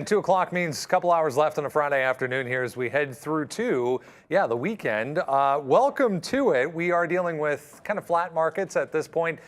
2 o'clock means a couple hours left on a Friday afternoon here as we head through to, the weekend. Welcome to it. We are dealing with kind of flat markets at this point.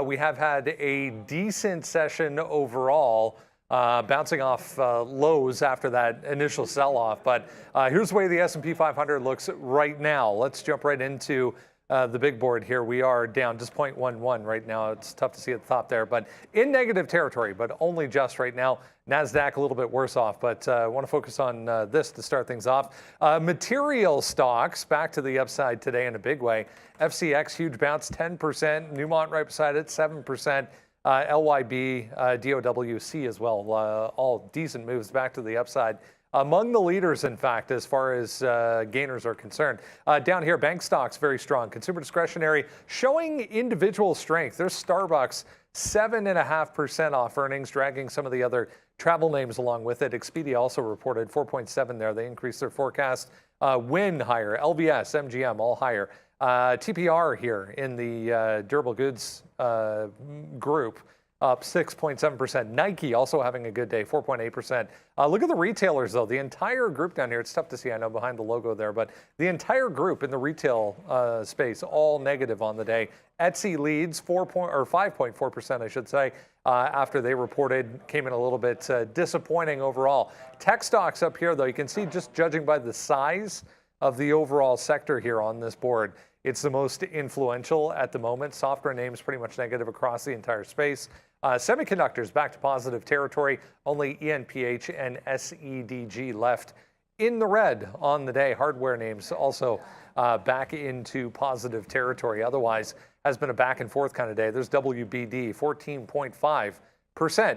We have had a decent session overall, bouncing off lows after that initial sell-off. But here's the way the S&P 500 looks right now. Let's jump right into the big board here. We are down just 0.11 right now. It's tough to see at the top there, but in negative territory, but only just right now. NASDAQ a little bit worse off, but I want to focus on this to start things off. Material stocks back to the upside today in a big way. FCX, huge bounce, 10%. Newmont right beside it, 7%. LYB, DOWC as well, all decent moves back to the upside. Among the leaders, in fact, as far as gainers are concerned. Down here, bank stocks, very strong. Consumer discretionary showing individual strength. There's Starbucks, 7.5% off earnings, dragging some of the other travel names along with it. Expedia also reported 4.7 there. They increased their forecast. Wynn higher, LVS, MGM all higher. TPR here in the durable goods group, up 6.7%. Nike also having a good day, 4.8%. Look at the retailers, though. The entire group down here, it's tough to see, I know, behind the logo there, but the entire group in the retail space, all negative on the day. Etsy leads 5.4%, I should say, after they reported, came in a little bit disappointing overall. Tech stocks up here, though, you can see just judging by the size of the overall sector here on this board, it's the most influential at the moment. Software names pretty much negative across the entire space. Semiconductors back to positive territory. Only ENPH and SEDG left in the red on the day. Hardware names also back into positive territory. Otherwise, has been a back and forth kind of day. There's WBD, 14.5%.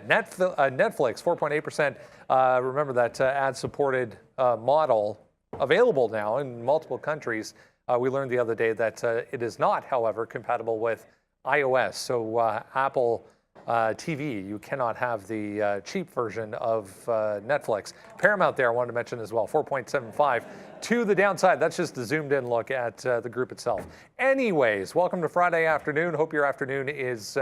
Netflix, 4.8%. Remember that ad-supported model available now in multiple countries. We learned the other day that it is not, however, compatible with iOS. So Apple TV, you cannot have the cheap version of Netflix. Paramount there, I wanted to mention as well, 4.75 to the downside. That's just a zoomed in look at the group itself. Anyways, welcome to Friday afternoon. Hope your afternoon is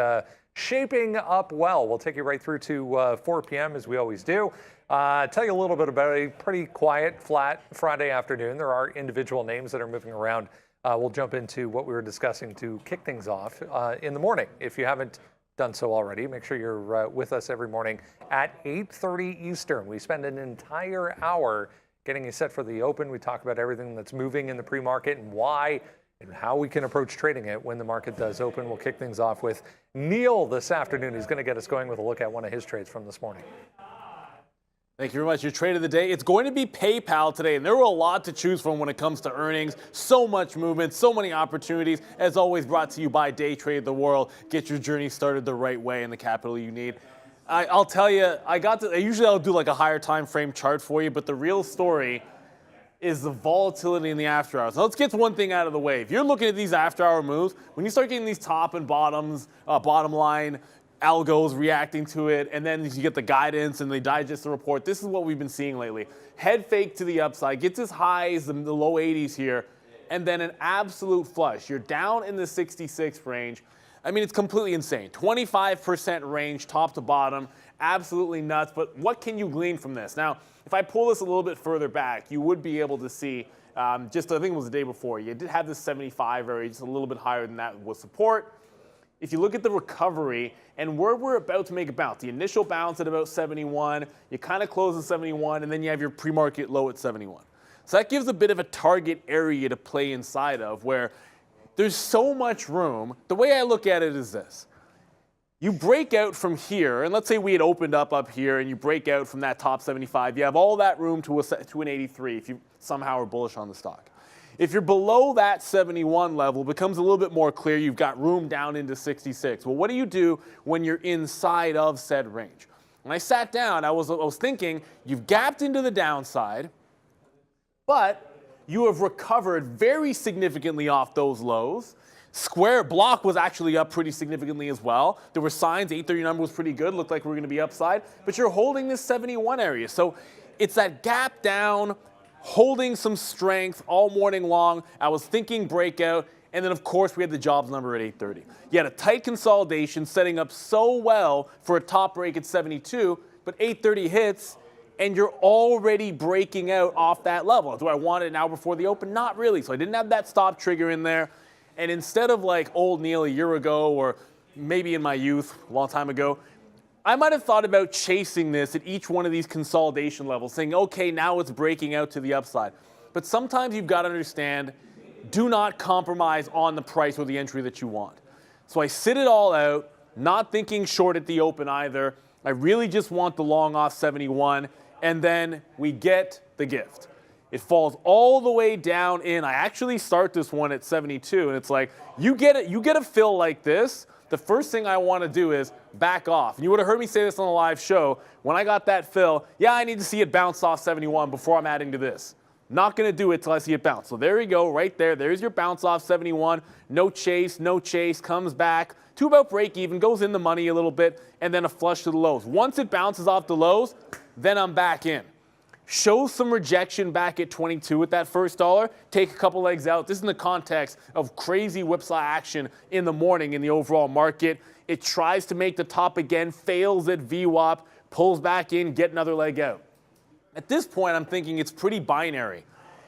shaping up well. We'll take you right through to 4 p.m. as we always do. Tell you a little bit about a pretty quiet, flat Friday afternoon. There are individual names that are moving around. We'll jump into what we were discussing to kick things off in the morning. If you haven't done so already, make sure you're with us every morning at 8:30 Eastern. We spend an entire hour getting you set for the open. We talk about everything that's moving in the pre-market and why and how we can approach trading it when the market does open. We'll kick things off with Neil this afternoon. He's going to get us going with a look at one of his trades from this morning. Thank you very much. Your trade of the day, it's going to be PayPal today, and there were a lot to choose from when it comes to earnings. So much movement, so many opportunities. As always, brought to you by Day Trade the World. Get your journey started the right way and the capital you need. I'll tell you, usually I'll do like a higher time frame chart for you, but the real story is the volatility in the after hours. Now let's get one thing out of the way. If you're looking at these after hour moves, when you start getting these top and bottom line algos reacting to it, and then you get the guidance and they digest the report. This is what we've been seeing lately. Head fake to the upside, gets as high as the low 80s here, and then an absolute flush. You're down in the 66 range. I mean, it's completely insane. 25% range, top to bottom, absolutely nuts. But what can you glean from this? Now, if I pull this a little bit further back, you would be able to see, I think it was the day before, you did have this 75 area, just a little bit higher than that was support. If you look at the recovery and where we're about to make a bounce, the initial bounce at about 71, you kind of close at 71, and then you have your pre-market low at 71. So that gives a bit of a target area to play inside of where there's so much room. The way I look at it is this. You break out from here, and let's say we had opened up here, and you break out from that top 75. You have all that room to an 83 if you somehow are bullish on the stock. If you're below that 71 level, it becomes a little bit more clear. You've got room down into 66. Well, what do you do when you're inside of said range? When I sat down, I was thinking, you've gapped into the downside, but you have recovered very significantly off those lows. Square block was actually up pretty significantly as well. There were signs, 830 number was pretty good, looked like we were going to be upside, but you're holding this 71 area. So it's that gap down, holding some strength all morning long. I was thinking breakout, and then of course we had the jobs number at 830. You had a tight consolidation setting up so well for a top break at 72, but 830 hits, and you're already breaking out off that level. Do I want it now before the open? Not really. So I didn't have that stop trigger in there. And instead of like old Neil a year ago, or maybe in my youth, a long time ago, I might have thought about chasing this at each one of these consolidation levels, saying, okay, now it's breaking out to the upside. But sometimes you've got to understand, do not compromise on the price or the entry that you want. So I sit it all out, not thinking short at the open either. I really just want the long off 71, and then we get the gift. It falls all the way down in. I actually start this one at 72, and it's like, you get a fill like this, the first thing I want to do is back off. And you would have heard me say this on the live show. When I got that fill, yeah, I need to see it bounce off 71 before I'm adding to this. Not going to do it till I see it bounce. So there you go, right there. There's your bounce off 71. No chase, comes back to about break even, goes in the money a little bit, and then a flush to the lows. Once it bounces off the lows, then I'm back in. Show some rejection back at 22 with that first dollar. Take a couple legs out. This is in the context of crazy whipsaw action in the morning in the overall market. It tries to make the top again, fails at VWAP, pulls back in, get another leg out. At this point, I'm thinking it's pretty binary.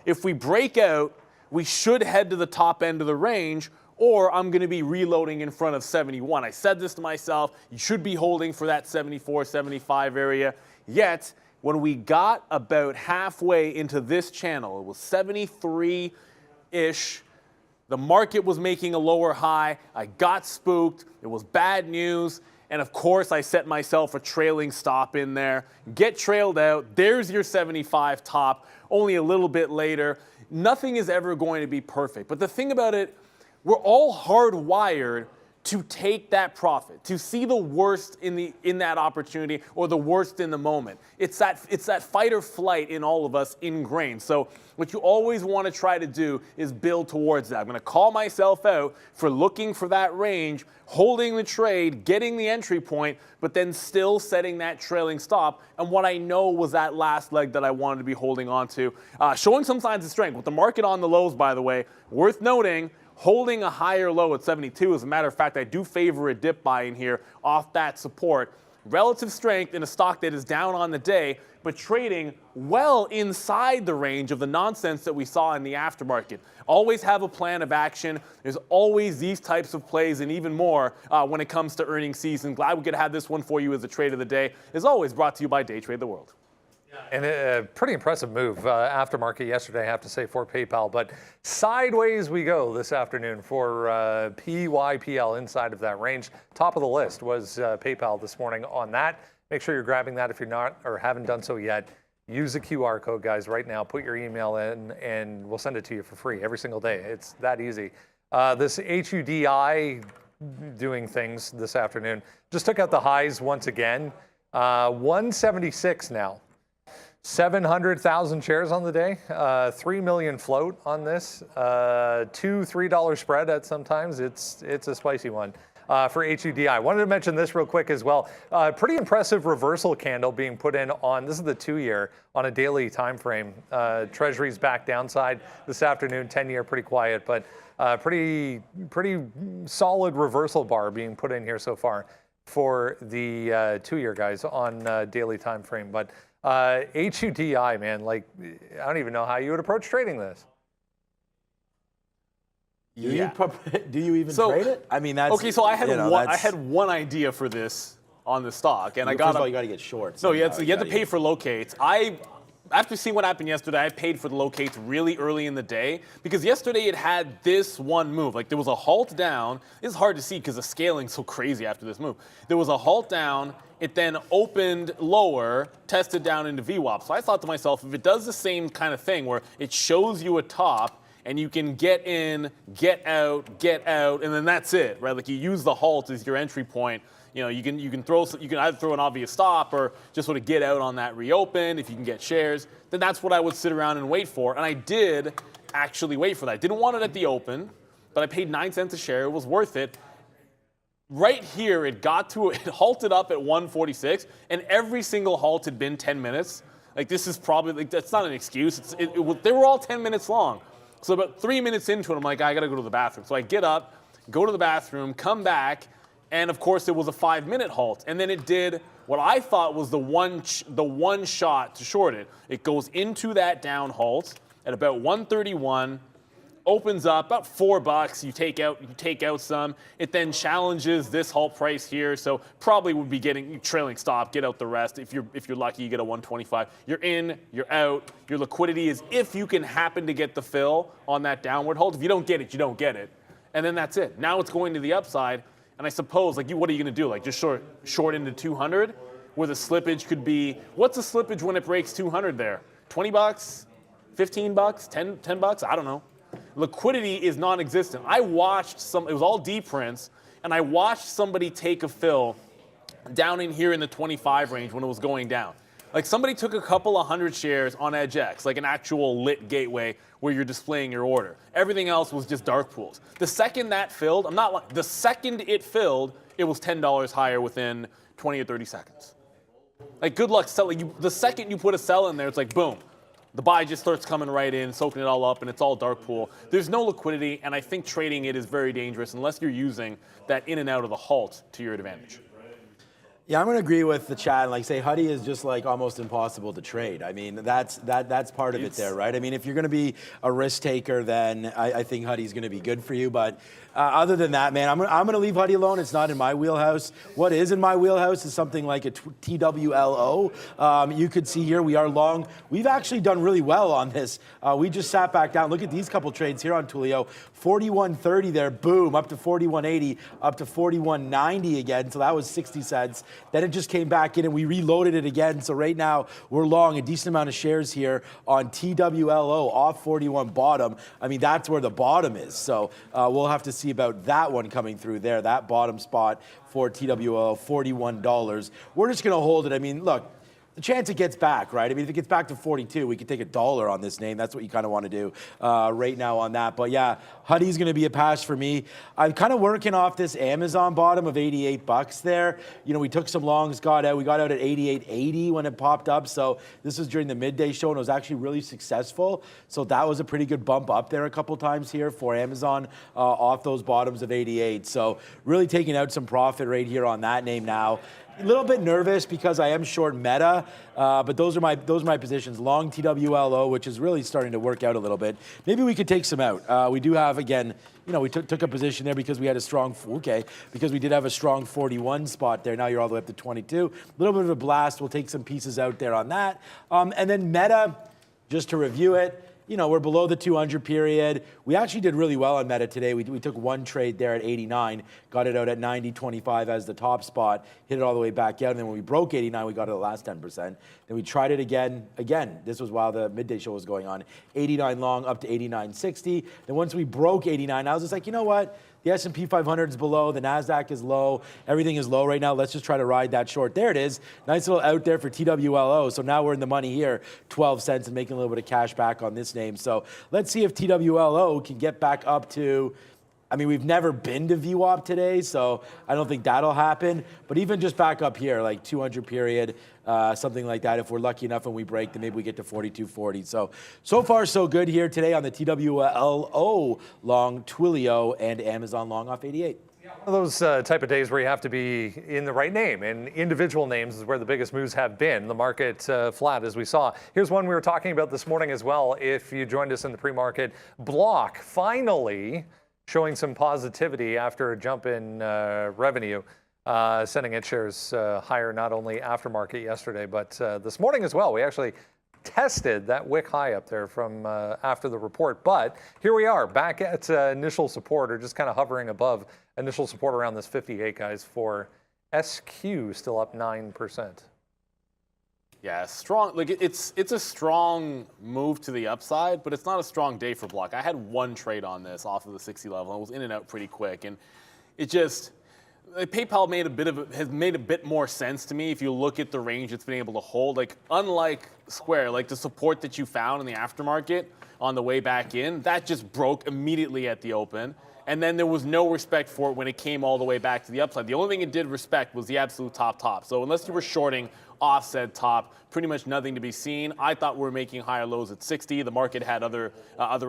If we break out, we should head to the top end of the range, or I'm going to be reloading in front of 71. I said this to myself. You should be holding for that 74, 75 area. Yet, when we got about halfway into this channel, it was 73-ish. The market was making a lower high. I got spooked. It was bad news. And of course, I set myself a trailing stop in there. Get trailed out. There's your 75 top. Only a little bit later. Nothing is ever going to be perfect. But the thing about it, we're all hardwired to take that profit, to see the worst in that opportunity or the worst in the moment. It's that fight or flight in all of us ingrained. So what you always want to try to do is build towards that. I'm going to call myself out for looking for that range, holding the trade, getting the entry point, but then still setting that trailing stop. And what I know was that last leg that I wanted to be holding on to. Showing some signs of strength. With the market on the lows, by the way, worth noting, holding a higher low at 72. As a matter of fact, I do favor a dip buy in here off that support. Relative strength in a stock that is down on the day, but trading well inside the range of the nonsense that we saw in the aftermarket. Always have a plan of action. There's always these types of plays and even more when it comes to earnings season. Glad we could have this one for you as a trade of the day. As always, brought to you by Day Trade the World. And a pretty impressive move aftermarket yesterday, I have to say, for PayPal. But sideways we go this afternoon for PYPL inside of that range. Top of the list was PayPal this morning on that. Make sure you're grabbing that if you're not or haven't done so yet. Use the QR code, guys, right now. Put your email in, and we'll send it to you for free every single day. It's that easy. This HUDI doing things this afternoon just took out the highs once again. 176 now. 700,000 shares on the day, 3 million float on this, $2, $3 spread at sometimes. It's a spicy one for HUDI. Wanted to mention this real quick as well. Pretty impressive reversal candle being put in on, this is the 2-year, on a daily time frame. Treasury's back downside this afternoon, 10-year pretty quiet, but pretty solid reversal bar being put in here so far for the 2-year guys on daily time frame. But HUDI, man, like, I don't even know how you would approach trading this. Do you even trade it? I mean, that's okay. So I had one idea for this on the stock, and first of all, you got to get short. No, you have to pay for locates. After seeing what happened yesterday, I paid for the locates really early in the day because yesterday it had this one move. Like, there was a halt down. It's hard to see because the scaling's so crazy after this move. There was a halt down. It then opened lower, tested down into VWAP. So I thought to myself, if it does the same kind of thing where it shows you a top and you can get in, get out, and then that's it, right? Like, you use the halt as your entry point. You know, you can either throw an obvious stop or just sort of get out on that reopen if you can get shares. Then that's what I would sit around and wait for. And I did actually wait for that. I didn't want it at the open, but I paid 9 cents a share. It was worth it. Right here, it halted up at 146, and every single halt had been 10 minutes. Like, this is probably, like, that's not an excuse. They were all 10 minutes long. So about 3 minutes into it, I'm like, I got to go to the bathroom. So I get up, go to the bathroom, come back, And of course, it was a 5-minute halt. And then it did what I thought was the one shot to short it. It goes into that down halt at about 131, opens up about $4. You take out some. It then challenges this halt price here. So probably would be getting trailing stop, get out the rest. If you're lucky, you get a 125. You're in, you're out. Your liquidity is if you can happen to get the fill on that downward halt. If you don't get it, you don't get it. And then that's it. Now it's going to the upside. And I suppose, like, what are you going to do? Like, just short into 200, where the slippage could be, what's the slippage when it breaks 200 there? $20, $15, $10? I don't know. Liquidity is non-existent. I watched it was all D prints, and I watched somebody take a fill down in here in the 25 range when it was going down. Like, somebody took a couple of hundred shares on EdgeX, like an actual lit gateway where you're displaying your order. Everything else was just dark pools. The second that filled, the second it filled, it was $10 higher within 20 or 30 seconds. Like, good luck selling. The second you put a sell in there, it's like, boom. The buy just starts coming right in, soaking it all up, and it's all dark pool. There's no liquidity, and I think trading it is very dangerous unless you're using that in and out of the halt to your advantage. Yeah, I'm going to agree with the chat. Like, say, HUDI is just like almost impossible to trade. I mean, that's part of it there, right? I mean, if you're going to be a risk taker, then I think HUDI is going to be good for you. But other than that, man, I'm going to leave HUDI alone. It's not in my wheelhouse. What is in my wheelhouse is something like a TWLO. You could see here we are long. We've actually done really well on this. We just sat back down. Look at these couple trades here on TWLO. 41.30 there, boom, up to 41.80, up to 41.90 again. So that was 60 cents. Then it just came back in and we reloaded it again. So right now we're long a decent amount of shares here on TWLO off 41 bottom. I mean, that's where the bottom is. So we'll have to see about that one coming through there, that bottom spot for TWLO, $41. We're just going to hold it. I mean, look, the chance it gets back, right? I mean, if it gets back to 42, we could take $1 on this name. That's what you kind of want to do right now on that. But yeah, HUDI's going to be a pass for me. I'm kind of working off this Amazon bottom of $88 there. You know, we took some longs, got out. We got out at 88.80 when it popped up. So this was during the midday show, and it was actually really successful. So that was a pretty good bump up there a couple times here for Amazon off those bottoms of 88. So really taking out some profit right here on that name now. A little bit nervous because I am short Meta, but those are my positions. Long TWLO, which is really starting to work out a little bit. Maybe we could take some out. We do have, again, you know, we took a position there because we had a strong, because we did have a strong 41 spot there. Now you're all the way up to 22. A little bit of a blast. We'll take some pieces out there on that. And then Meta, just to review it, you know, we're below the 200 period. We actually did really well on Meta today. We took one trade there at 89, got it out at 90.25 as the top spot, hit it all the way back out. And then when we broke 89, we got it the last 10%. Then we tried it again. This was while the midday show was going on. 89 long up to 89.60. Then once we broke 89, I was just like, you know what? The S&P 500 is below, the NASDAQ is low, everything is low right now. Let's just try to ride that short. There it is. Nice little out there for TWLO. So now we're in the money here, 12 cents and making a little bit of cash back on this name. So let's see if TWLO can get back up to, I mean, we've never been to VWAP today, so I don't think that'll happen. But even just back up here, like 200 period, something like that. If we're lucky enough when we break, then maybe we get to 42.40. So far so good here today on the TWLO long, TWLO, and Amazon long off 88. One of those type of days where you have to be in the right name, and individual names is where the biggest moves have been. The market flat, as we saw. Here's one we were talking about this morning as well. If you joined us in the pre-market, Block finally showing some positivity after a jump in revenue, sending its shares higher not only after market yesterday, but this morning as well. We actually tested that wick high up there from after the report. But here we are back at initial support, or just kind of hovering above initial support around this 58, guys, for SQ, still up 9%. Yeah, strong. Like it's a strong move to the upside, but it's not a strong day for Block. I had one trade on this off of the 60 level and was in and out pretty quick, and it just PayPal has made a bit more sense to me if you look at the range it's been able to hold. Like, unlike Square, like the support that you found in the aftermarket on the way back in, that just broke immediately at the open. And then there was no respect for it when it came all the way back to the upside. The only thing it did respect was the absolute top. So unless you were shorting offset top, pretty much nothing to be seen. I thought we were making higher lows at 60. The market had other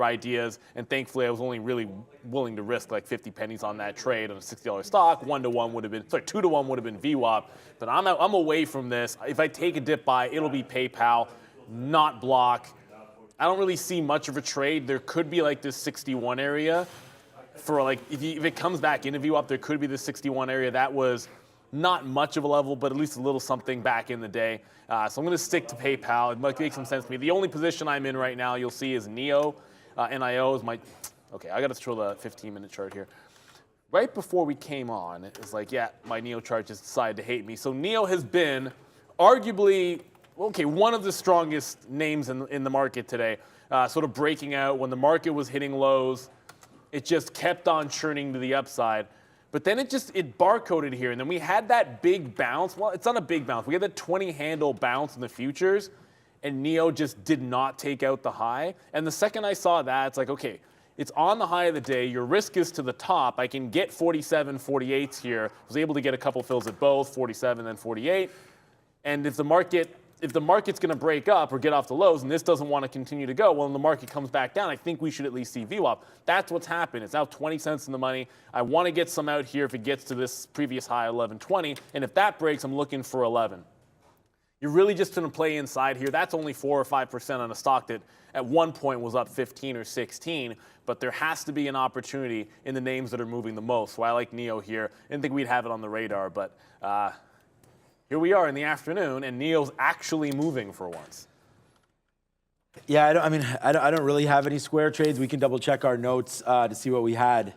ideas, and thankfully I was only really willing to risk like 50 pennies on that trade on a $60 stock. 1-to-1 would have been, 2-to-1 would have been VWAP. But I'm away from this. If I take a dip buy, it'll be PayPal, not block. I don't really see much of a trade. There could be like this 61 area for like, if it comes back into VWAP, there could be the 61 area. That was not much of a level, but at least a little something back in the day. So I'm going to stick to PayPal. It might make some sense to me. The only position I'm in right now, you'll see, is NIO. NIO is my, okay, I got to show the 15-minute chart here. Right before we came on, it was like, yeah, my NIO chart just decided to hate me. So NIO has been arguably, okay, one of the strongest names in the market today, sort of breaking out when the market was hitting lows. It just kept on churning to the upside. But then it barcoded here, and then we had that big bounce. Well, it's not a big bounce. We had that 20-handle bounce in the futures, and NIO just did not take out the high. And the second I saw that, it's like, okay, it's on the high of the day. Your risk is to the top. I can get 47, 48s here. I was able to get a couple fills at both, 47 and 48. And if the market's going to break up or get off the lows and this doesn't want to continue to go, well, when the market comes back down, I think we should at least see VWAP. That's what's happened. It's now 20 cents in the money. I want to get some out here if it gets to this previous high, 11.20. And if that breaks, I'm looking for 11. You're really just going to play inside here. That's only 4 or 5% on a stock that at one point was up 15 or 16. But there has to be an opportunity in the names that are moving the most. So I like NIO here. Didn't think we'd have it on the radar, but here we are in the afternoon, and NIO's actually moving for once. Yeah, I don't really have any Square trades. We can double check our notes to see what we had.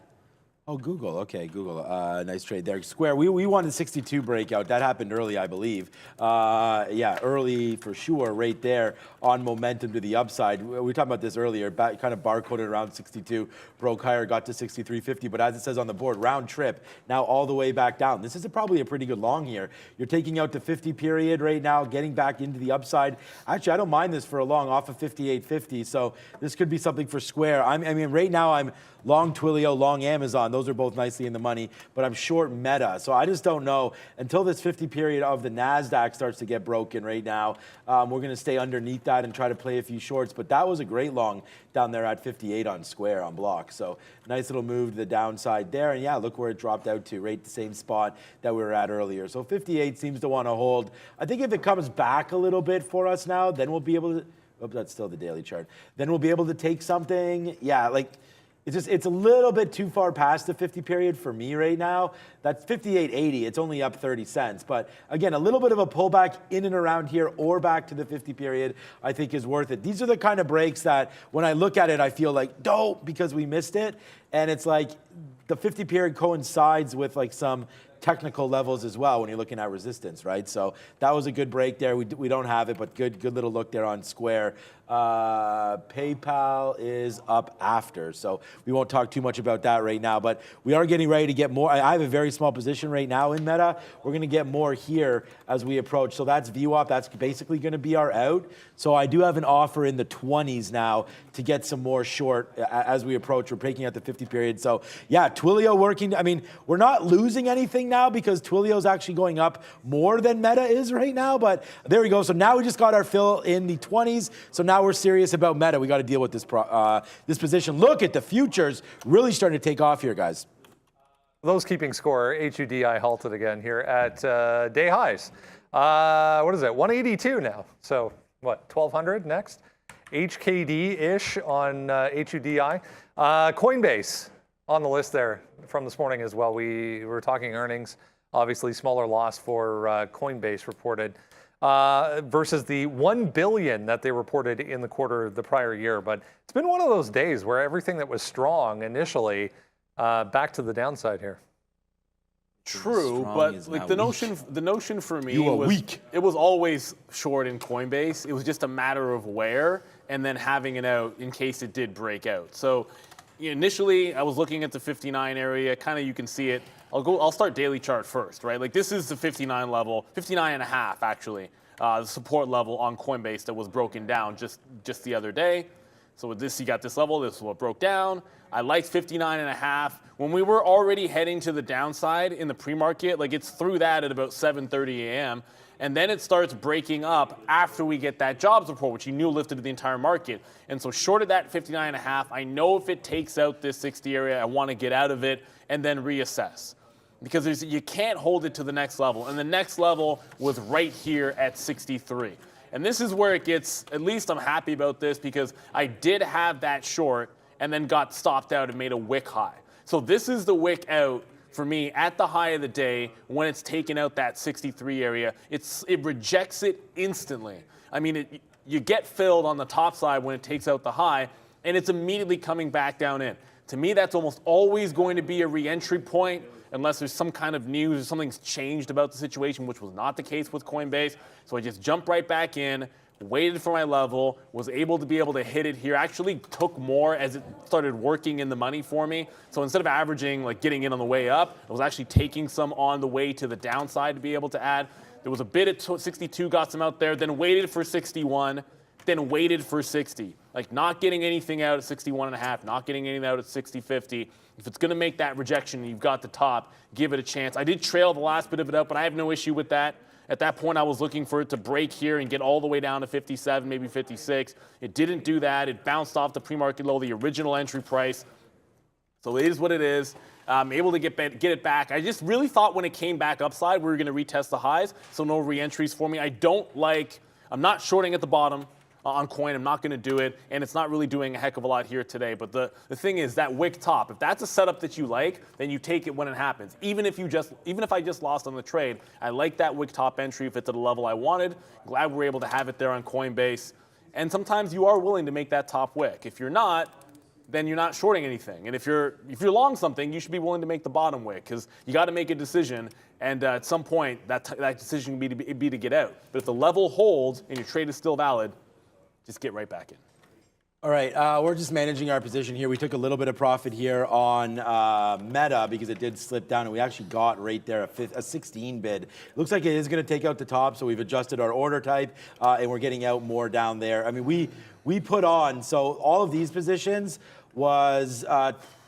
Oh, Google. Okay, Google. Nice trade there. Square, we wanted 62 breakout. That happened early, I believe. Yeah, early for sure, right there on momentum to the upside. We were talking about this earlier, kind of barcoded around 62, broke higher, got to 63.50. But as it says on the board, round trip, now all the way back down. This is probably a pretty good long here. You're taking out the 50 period right now, getting back into the upside. Actually, I don't mind this for a long off of 58.50. So this could be something for Square. I mean, right now I'm long Twilio, long Amazon. Those are both nicely in the money, but I'm short Meta. So I just don't know until this 50 period of the NASDAQ starts to get broken right now. We're going to stay underneath that and try to play a few shorts, but that was a great long down there at 58 on Square on block. So nice little move to the downside there. And yeah, look where it dropped out to, right the same spot that we were at earlier. So 58 seems to want to hold. I think if it comes back a little bit for us now, then we'll be able to, oh, that's still the daily chart. Then we'll be able to take something. Yeah, like, it's a little bit too far past the 50 period for me right now. That's 58.80. It's only up 30 cents. But again, a little bit of a pullback in and around here or back to the 50 period, I think is worth it. These are the kind of breaks that when I look at it, I feel like dope because we missed it. And it's like the 50 period coincides with like some technical levels as well when you're looking at resistance, right? So that was a good break there. We don't have it, but good little look there on Square. PayPal is up after, so we won't talk too much about that right now, but we are getting ready to get more. I have a very small position right now in Meta. We're going to get more here as we approach. So that's VWAP. That's basically going to be our out. So I do have an offer in the 20s now to get some more short as we approach. We're breaking at the 50 period. So yeah, Twilio working. I mean, we're not losing anything now because Twilio is actually going up more than Meta is right now, but there we go. So now we just got our fill in the 20s. So now we're serious about Meta. We got to deal with this this position. Look at the futures really starting to take off here, guys. Those keeping score, HUDI halted again here at day highs. What is it? 182 now. So what? 1200 next. HKD-ish on HUDI. Coinbase on the list there from this morning as well. We were talking earnings. Obviously, smaller loss for Coinbase reported. Versus the $1 billion that they reported in the quarter the prior year. But it's been one of those days where everything that was strong initially back to the downside here. True, but like the notion for me was weak. It was always short in Coinbase. It was just a matter of where and then having it out in case it did break out. So initially I was looking at the 59 area, kind of you can see it. I'll start daily chart first, right? Like this is the 59 level, 59 and a half actually, the support level on Coinbase that was broken down just the other day. So with this, you got this level. This is what broke down. I liked 59.5. When we were already heading to the downside in the pre-market, like it's through that at about 7:30 a.m. And then it starts breaking up after we get that jobs report, which you knew lifted the entire market. And so shorted that 59.5. I know if it takes out this 60 area, I want to get out of it and then reassess. Because you can't hold it to the next level. And the next level was right here at 63. And this is where it gets, at least I'm happy about this, because I did have that short and then got stopped out and made a wick high. So this is the wick out for me at the high of the day when it's taken out that 63 area. It rejects it instantly. I mean, you get filled on the top side when it takes out the high, and it's immediately coming back down in. To me, that's almost always going to be a re-entry point unless there's some kind of news or something's changed about the situation, which was not the case with Coinbase. So I just jumped right back in, waited for my level, was able to hit it here. Actually took more as it started working in the money for me. So instead of averaging, like getting in on the way up, I was actually taking some on the way to the downside to be able to add. There was a bit at 62, got some out there, then waited for 61, then waited for 60. Like not getting anything out at 61.5, not getting anything out at 60.50. If it's going to make that rejection and you've got the top, give it a chance. I did trail the last bit of it out, but I have no issue with that. At that point, I was looking for it to break here and get all the way down to 57, maybe 56. It didn't do that. It bounced off the pre-market low, the original entry price. So it is what it is. I'm able to get it back. I just really thought when it came back upside, we were going to retest the highs, so no re-entries for me. I'm not shorting at the bottom on coin. I'm not going to do it, and it's not really doing a heck of a lot here today. But the thing is that wick top, if that's a setup that you like, then you take it when it happens. Even if I just lost on the trade, I like that wick top entry if it's at a level I wanted. Glad we're able to have it there on Coinbase. And sometimes you are willing to make that top wick. If you're not, then you're not shorting anything. And if you're long something, you should be willing to make the bottom wick because you got to make a decision. And at some point, that decision can be to get out. But if the level holds and your trade is still valid, just get right back in. All right, we're just managing our position here. We took a little bit of profit here on Meta because it did slip down, and we actually got right there a 16 bid. Looks like it is going to take out the top, so we've adjusted our order type, and we're getting out more down there. I mean, we put on, so all of these positions was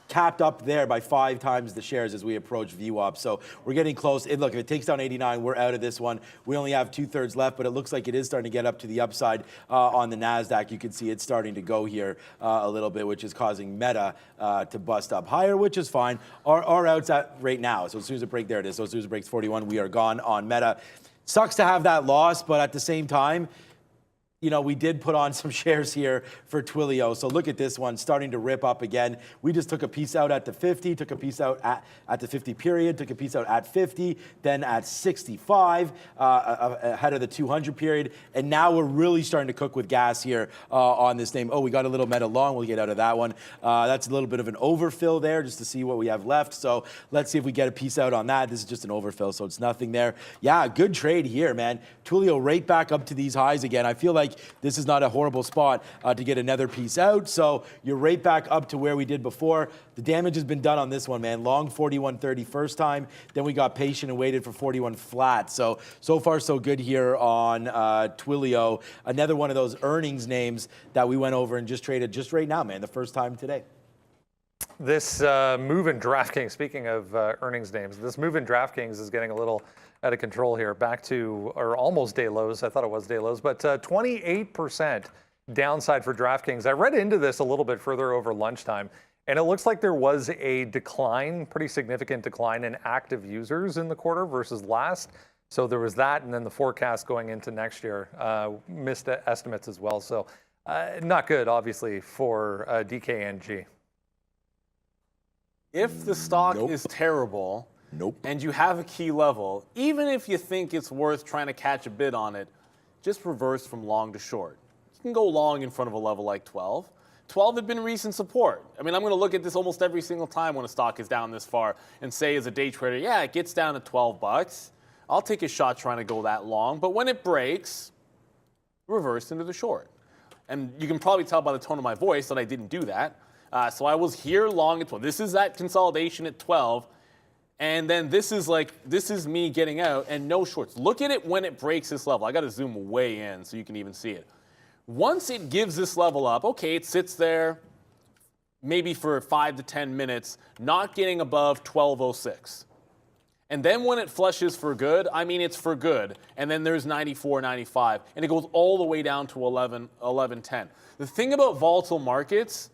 capped up there by 5 times the shares as we approach VWAP. So we're getting close. And look, if it takes down 89, we're out of this one. We only have 2/3 left, but it looks like it is starting to get up to the upside on the NASDAQ. You can see it's starting to go here a little bit, which is causing Meta to bust up higher, which is fine. Our out's at right now. So as soon as it breaks, there it is. So as soon as it breaks 41, we are gone on Meta. Sucks to have that loss, but at the same time, you know, we did put on some shares here for TWLO. So look at this one starting to rip up again. We just took a piece out at the 50, took a piece out at the 50 period, took a piece out at 50, then at 65, ahead of the 200 period. And now we're really starting to cook with gas here on this name. Oh, we got a little Meta long. We'll get out of that one. That's a little bit of an overfill there just to see what we have left. So let's see if we get a piece out on that. This is just an overfill, so it's nothing there. Yeah, good trade here, man. TWLO right back up to these highs again. I feel like this is not a horrible spot to get another piece out. So you're right back up to where we did before. The damage has been done on this one, man. Long 41.30 first time. Then we got patient and waited for 41 flat. So far so good here on TWLO. Another one of those earnings names that we went over and just traded just right now, man. The first time today. This move in DraftKings, speaking of earnings names, this move in DraftKings is getting a little out of control here, back to, or almost day lows. I thought it was day lows, but 28% downside for DraftKings. I read into this a little bit further over lunchtime, and it looks like there was a decline, pretty significant decline in active users in the quarter versus last. So there was that, and then the forecast going into next year, missed estimates as well. So not good, obviously, for DKNG. If the stock is terrible, and you have a key level, even if you think it's worth trying to catch a bid on it, just reverse from long to short. You can go long in front of a level like 12. 12 had been recent support. I mean, I'm going to look at this almost every single time when a stock is down this far and say as a day trader, yeah, it gets down to 12 bucks. I'll take a shot trying to go that long. But when it breaks, reverse into the short. And you can probably tell by the tone of my voice that I didn't do that. So I was here long at 12. This is that consolidation at 12. And then this is me getting out and no shorts. Look at it when it breaks this level. I got to zoom way in so you can even see it. Once it gives this level up, okay, it sits there maybe for 5 to 10 minutes, not getting above 1206. And then when it flushes for good, I mean it's for good. And then there's 94, 95, and it goes all the way down to 1110. The thing about volatile markets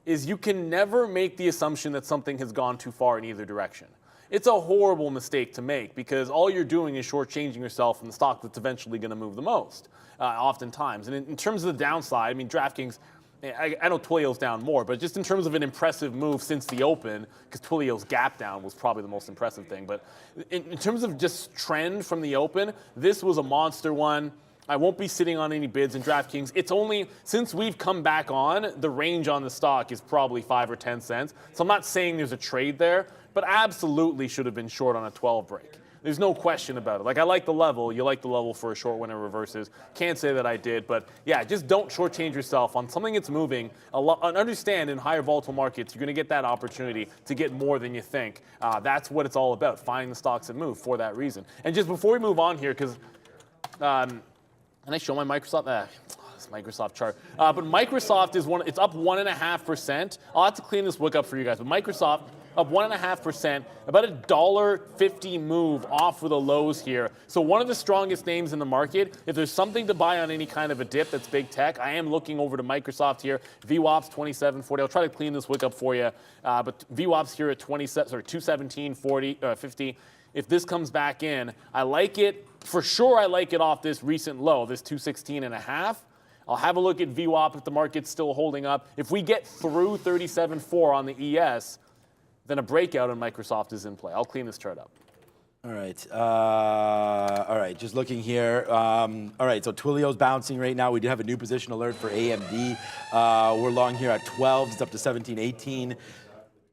is you can never make the assumption that something has gone too far in either direction. It's a horrible mistake to make because all you're doing is shortchanging yourself from the stock that's eventually going to move the most, oftentimes. And in terms of the downside, I mean, DraftKings, I know TWLO's down more, but just in terms of an impressive move since the open, because TWLO's gap down was probably the most impressive thing. But in terms of just trend from the open, this was a monster one. I won't be sitting on any bids in DraftKings. It's only, since we've come back on, the range on the stock is probably 5 or 10 cents. So I'm not saying there's a trade there, but absolutely should have been short on a 12 break. There's no question about it. Like, I like the level. You like the level for a short when it reverses. Can't say that I did, but yeah, just don't shortchange yourself on something that's moving. And understand in higher volatile markets, you're going to get that opportunity to get more than you think. That's what it's all about, finding the stocks that move for that reason. And just before we move on here, because can I show my Microsoft? This Microsoft chart. But Microsoft is it's up 1.5%. I'll have to clean this book up for you guys. But Microsoft up 1.5%, about $1.50 move off of the lows here. So one of the strongest names in the market. If there's something to buy on any kind of a dip that's big tech, I am looking over to Microsoft here. VWAP's 27.40. I'll try to clean this wick up for you. But VWAP's here at 217.50. If this comes back in, I like it. For sure, I like it off this recent low, this 216.5. I'll have a look at VWAP if the market's still holding up. If we get through 37.4 on the ES, then a breakout on Microsoft is in play. I'll clean this chart up. All right. All right. Just looking here. All right. So Twilio's bouncing right now. We do have a new position alert for AMD. We're long here at 12. It's up to 17.18.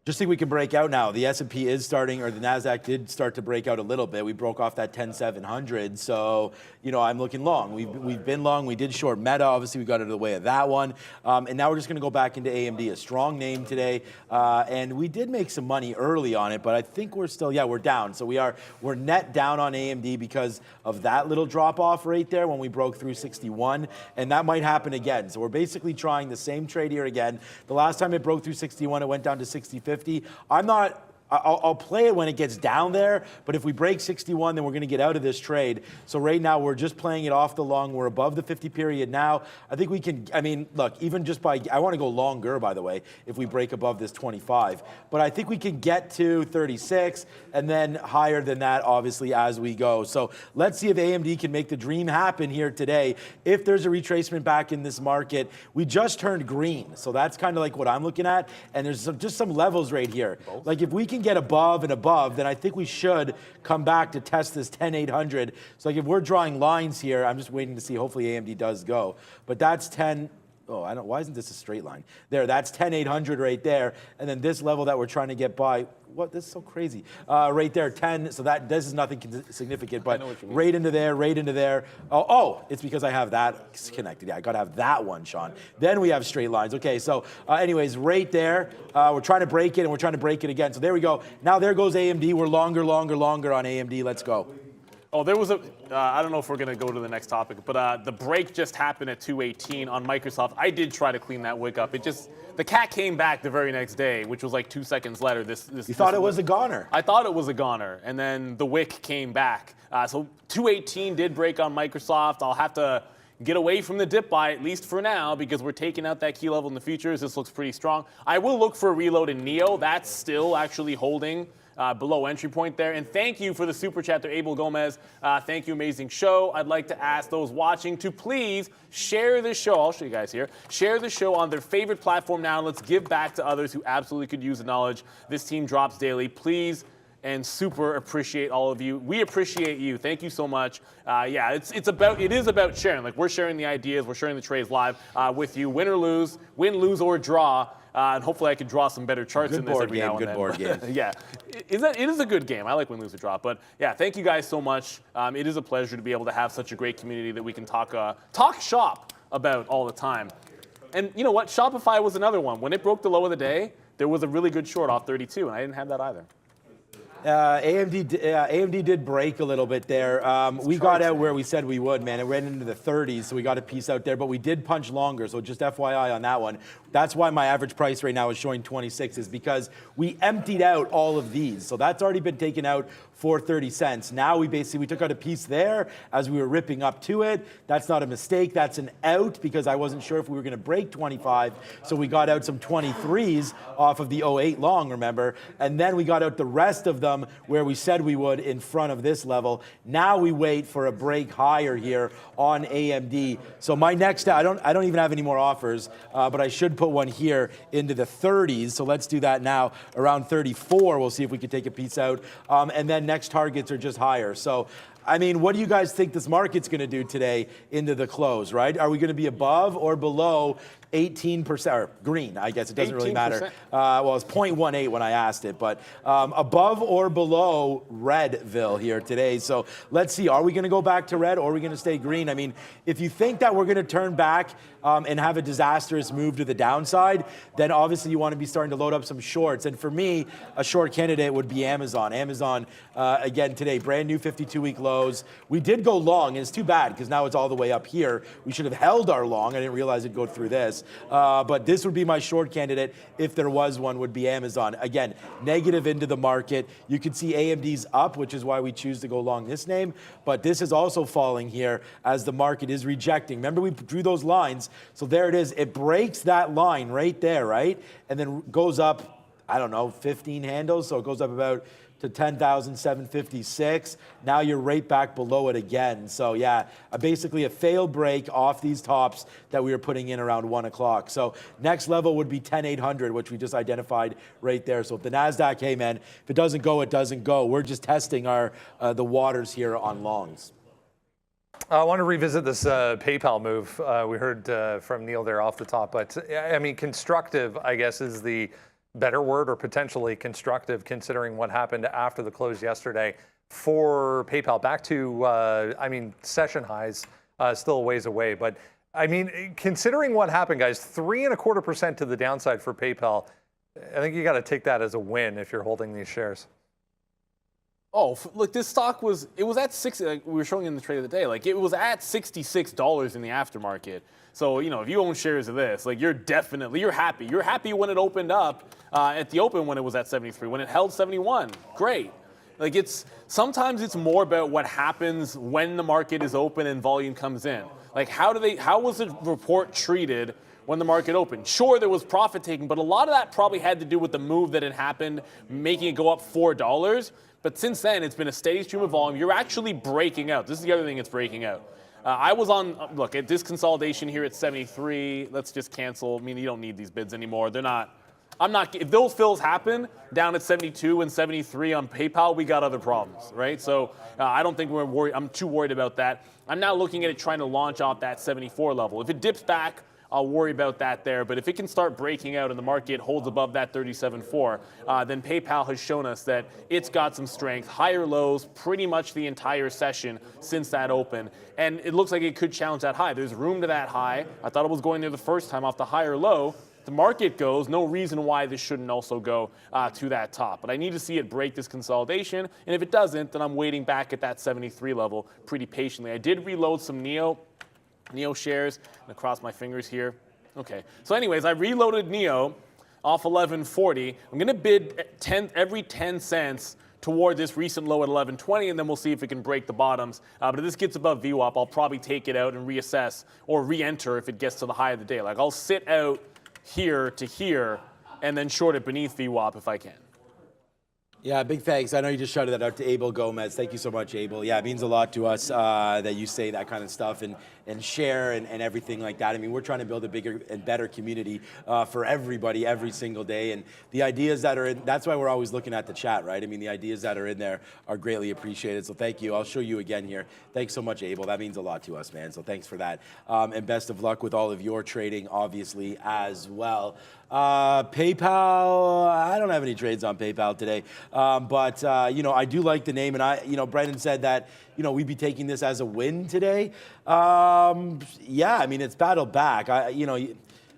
Just think we can break out now. The S&P is starting, or the NASDAQ did start to break out a little bit. We broke off that 10,700. So, you know, I'm looking long. We've been long. We did short Meta. Obviously, we got out of the way of that one. And now we're just going to go back into AMD, a strong name today. And we did make some money early on it, but I think we're still, we're down. So we're net down on AMD because of that little drop off right there when we broke through 61. And that might happen again. So we're basically trying the same trade here again. The last time it broke through 61, it went down to 60.50. I'll play it when it gets down there, but if we break 61, then we're going to get out of this trade. So right now, we're just playing it off the long. We're above the 50 period now. I think we can, I mean, look, even just by, I want to go longer, by the way, if we break above this 25. But I think we can get to 36 and then higher than that, obviously, as we go. So let's see if AMD can make the dream happen here today. If there's a retracement back in this market, we just turned green. So that's kind of like what I'm looking at. And there's just some levels right here. Like if we can get above and above, then I think we should come back to test this 10,800. So like if we're drawing lines here, I'm just waiting to see, hopefully AMD does go. But that's 10, why isn't this a straight line? There, that's 10,800 right there. And then this level that we're trying to get by, what, this is so crazy. Right there, 10, so this is nothing significant, but right into there, right into there. Oh, it's because I have that connected. Yeah, I gotta have that one, Sean. Then we have straight lines. Okay, so anyways, right there, we're trying to break it and we're trying to break it again. So there we go. Now there goes AMD. We're longer on AMD. Let's go. Oh, there was I don't know if we're going to go to the next topic, but the break just happened at 218 on Microsoft. I did try to clean that wick up. The cat came back the very next day, which was like 2 seconds later. You thought it was a goner? I thought it was a goner, and then the wick came back. So 218 did break on Microsoft. I'll have to get away from the dip buy, at least for now, because we're taking out that key level in the futures. This looks pretty strong. I will look for a reload in NIO. That's still actually holding below entry point there. And thank you for the super chat there, Abel Gomez. Thank you, amazing show. I'd like to ask those watching to please share the show. I'll show you guys here. Share the show on their favorite platform now. Let's give back to others who absolutely could use the knowledge. This team drops daily. Please and super appreciate all of you. We appreciate you. Thank you so much. It is about sharing. Like, we're sharing the ideas, we're sharing the trades live with you. Win, lose, or draw. And hopefully I can draw some better charts in this every now and then. Good board game. Yeah, it is a good game. I like win, lose, or draw. But yeah, thank you guys so much. It is a pleasure to be able to have such a great community that we can talk shop about all the time. And you know what? Shopify was another one. When it broke the low of the day, there was a really good short off 32, and I didn't have that either. AMD did break a little bit there. We got out where we said we would, man. It ran into the 30s, so we got a piece out there, but we did punch longer, so just FYI on that one. That's why my average price right now is showing 26, is because we emptied out all of these. So that's already been taken out for 30 cents. Now we took out a piece there as we were ripping up to it. That's not a mistake. That's an out because I wasn't sure if we were going to break 25. So we got out some 23s off of the 08 long, remember? And then we got out the rest of them where we said we would in front of this level. Now we wait for a break higher here on AMD. So my next, I don't even have any more offers, but I should put one here into the 30s. So let's do that now. Around 34, we'll see if we can take a piece out. And then next targets are just higher. So, I mean, what do you guys think this market's going to do today into the close, right? Are we going to be above or below 18%, or green, I guess it doesn't really matter. Well, it's 0.18 when I asked it, but above or below Redville here today. So let's see, are we going to go back to red or are we going to stay green? I mean, if you think that we're going to turn back and have a disastrous move to the downside, then obviously you want to be starting to load up some shorts. And for me, a short candidate would be Amazon. Amazon, again, today, brand new 52-week lows. We did go long, and it's too bad because now it's all the way up here. We should have held our long. I didn't realize it'd go through this. But this would be my short candidate, if there was one, would be Amazon. Again, negative into the market. You can see AMD's up, which is why we choose to go long this name. But this is also falling here as the market is rejecting. Remember, we drew those lines. So there it is. It breaks that line right there, right? And then goes up, I don't know, 15 handles. So it goes up about to 10,756. Now you're right back below it again. So yeah, basically a failed break off these tops that we were putting in around 1 o'clock. So next level would be 10,800, which we just identified right there. So if the NASDAQ, hey man, if it doesn't go, it doesn't go. We're just testing our the waters here on longs. I want to revisit this PayPal move. We heard from Neil there off the top, but I mean, constructive, I guess, is the better word, or potentially constructive, considering what happened after the close yesterday for PayPal. Back to, I mean, session highs, still a ways away. But I mean, considering what happened, guys, 3.25% to the downside for PayPal. I think you got to take that as a win if you're holding these shares. Oh, look, this stock it was at 60, like we were showing in the trade of the day, like it was at $66 in the aftermarket. So, you know, if you own shares of this, like you're happy. You're happy when it opened up at the open when it was at 73, when it held 71, great. Like sometimes it's more about what happens when the market is open and volume comes in. Like how was the report treated when the market opened? Sure, there was profit taking, but a lot of that probably had to do with the move that had happened, making it go up $4. But since then, it's been a steady stream of volume. You're actually breaking out. This is the other thing that's breaking out. I was on, look, at this consolidation here at 73. Let's just cancel. I mean, you don't need these bids anymore. If those fills happen down at 72 and 73 on PayPal, we got other problems, right? So I don't think we're worried. I'm too worried about that. I'm now looking at it trying to launch off that 74 level. If it dips back, I'll worry about that there. But if it can start breaking out and the market holds above that 37.4, then PayPal has shown us that it's got some strength, higher lows pretty much the entire session since that open. And it looks like it could challenge that high. There's room to that high. I thought it was going there the first time off the higher low. The market goes, no reason why this shouldn't also go to that top. But I need to see it break this consolidation. And if it doesn't, then I'm waiting back at that 73 level pretty patiently. I did reload some NIO shares, and across my fingers here. Okay, so anyways, I reloaded NIO off 1140. I'm gonna bid every 10 cents toward this recent low at 1120, and then we'll see if it can break the bottoms. But if this gets above VWAP, I'll probably take it out and reassess or re-enter if it gets to the high of the day. Like I'll sit out here to here and then short it beneath VWAP if I can. Yeah, big thanks. I know you just shouted that out to Abel Gomez. Thank you so much, Abel. Yeah, it means a lot to us that you say that kind of stuff and share and everything like that. I mean, we're trying to build a bigger and better community for everybody every single day. And the ideas that are in, that's why we're always looking at the chat, right? I mean, the ideas that are in there are greatly appreciated. So thank you. I'll show you again here. Thanks so much, Abel. That means a lot to us, man. So thanks for that. And best of luck with all of your trading, obviously, as well. PayPal, I don't have any trades on PayPal today, but you know, I do like the name, and Brendan said that, you know, we'd be taking this as a win today. Yeah, I mean, it's battled back.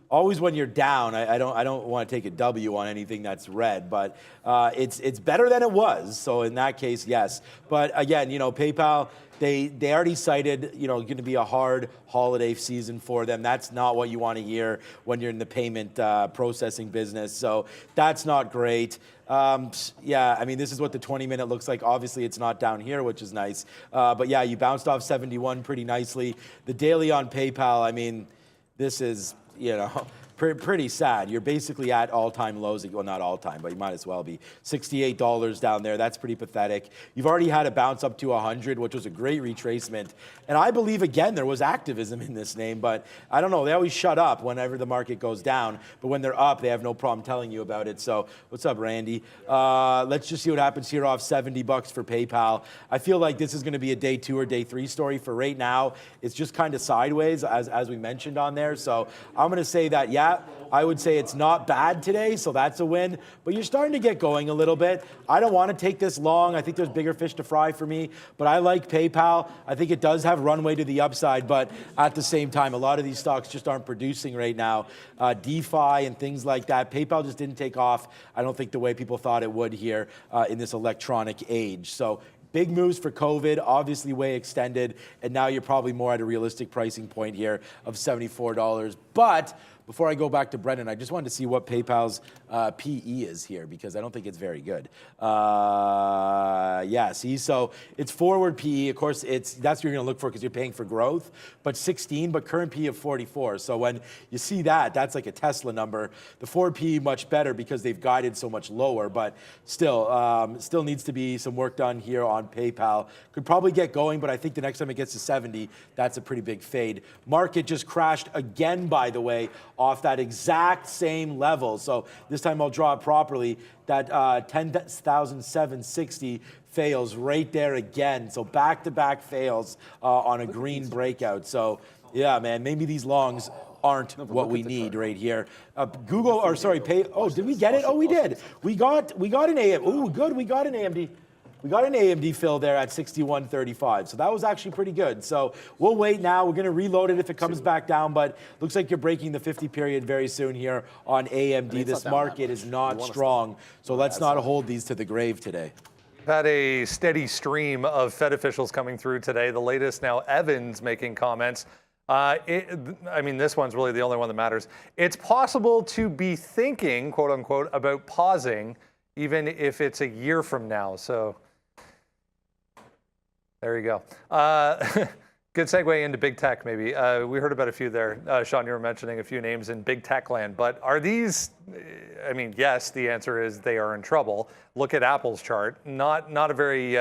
always when you're down, I don't want to take a W on anything that's red, but it's better than it was. So in that case, yes. But again, PayPal, they already cited, going to be a hard holiday season for them. That's not what you want to hear when you're in the payment processing business. So that's not great. Yeah, I mean, this is what the 20-minute looks like. Obviously, it's not down here, which is nice. But yeah, you bounced off 71 pretty nicely. The daily on PayPal, I mean, this is, pretty sad. You're basically at all-time lows. Well, not all-time, but you might as well be. $68 down there. That's pretty pathetic. You've already had a bounce up to 100, which was a great retracement. And I believe, again, there was activism in this name, but I don't know. They always shut up whenever the market goes down. But when they're up, they have no problem telling you about it. So what's up, Randy? Let's just see what happens here off $70 for PayPal. I feel like this is going to be a day 2 or day 3 story. For right now, it's just kind of sideways, as we mentioned on there. So I'm going to say that, yeah, I would say it's not bad today, so that's a win. But you're starting to get going a little bit. I don't want to take this long. I think there's bigger fish to fry for me. But I like PayPal. I think it does have runway to the upside. But at the same time, a lot of these stocks just aren't producing right now. DeFi and things like that. PayPal just didn't take off, I don't think, the way people thought it would here in this electronic age. So big moves for COVID, obviously way extended. And now you're probably more at a realistic pricing point here of $74. But before I go back to Brendan, I just wanted to see what PayPal's PE is here, because I don't think it's very good. Yeah, see, so it's forward PE. Of course, that's what you're going to look for because you're paying for growth, but 16, but current PE of 44. So when you see that, that's like a Tesla number. The forward PE much better because they've guided so much lower, but still needs to be some work done here on PayPal. Could probably get going, but I think the next time it gets to 70, that's a pretty big fade. Market just crashed again, by the way, off that exact same level. So this time I'll draw it properly. That 10,760 fails right there again. So back-to-back fails on a green breakout. So yeah, man, maybe these longs aren't what we need right here. Did we get it? Oh, we did. We got an AM. Ooh, good. We got an AMD. We got an AMD fill there at 61.35, so that was actually pretty good. So we'll wait now. We're going to reload it if it comes back down, but looks like you're breaking the 50 period very soon here on AMD. This market is not strong, so let's not hold these to the grave today. We've had a steady stream of Fed officials coming through today. The latest now, Evans making comments. I mean, this one's really the only one that matters. It's possible to be thinking, quote unquote, about pausing, even if it's a year from now. So there you go. Good segue into big tech, maybe. We heard about a few there. Sean, you were mentioning a few names in big tech land, but are these, I mean, yes, the answer is they are in trouble. Look at Apple's chart. Not a very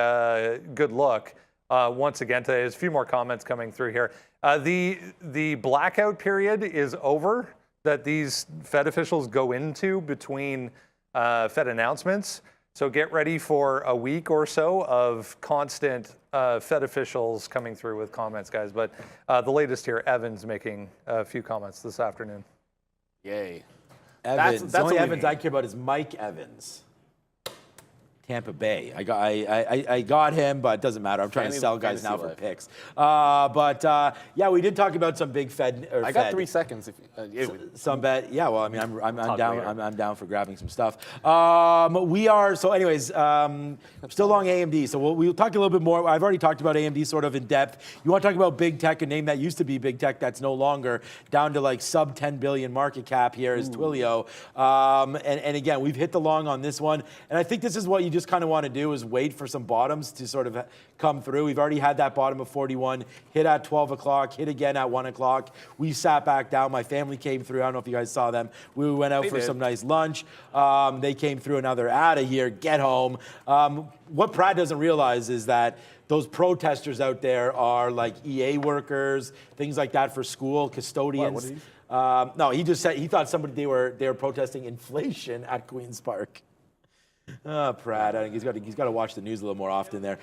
good look. Once again, today, there's a few more comments coming through here. The blackout period is over that these Fed officials go into between Fed announcements. So get ready for a week or so of constant Fed officials coming through with comments, guys. But the latest here, Evans making a few comments this afternoon. Yay. Evans. That's the only Evans I care about is Mike Evans. Tampa Bay. I got him, but it doesn't matter. I'm trying to sell guys now for picks. Yeah, we did talk about some big Fed. I got 3 seconds. Some bet. Yeah, well, I mean, I'm down. I'm down for grabbing some stuff. We are. So, anyways, still long AMD. So we'll talk a little bit more. I've already talked about AMD sort of in depth. You want to talk about big tech? A name that used to be big tech that's no longer, down to like sub 10 billion market cap here is TWLO. And again, we've hit the long on this one, and I think this is what you just kind of want to do is wait for some bottoms to sort of come through. We've already had that bottom of 41, hit at 12 o'clock, hit again at 1 o'clock. We sat back down. My family came through. I don't know if you guys saw them. We went out for some nice lunch. They came through, and now they're out of here. Get home. What Brad doesn't realize is that those protesters out there are like EA workers, things like that for school, custodians. No, he just said he thought they were protesting inflation at Queen's Park. Pratt, I think he's got to watch the news a little more often there.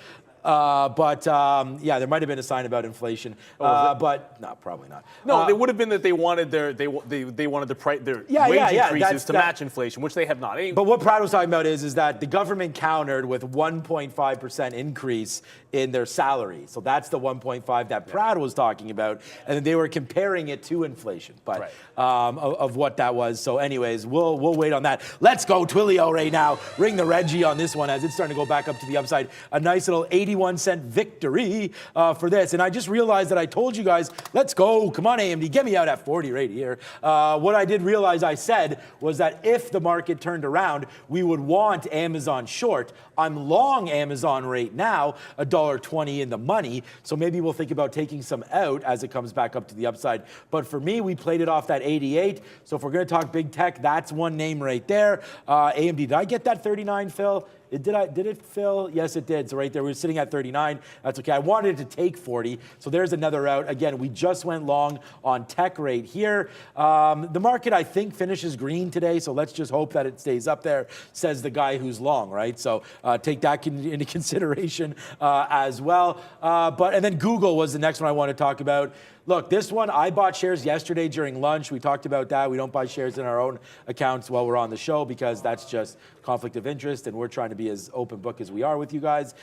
Yeah, there might have been a sign about inflation, but no, probably not. No, it would have been that they wanted their wage increases to match inflation, which they have not. But what Brad was talking about is that the government countered with 1.5% increase in their salary. So that's the 1.5 that Brad was talking about, and then they were comparing it to inflation, but of what that was. So anyways, we'll wait on that. Let's go Twilio right now. Ring the Reggie on this one as it's starting to go back up to the upside. A nice little 81-cent victory for this. And I just realized that I told you guys, let's go. Come on, AMD, get me out at 40 right here. What I did realize I said was that if the market turned around, we would want Amazon short. I'm long Amazon right now, $1.20 in the money. So maybe we'll think about taking some out as it comes back up to the upside. But for me, we played it off that 88. So if we're going to talk big tech, that's one name right there. AMD, did I get that 39, Phil? Did it, Phil? Yes, it did. So right there, we were sitting at 39. That's okay. I wanted it to take 40. So there's another out. Again, we just went long on tech right here. The market, I think, finishes green today. So let's just hope that it stays up there, says the guy who's long, right? So take that into consideration as well. And then Google was the next one I want to talk about. Look, this one, I bought shares yesterday during lunch. We talked about that. We don't buy shares in our own accounts while we're on the show because that's just conflict of interest, and we're trying to be as open book as we are with you guys.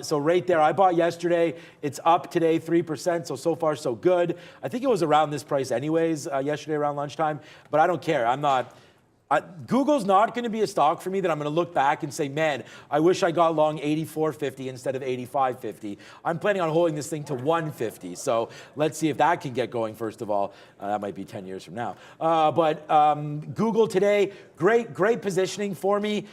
So right there, I bought yesterday. It's up today 3%, so far so good. I think it was around this price anyways yesterday around lunchtime, but I don't care. Google's not going to be a stock for me that I'm going to look back and say, man, I wish I got long 84.50 instead of 85.50. I'm planning on holding this thing to 150. So let's see if that can get going, first of all. That might be 10 years from now. Google today, great positioning for me.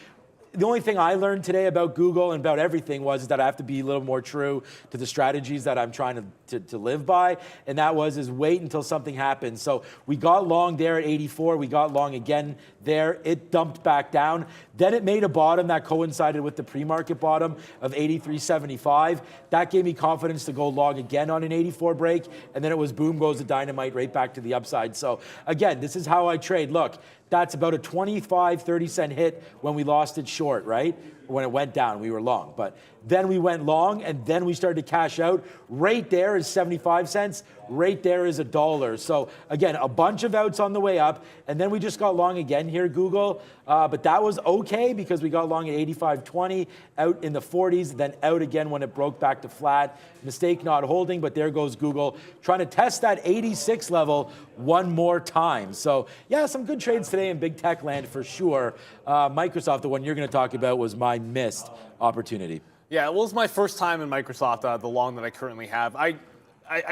The only thing I learned today about Google and about everything was that I have to be a little more true to the strategies that I'm trying to live by, and that is wait until something happens. So we got long there at 84. We got long again there. It dumped back down. Then it made a bottom that coincided with the pre-market bottom of 83.75. That gave me confidence to go long again on an 84 break, and then it was boom goes the dynamite right back to the upside. So again, this is how I trade. Look, that's about a 25-30 cent hit when we lost it short, right? When it went down, we were long. But then we went long, and then we started to cash out. Right there is 75 cents. Right there is $1. So again, a bunch of outs on the way up, and then we just got long again here, Google. But that was okay because we got long at 85.20, out in the 40s, then out again when it broke back to flat. Mistake not holding, but there goes Google trying to test that 86 level one more time. So yeah, some good trades today in big tech land for sure. Microsoft, the one you're going to talk about, was my missed opportunity. Yeah, well, it's my first time in Microsoft, the long that I currently have. I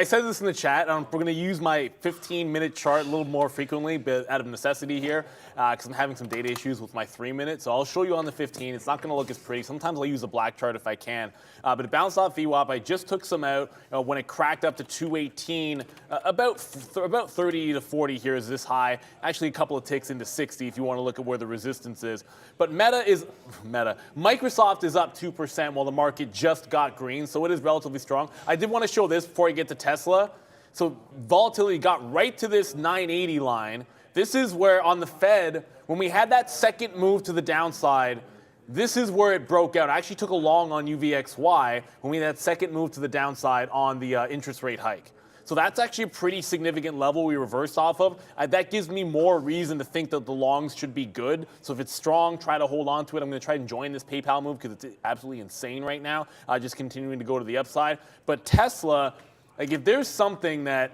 said this in the chat. We're going to use my 15-minute chart a little more frequently, but out of necessity here, because I'm having some data issues with my 3-minute. So I'll show you on the 15. It's not going to look as pretty. Sometimes I'll use a black chart if I can. But it bounced off VWAP. I just took some out when it cracked up to 218. About 30 to 40 here is this high. Actually, a couple of ticks into 60 if you want to look at where the resistance is. But Microsoft is up 2% while the market just got green, so it is relatively strong. I did want to show this before I get to Tesla. So volatility got right to this 980 line. This is where on the Fed, when we had that second move to the downside, this is where it broke out. I actually took a long on UVXY when we had that second move to the downside on the interest rate hike. So that's actually a pretty significant level we reversed off of. That gives me more reason to think that the longs should be good. So if it's strong, try to hold on to it. I'm going to try and join this PayPal move because it's absolutely insane right now, just continuing to go to the upside. But Tesla, if there's something that,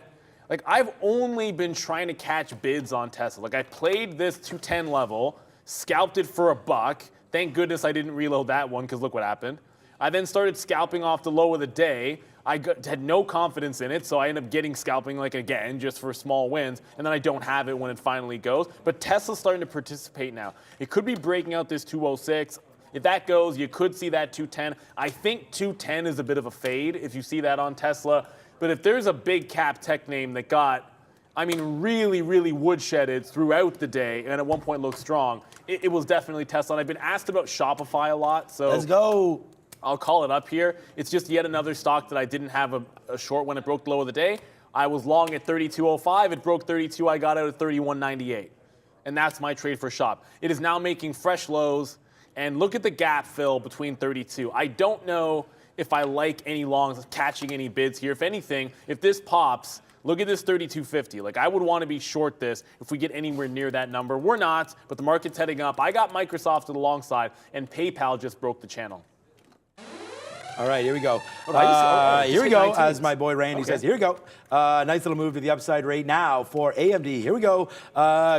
I've only been trying to catch bids on Tesla. I played this 210 level, scalped it for $1. Thank goodness I didn't reload that one because look what happened. I then started scalping off the low of the day. I had no confidence in it, so I ended up getting scalping again just for small wins, and then I don't have it when it finally goes. But Tesla's starting to participate now. It could be breaking out this 206. If that goes, you could see that 210. I think 210 is a bit of a fade if you see that on Tesla. But if there's a big cap tech name that got, really, really woodshedded throughout the day and at one point looked strong, it was definitely Tesla. And I've been asked about Shopify a lot, so let's go. I'll call it up here. It's just yet another stock that I didn't have a short when it broke the low of the day. I was long at 32.05. It broke 32. I got out at 31.98. And that's my trade for Shop. It is now making fresh lows. And look at the gap fill between 32. I don't know if I like any longs, catching any bids here. If anything, if this pops, look at this 32.50. Like, I would want to be short this if we get anywhere near that number. We're not, but the market's heading up. I got Microsoft to the long side, and PayPal just broke the channel. All right, here we go. Here we go, as my boy Randy says. Here we go. Nice little move to the upside right now for AMD. Here we go.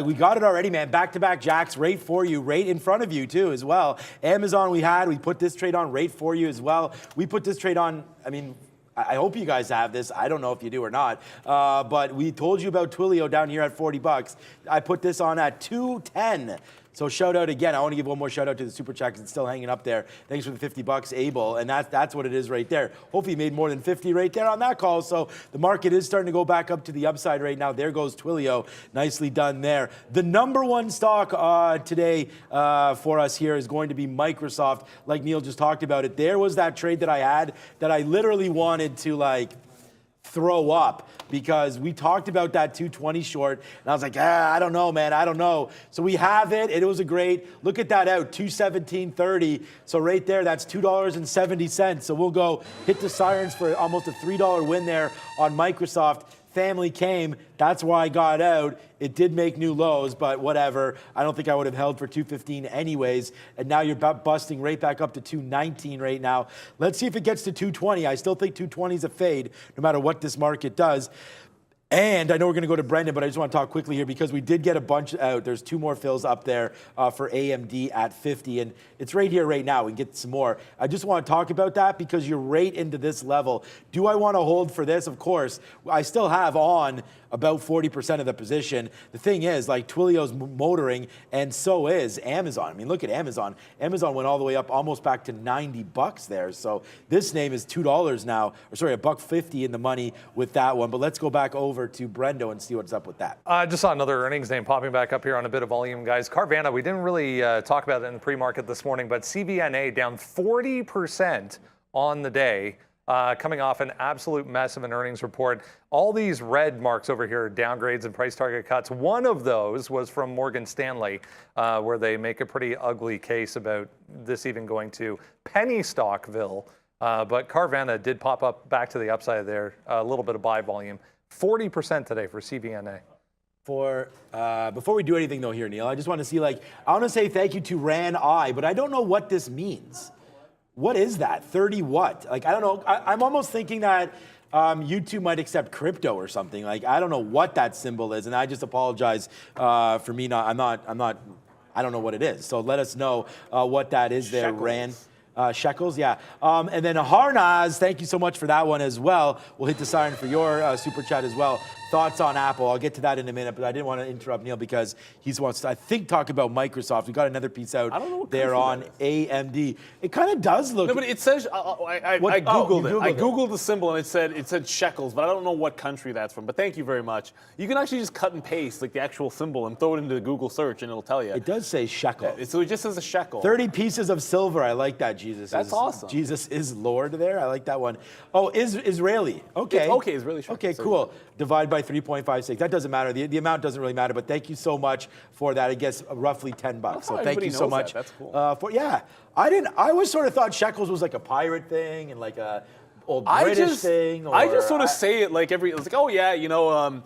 We got it already, man. Back-to-back jacks right for you, right in front of you, too, as well. Amazon we put this trade on right for you as well. We put this trade on, I mean, I hope you guys have this. I don't know if you do or not. But we told you about Twilio down here at $40. I put this on at $210. So shout out again. I want to give one more shout out to the super chat because it's still hanging up there. Thanks for the $50, Abel. And that's what it is right there. Hopefully you made more than 50 right there on that call. So the market is starting to go back up to the upside right now. There goes Twilio. Nicely done there. The number one stock today for us here is going to be Microsoft. Like Neil just talked about it. There was that trade that I had that I literally wanted to like throw up because we talked about that 220 short and I was like, I don't know, man, I don't know. So we have it. It was a great, look at that out, 217.30. So right there, that's $2.70. So we'll go hit the sirens for almost a $3 win there on Microsoft. Family came. That's why I got out. It did make new lows, but whatever. I don't think I would have held for 215 anyways. And now you're busting right back up to 219 right now. Let's see if it gets to 220. I still think 220 is a fade, no matter what this market does. And I know we're going to go to Brendan, but I just want to talk quickly here because we did get a bunch out. There's two more fills up there for AMD at 50, and it's right here right now. We can get some more. I just want to talk about that because you're right into this level. Do I want to hold for this? Of course. I still have on about 40% of the position. The thing is, like, Twilio's motoring, and so is Amazon. I mean, look at Amazon. Amazon went all the way up almost back to $90 there. So this name is $2 now, or sorry, $1.50 in the money with that one. But let's go back over to Brendo and see what's up with that. Just saw another earnings name popping back up here on a bit of volume, guys. Carvana, we didn't really talk about it in the pre-market this morning, but CVNA down 40% on the day. Coming off an absolute mess of an earnings report. All these red marks over here are downgrades and price target cuts. One of those was from Morgan Stanley, where they make a pretty ugly case about this even going to penny stockville. But Carvana did pop up back to the upside there, a little bit of buy volume. 40% today for CVNA. Before we do anything though here, Neil, I just want to see, like, I want to say thank you to Ran I, but I don't know what this means. What is that? 30 what? Like, I don't know. I'm almost thinking that YouTube might accept crypto or something. Like, I don't know what that symbol is, and I just apologize for me not. I don't know what it is. So let us know what that is there, Shekels. Ran. Shekels, yeah. And then Harnaz, thank you so much for that one as well. We'll hit the siren for your super chat as well. Thoughts on Apple? I'll get to that in a minute, but I didn't want to interrupt Neil because he wants to, I think, talk about Microsoft. We got another piece out there on AMD. It kind of does look. No, but it says I googled it. I googled the symbol and it said shekels, but I don't know what country that's from. But thank you very much. You can actually just cut and paste like the actual symbol and throw it into the Google search, and it'll tell you. It does say shekel. Yeah, so it just says a shekel. 30 pieces of silver. I like that. That's awesome. Jesus is Lord there. I like that one. Oh, Israeli. Okay. Okay, Israeli shekel. Okay, cool. Divide by 3.56. That doesn't matter. The amount doesn't really matter, but thank you so much for that. I guess roughly $10. So thank you so much. That's cool. I always sort of thought shekels was like a pirate thing and like a old British thing. I just sort of say it like it's like, oh yeah, you know, I'm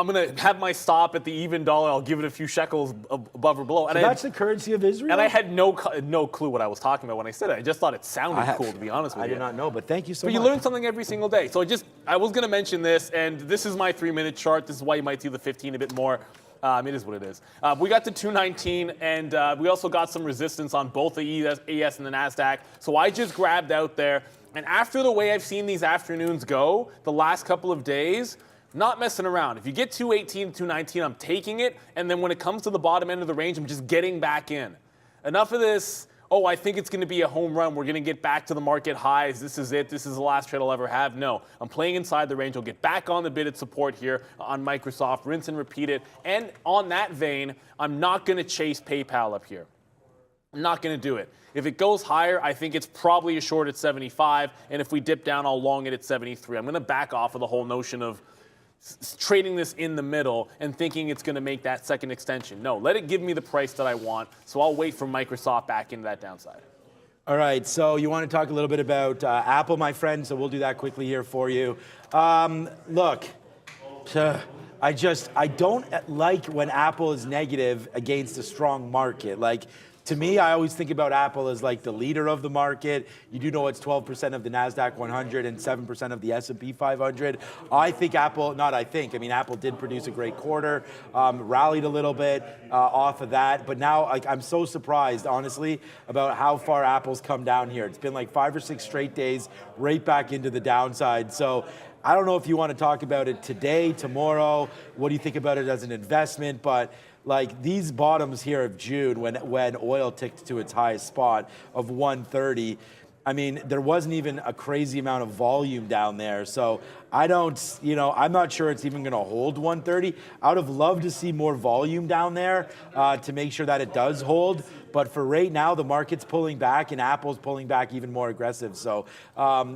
gonna have my stop at the even dollar. I'll give it a few shekels above or below. And so that's the currency of Israel. And I had no clue what I was talking about when I said it. I just thought it sounded cool, to be honest with you. I did not know, but thank you so much. But you learn something every single day. So I was gonna mention this, and this is my 3-minute chart. This is why you might see the 15 a bit more. It is what it is. We got to 219, and we also got some resistance on both the ES and the NASDAQ. So I just grabbed out there. And after the way I've seen these afternoons go, the last couple of days, not messing around. If you get 218, 219, I'm taking it. And then when it comes to the bottom end of the range, I'm just getting back in. Enough of this, oh, I think it's going to be a home run. We're going to get back to the market highs. This is it. This is the last trade I'll ever have. No, I'm playing inside the range. I'll get back on the bid at support here on Microsoft, rinse and repeat it. And on that vein, I'm not going to chase PayPal up here. I'm not going to do it. If it goes higher, I think it's probably a short at 75, and if we dip down, I'll long it at 73. I'm going to back off of the whole notion of trading this in the middle and thinking it's going to make that second extension. No, let it give me the price that I want, so I'll wait for Microsoft back into that downside. All right, so you want to talk a little bit about Apple, my friend, so we'll do that quickly here for you. Look, I don't like when Apple is negative against a strong market. Like, to me, I always think about Apple as like the leader of the market. You do know it's 12% of the NASDAQ 100 and 7% of the S&P 500. I think Apple, I mean, Apple did produce a great quarter, rallied a little bit off of that. But now I'm so surprised, honestly, about how far Apple's come down here. It's been like 5 or 6 straight days right back into the downside. So I don't know if you want to talk about it today, tomorrow. What do you think about it as an investment? But like these bottoms here of June, when oil ticked to its highest spot of 130, I mean, there wasn't even a crazy amount of volume down there. So I'm not sure it's even going to hold 130. I would have loved to see more volume down there to make sure that it does hold. But for right now, the market's pulling back and Apple's pulling back even more aggressive. So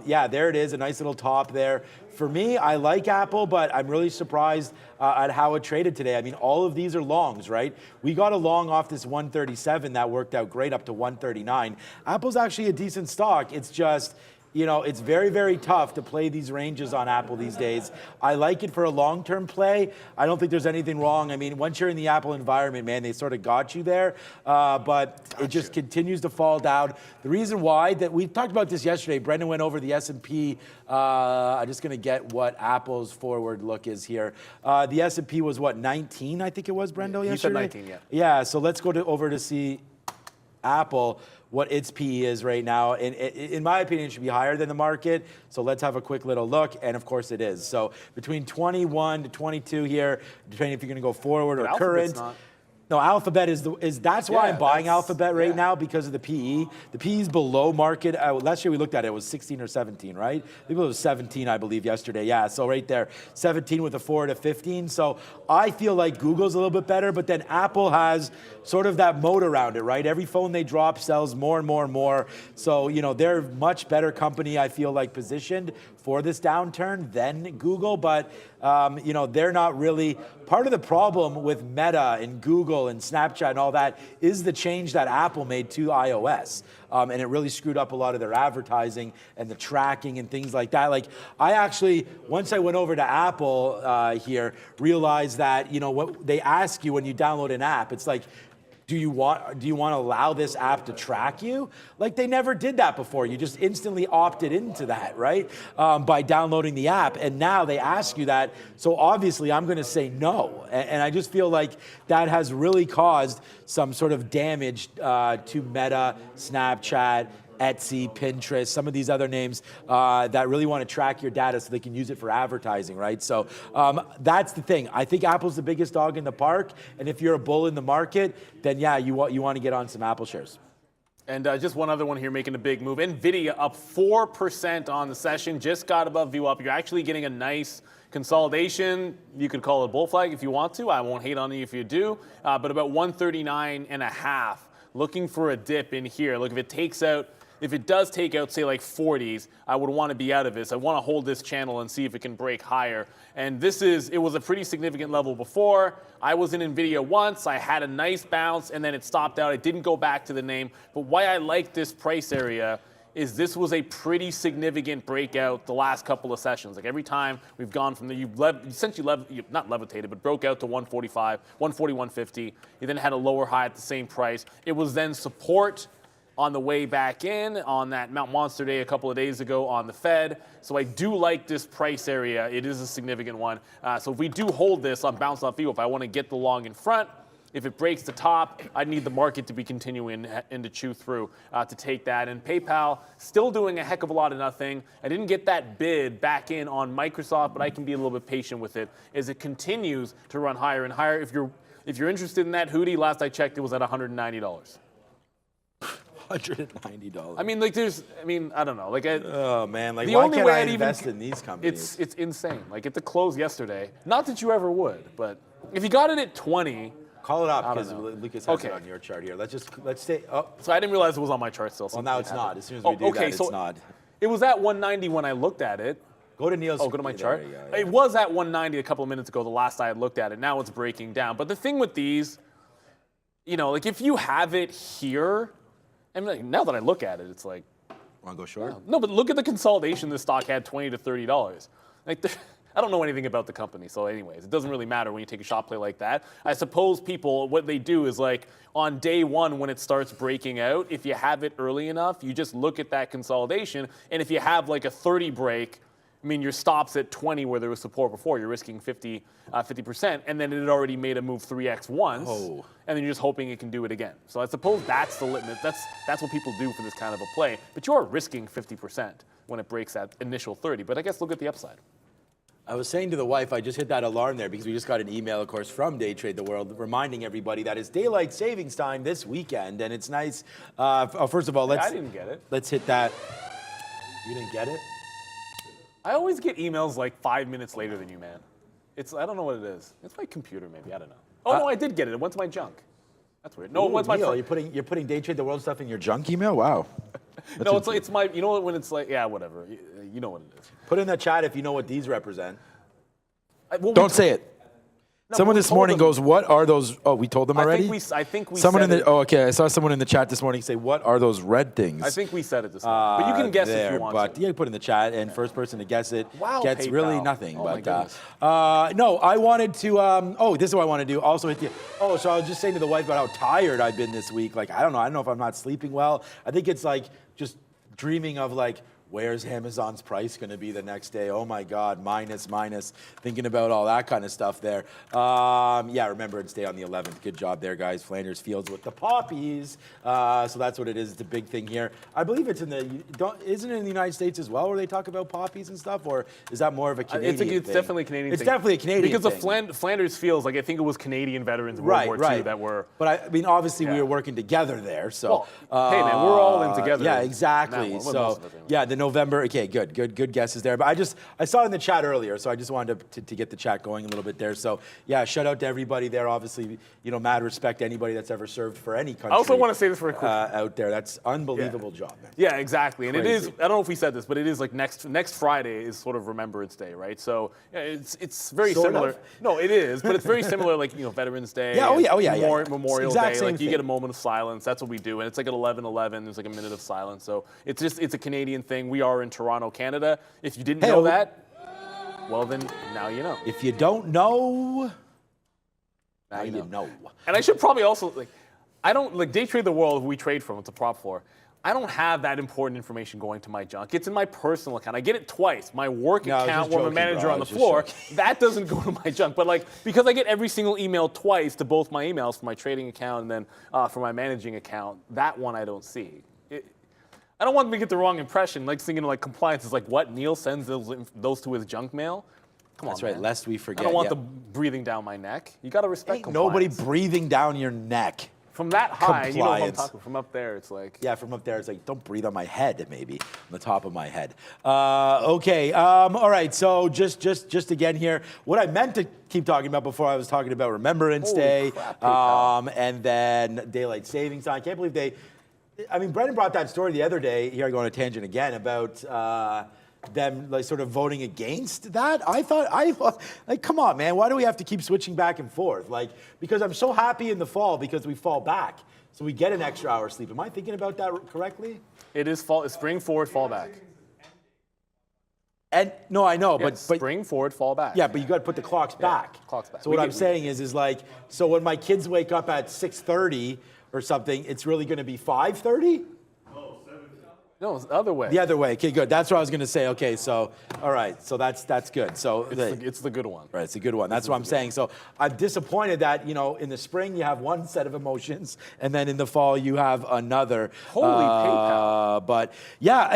yeah, there it is, a nice little top there. For me, I like Apple, but I'm really surprised at how it traded today. I mean, all of these are longs, right? We got a long off this 137 that worked out great up to 139. Apple's actually a decent stock. It's just, it's very, very tough to play these ranges on Apple these days. I like it for a long-term play. I don't think there's anything wrong. I mean, once you're in the Apple environment, man, they sort of got you there, but it just continues to fall down. The reason why, that we talked about this yesterday, Brendan went over the S&P. I'm just going to get what Apple's forward look is here. The S&P was what, 19, I think it was, Brendo, yesterday? You said 19, yeah. Yeah, so let's go over to see Apple, what its PE is right now. And in my opinion, it should be higher than the market. So let's have a quick little look. And of course it is. So between 21 to 22 here, depending if you're going to go forward or current. No, Alphabet is that's why I'm buying Alphabet right now, because of the PE. The PE is below market. Last year we looked at it, it was 16 or 17, right? I think it was 17, I believe, yesterday. Yeah, so right there, 17 with a 4 to 15. So I feel like Google's a little bit better, but then Apple has sort of that moat around it, right? Every phone they drop sells more and more and more. So, they're a much better company, I feel like, positioned for this downturn than Google, but they're not really. Part of the problem with Meta and Google and Snapchat and all that is the change that Apple made to iOS. And it really screwed up a lot of their advertising and the tracking and things like that. Like, I actually, once I went over to Apple here, realized that, what they ask you when you download an app, it's like, do you want to allow this app to track you? Like, they never did that before. You just instantly opted into that, right? By downloading the app. And now they ask you that. So obviously I'm going to say no. And I just feel like that has really caused some sort of damage to Meta, Snapchat, Etsy, Pinterest, some of these other names that really want to track your data so they can use it for advertising, right? So that's the thing. I think Apple's the biggest dog in the park, and if you're a bull in the market, then yeah, you want to get on some Apple shares. And just one other one here making a big move. NVIDIA up 4% on the session, just got above view up. You're actually getting a nice consolidation. You could call it a bull flag if you want to. I won't hate on you if you do. But about 139.5. Looking for a dip in here. Look, if it does take out, say, like 40s, I would want to be out of this. I want to hold this channel and see if it can break higher. And it was a pretty significant level before. I was in NVIDIA once. I had a nice bounce, and then it stopped out. It didn't go back to the name. But why I like this price area is this was a pretty significant breakout the last couple of sessions. Like, every time we've gone from you've not levitated, but broke out to 145, 140, 150. You then had a lower high at the same price. It was then support on the way back in on that Mount Monster day a couple of days ago on the Fed. So I do like this price area. It is a significant one. So if we do hold this on bounce off view, if I want to get the long in front, if it breaks the top, I need the market to be continuing and to chew through to take that. And PayPal still doing a heck of a lot of nothing. I didn't get that bid back in on Microsoft, but I can be a little bit patient with it as it continues to run higher and higher. If you're interested in that HUDI, last I checked, it was at $190. $190. I mean, I don't know. Oh man, why can't I invest in these companies? It's insane. Like, at the close yesterday, not that you ever would, but if you got it at 20, call it up because Lucas has it on your chart here. Let's stay up. So I didn't realize it was on my chart still. Well, now it's not. As soon as we do that, it's not. It was at 190 when I looked at it. Go to Neil's. Go to my chart. Yeah. It was at 190 a couple of minutes ago, the last I had looked at it. Now it's breaking down. But the thing with these, like, if you have it here, And like, now that I look at it, it's like, Want to go short? no, but look at the consolidation this stock had, $20 to $30. Like, I don't know anything about the company, so anyways, it doesn't really matter when you take a shot play like that. I suppose people, what they do is like on day one when it starts breaking out, if you have it early enough, you just look at that consolidation, and if you have like a 30 break, I mean, your stop's at 20 where there was support before, you're risking 50%, and then it had already made a move 3x once, and then you're just hoping it can do it again. So I suppose that's the litmus. That's what people do for this kind of a play. But you are risking 50% when it breaks that initial 30. But I guess look at the upside. I was saying to the wife, I just hit that alarm there because we just got an email, of course, from Day Trade the World reminding everybody that it's daylight savings time this weekend, and it's nice. First of all, I didn't get it. Let's hit that. You didn't get it? I always get emails like 5 minutes later than you, man. I don't know what it is. It's my computer, maybe. I don't know. Oh, no, I did get it. It went to my junk. That's weird. No, it went to my Neil, you're putting Day Trade the World stuff in your junk email? Wow. No, it's my, you know when it's like, yeah, whatever. You know what it is. Put in the chat if you know what these represent. Don't say it. No, Someone this morning goes, what are those? Oh, we told them already? I think we Someone said in the, it. oh, okay. I saw someone in the chat this morning say, what are those red things? I think we said it this morning. But you can guess if you want but to. Yeah, you put in the chat, and first person to guess it Wow, gets PayPal. really nothing. Oh, my but goodness. no, I wanted to. This is what I want to do. Also hit the. Oh, so I was just saying to the wife about how tired I've been this week. Like I don't know if I'm not sleeping well. I think it's like just dreaming of like, where's Amazon's price going to be the next day? Oh my God, minus, thinking about all that kind of stuff there. Yeah, remember it's day on the 11th. Good job there, guys. Flanders Fields with the poppies. So that's what it is. It's a big thing here. I believe it's isn't it in the United States as well where they talk about poppies and stuff? Or is that more of a Canadian thing? It's definitely a Canadian thing. It's definitely a Canadian because thing. the Flanders Fields, like I think it was Canadian veterans in World War II that were. But I mean, obviously we Yeah. were working together there. So hey man, we're all in together. Yeah, in exactly. that one. So Most of it, anyway. yeah, the November. Okay, good guesses there. But I saw it in the chat earlier, so I just wanted to get the chat going a little bit there. So yeah, shout out to everybody there. Obviously, mad respect to anybody that's ever served for any country. I also want to say this for a quick. out there. That's unbelievable job, man. Yeah, exactly. And it is, Crazy. I don't know if we said this, but it is like next Friday is sort of Remembrance Day, right? So yeah, it's very Sort similar. of? No, it is, but it's very similar, like, Veterans Day. Yeah, yeah. Memorial Exact Day, same like you thing. get a moment of silence. That's what we do. And it's like at 11:11, there's like a minute of silence. So it's a Canadian thing. We are in Toronto, Canada. If you didn't know that, well then now you know. If you don't know, now you you know. And I should probably also, I don't, Day Trade the World, who we trade from, it's a prop floor. I don't have that important information going to my junk. It's in my personal account. I get it twice. My work No, I was account just where I'm a joking, manager bro. I on the was just floor, joking. that doesn't go to my junk. But because I get every single email twice to both my emails for my trading account and then for my managing account, that one I don't see. I don't want them to get the wrong impression. Thinking compliance is like, what? Neil sends those to his junk mail? Come on, That's right. man. Lest we forget. I don't want yeah. them breathing down my neck. You got to respect Ain't compliance. nobody breathing down your neck. From that high, you know what I'm Compliance. talking. From up there, it's like. Yeah, from up there, it's like, don't breathe on my head, maybe, on the top of my head. Okay, all right, so just again here, what I meant to keep talking about before I was talking about Remembrance Holy Day, crap, and then Daylight Savings Time. I can't believe Brendan brought that story the other day, here I go on a tangent again, about them sort of voting against that. I thought, come on, man, why do we have to keep switching back and forth? Because I'm so happy in the fall because we fall back. So we get an extra hour sleep. Am I thinking about that correctly? It is fall. Spring forward, fall back. And no, I know, but spring forward, fall back. yeah, but you got to put the clocks back. Clocks back. So what I'm saying is so when my kids wake up at 6:30 or something, it's really going to be 5:30. No, it's the other way. The other way. Okay, good. That's what I was going to say. Okay, so all right, so that's good. So It's the good one. right, it's a good one. That's what I'm saying. So I'm disappointed that in the spring you have one set of emotions, and then in the fall you have another. Holy PayPal. But yeah,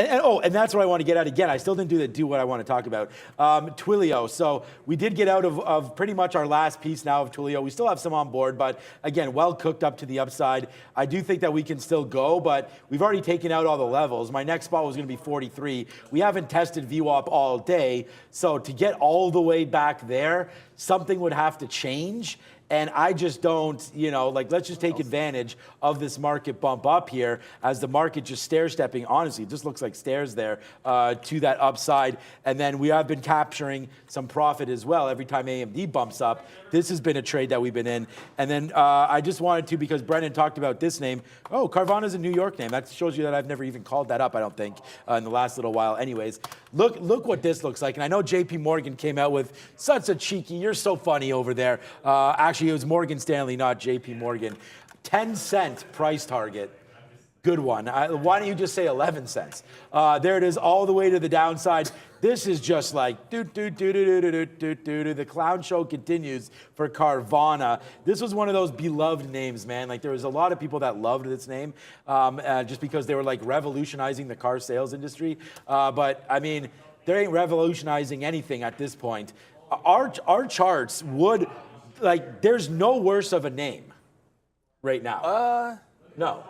and that's what I want to get at again. I still didn't do what I want to talk about. TWLO. So we did get out of pretty much our last piece now of TWLO. We still have some on board, but again, well cooked up to the upside. I do think that we can still go, but we've already taken out all the levels. My next spot was going to be 43. We haven't tested VWAP all day, so to get all the way back there something would have to change. And I just don't, like, let's just take advantage of this market bump up here as the market just stair-stepping. Honestly, it just looks like stairs there to that upside. And then we have been capturing some profit as well every time AMD bumps up. This has been a trade that we've been in. And then I just wanted to, because Brendan talked about this name. Oh, Carvana's a New York name. That shows you that I've never even called that up, I don't think, in the last little while. Anyways, look what this looks like. And I know JP Morgan came out with such a cheeky, you're so funny over there. Actually, it was Morgan Stanley, not JP Morgan. 10-cent price target. Good one. Why don't you just say 11 cents? There it is, all the way to the downside. This is just like the clown show continues for Carvana. This was one of those beloved names, man. Like, there was a lot of people that loved this name just because they were like revolutionizing the car sales industry. But I mean, they ain't revolutionizing anything at this point. Our charts would, like, there's no worse of a name right now. No.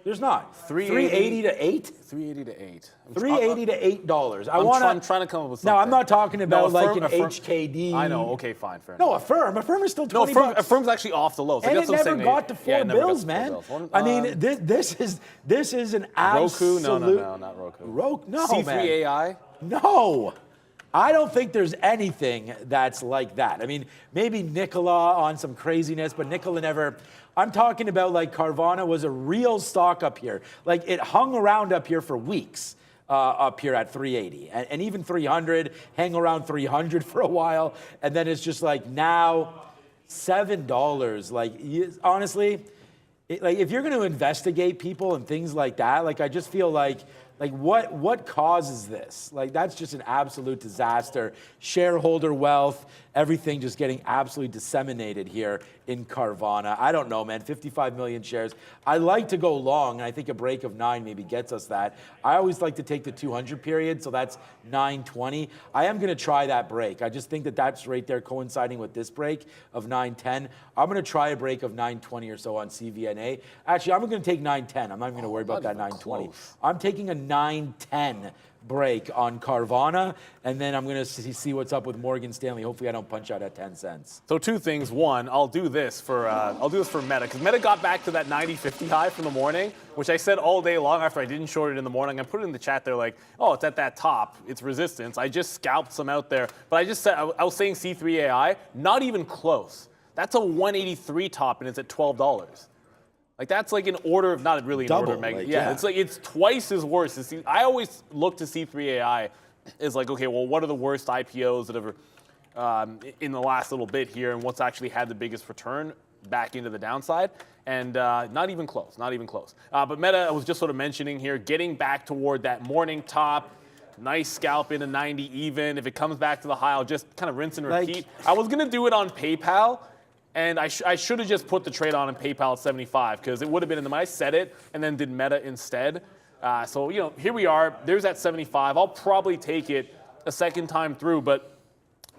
There's not. 380 to 8? 380 to 8. 380 to $8. I'm trying to come up with something. No, I'm not talking about Affirm- like an HKD. I know. Okay, fine, fair No, enough. Affirm is still 20 No, bucks. Affirm's actually off the lows. And Like, it that's what I'm never saying. got to Yeah, $4 it never got bills, to man. $4 bills. I mean, this is an absolute. Roku? No, not Roku. No, C3 man. AI? No. I don't think there's anything that's like that. I mean, maybe Nikola on some craziness, but Nikola never. I'm talking about like Carvana was a real stock up here. Like, it hung around up here for weeks. Up here at 380 and even 300, hang around 300 for a while, and then it's just like now $7. Like, honestly, like, if you're going to investigate people and things like that, like, I just feel like what causes this? Like, that's just an absolute disaster. Shareholder wealth, everything just getting absolutely disseminated here in Carvana. I don't know, man, 55 million shares. I like to go long, and I think a break of 9 maybe gets us that. I always like to take the 200 period, so that's 920. I am going to try that break. I just think that that's right there coinciding with this break of 910. I'm going to try a break of 920 or so on CVNA. Actually, I'm going to take 910. I'm not even going to worry about that 920. Close. I'm taking a 910 break on Carvana, and then I'm going to see what's up with Morgan Stanley. Hopefully I don't punch out at 10 cents. So two things. One, I'll do this for Meta, because Meta got back to that 90.50 high from the morning, which I said all day long after I didn't short it in the morning. I put it in the chat there like, oh, it's at that top. It's resistance. I just scalped some out there. But I just said, I was saying C3 AI, not even close. That's a 183 top, and it's at $12. Like, that's like an order of, not really an Double, order of magnitude. like, Yeah, yeah. it's twice as worse. I always look to C3 AI as like, okay, well, what are the worst IPOs that ever in the last little bit here, and what's actually had the biggest return back into the downside? And not even close, not even close. But Meta, I was just sort of mentioning here, getting back toward that morning top. Nice scalp into 90 even. If it comes back to the high, I'll just kind of rinse and repeat. I was going to do it on PayPal. And I should have just put the trade on in PayPal at 75, because it would have been in the money. I set it and then did Meta instead. So, here we are. There's that 75. I'll probably take it a second time through, but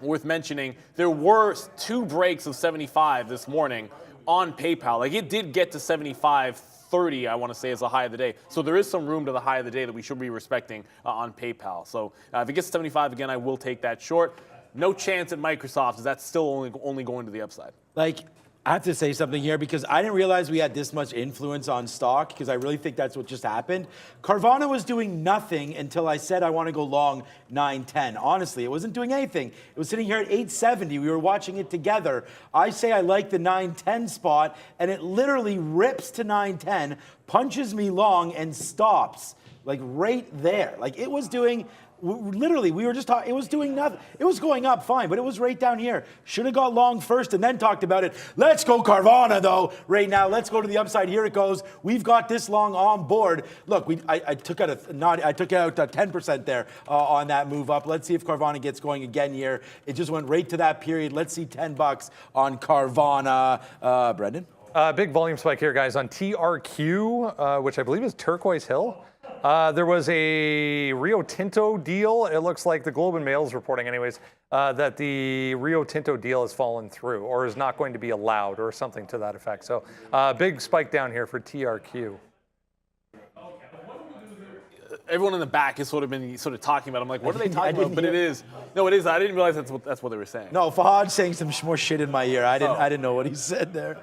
worth mentioning, there were 2 breaks of 75 this morning on PayPal. Like, it did get to 75.30, I want to say, is the high of the day. So there is some room to the high of the day that we should be respecting on PayPal. So if it gets to 75 again, I will take that short. No chance at Microsoft, as that's still only going to the upside. Like, I have to say something here because I didn't realize we had this much influence on stock, because I really think that's what just happened. Carvana was doing nothing until I said I want to go long 910. Honestly, it wasn't doing anything. It was sitting here at 870. We were watching it together. I say I like the 910 spot, and it literally rips to 910, punches me long, and stops. Like, right there. Like, it was doing... Literally, we were just talking. It was doing nothing. It was going up fine, but it was right down here. Should have got long first and then talked about it. Let's go Carvana, though, right now. Let's go to the upside. Here it goes. We've got this long on board. Look, I took out 10% there on that move up. Let's see if Carvana gets going again here. It just went right to that period. Let's see $10 on Carvana. Brendan? Big volume spike here, guys, on TRQ, which I believe is Turquoise Hill. There was a Rio Tinto deal. It looks like the Globe and Mail is reporting anyways, that the Rio Tinto deal has fallen through or is not going to be allowed or something to that effect. So big spike down here for TRQ. everyone in the back has sort of been talking about. I'm like, what are they talking about? But hear. it is. No, it is. I didn't realize that's what they were saying. No, Fahad's saying some more shit in my ear. I didn't know what he said there.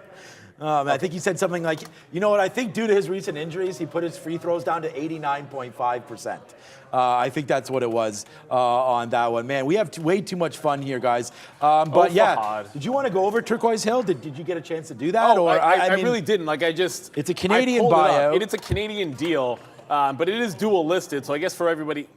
I think he said something like, you know what, I think due to his recent injuries, he put his free throws down to 89.5%. I think that's what it was on that one. Man, we have way too much fun here, guys. But yeah, Fahad. did you want to go over Turquoise Hill? Did you get a chance to do that? Oh, or I mean, really didn't. Like, it's a Canadian I pulled buyout. It's a Canadian deal, but it is dual listed. So I guess for everybody,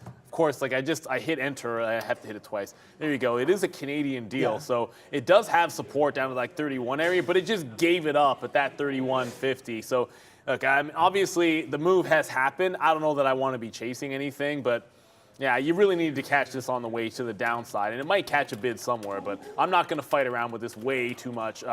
of course, like I hit enter. I have to hit it twice. There you go. It is a Canadian deal, so it does have support down to like 31 area, but it just gave it up at that 31.50. So look, obviously the move has happened. I don't know that I want to be chasing anything, but yeah, you really need to catch this on the way to the downside, and it might catch a bid somewhere. But I'm not going to fight around with this way too much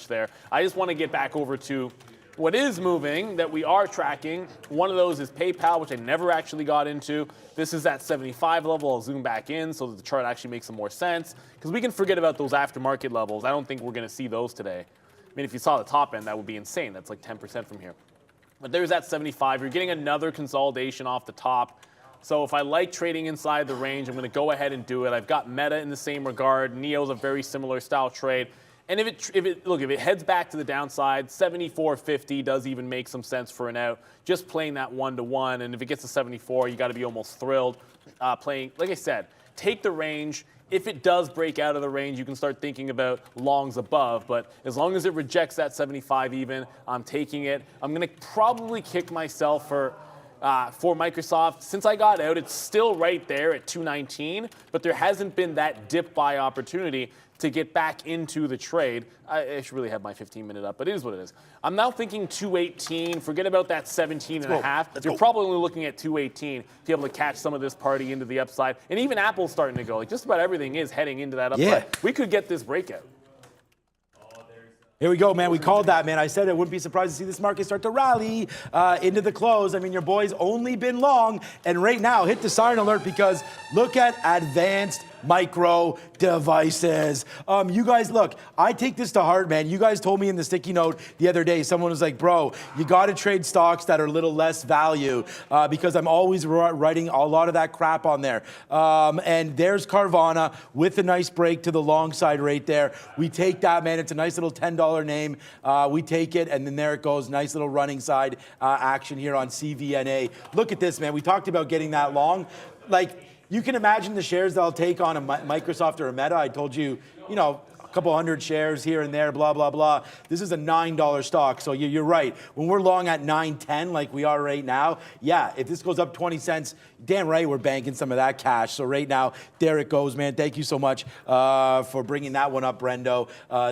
there. I just want to get back over to what is moving that we are tracking. One of those is PayPal, which I never actually got into. This is at 75 level. I'll zoom back in so that the chart actually makes some more sense, because we can forget about those aftermarket levels. I don't think we're going to see those today. I mean, if you saw the top end, that would be insane. That's like 10% from here. But there's that 75. You're getting another consolidation off the top. So if I like trading inside the range, I'm going to go ahead and do it. I've got Meta in the same regard. NIO's a very similar style trade. And if it heads back to the downside, 74.50 does even make some sense for an out. Just playing that 1-to-1, and if it gets to 74, you got to be almost thrilled. Playing, like I said, take the range. If it does break out of the range, you can start thinking about longs above. But as long as it rejects that 75 even, I'm taking it. I'm going to probably kick myself for Microsoft. Since I got out, it's still right there at 219, but there hasn't been that dip buy opportunity to get back into the trade. I should really have my 15-minute up, but it is what it is. I'm now thinking 218. Forget about that 17 and a half. You're probably only looking at 218 to be able to catch some of this party into the upside. And even Apple's starting to go. Like, just about everything is heading into that upside. Yeah. We could get this breakout. Here we go, man. We called that, man. I said I wouldn't be surprised to see this market start to rally into the close. I mean, your boy's only been long, and right now, hit the siren alert, because look at advanced micro devices. You guys, look, I take this to heart, man. You guys told me in the sticky note the other day, someone was like, bro, you got to trade stocks that are a little less value, because I'm always writing a lot of that crap on there. And there's Carvana with a nice break to the long side right there. We take that, man. It's a nice little $10 name. We take it, and then there it goes. Nice little running side action here on CVNA. Look at this, man. We talked about getting that long. Like, you can imagine the shares that I'll take on a Microsoft or a Meta. I told you, a couple hundred shares here and there, blah, blah, blah. This is a $9 stock, so you're right. When we're long at 9.10 like we are right now, yeah, if this goes up 20 cents, damn right we're banking some of that cash. So right now, there it goes, man. Thank you so much for bringing that one up, Brendo,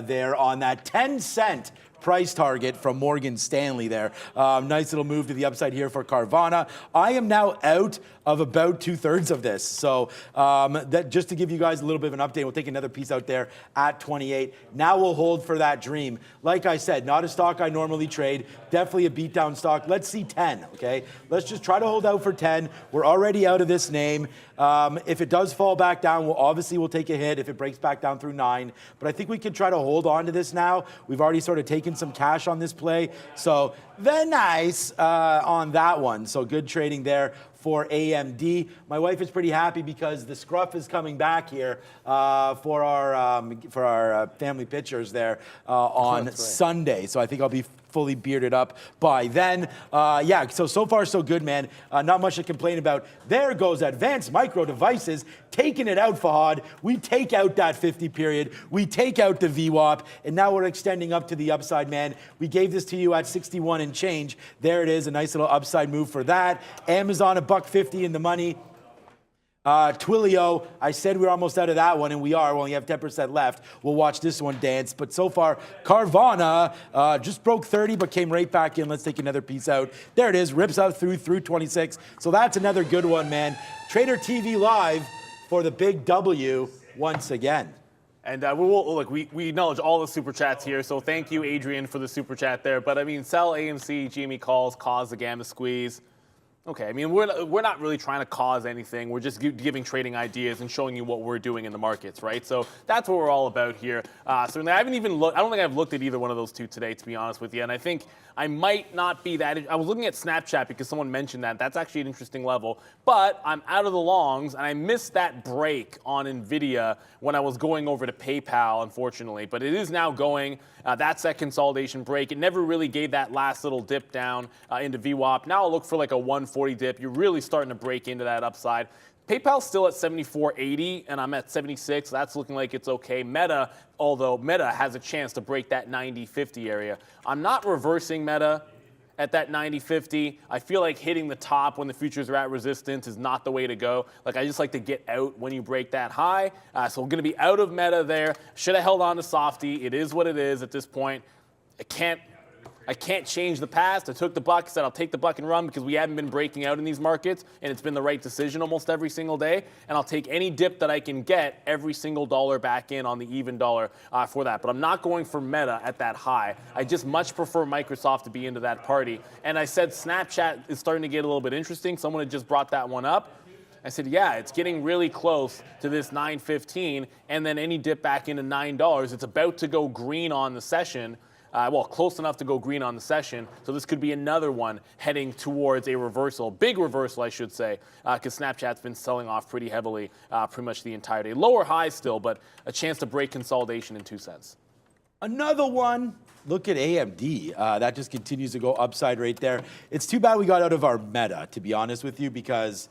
there on that 10-cent price target from Morgan Stanley there. Nice little move to the upside here for Carvana. I am now out of about 2/3 of this. So that just to give you guys a little bit of an update, we'll take another piece out there at 28. Now we'll hold for that dream. Like I said, not a stock I normally trade. Definitely a beatdown stock. Let's see 10, okay? Let's just try to hold out for 10. We're already out of this name. If it does fall back down, we'll take a hit if it breaks back down through 9. But I think we can try to hold on to this now. We've already sort of taken some cash on this play. So very nice on that one. So good trading there for AMD. My wife is pretty happy because the scruff is coming back here for our family pictures there on Sunday. So I think I'll be fully bearded up by then. Yeah, so far so good, man. Not much to complain about. There goes Advanced Micro Devices, taking it out, Fahad. We take out that 50 period. We take out the VWAP, and now we're extending up to the upside, man. We gave this to you at 61 and change. There it is, a nice little upside move for that. Amazon, $1.50 in the money. TWLO, I said we're almost out of that one, and we are. We only have 10% left. We'll watch this one dance. But so far, Carvana just broke 30, but came right back in. Let's take another piece out. There it is, rips out through 26. So that's another good one, man. Trader TV Live for the big W once again. And we acknowledge all the super chats here, so thank you, Adrian, for the super chat there. But I mean, sell AMC, GME calls, cause the gamma squeeze. Okay, I mean, we're not really trying to cause anything. We're just giving trading ideas and showing you what we're doing in the markets, right? So that's what we're all about here. Certainly, I haven't even looked. I don't think I've looked at either one of those two today, to be honest with you. And I think I might not be that. I was looking at Snapchat because someone mentioned that. That's actually an interesting level. But I'm out of the longs, and I missed that break on Nvidia when I was going over to PayPal, unfortunately. But it is now going. That's that consolidation break. It never really gave that last little dip down into VWAP. Now I'll look for like a 140 dip. You're really starting to break into that upside. PayPal's still at 74.80, and I'm at 76. That's looking like it's okay. Meta, although Meta has a chance to break that 90.50 area. I'm not reversing Meta at that 90.50. I feel like hitting the top when the futures are at resistance is not the way to go. Like, I just like to get out when you break that high. So we're going to be out of Meta there. Should have held on to Softy. It is what it is at this point. I can't change the past. I took the buck, said I'll take the buck and run because we haven't been breaking out in these markets, and it's been the right decision almost every single day. And I'll take any dip that I can get, every single dollar back in on the even dollar for that. But I'm not going for Meta at that high. I just much prefer Microsoft to be into that party. And I said Snapchat is starting to get a little bit interesting. Someone had just brought that one up. I said, yeah, it's getting really close to this 9.15, and then any dip back into $9. It's about to go green on the session. Well, close enough to go green on the session. So this could be another one heading towards a reversal, big reversal, I should say, because Snapchat's been selling off pretty heavily pretty much the entire day. Lower highs still, but a chance to break consolidation in 2 cents. Another one. Look at AMD. That just continues to go upside right there. It's too bad we got out of our Meta, to be honest with you, because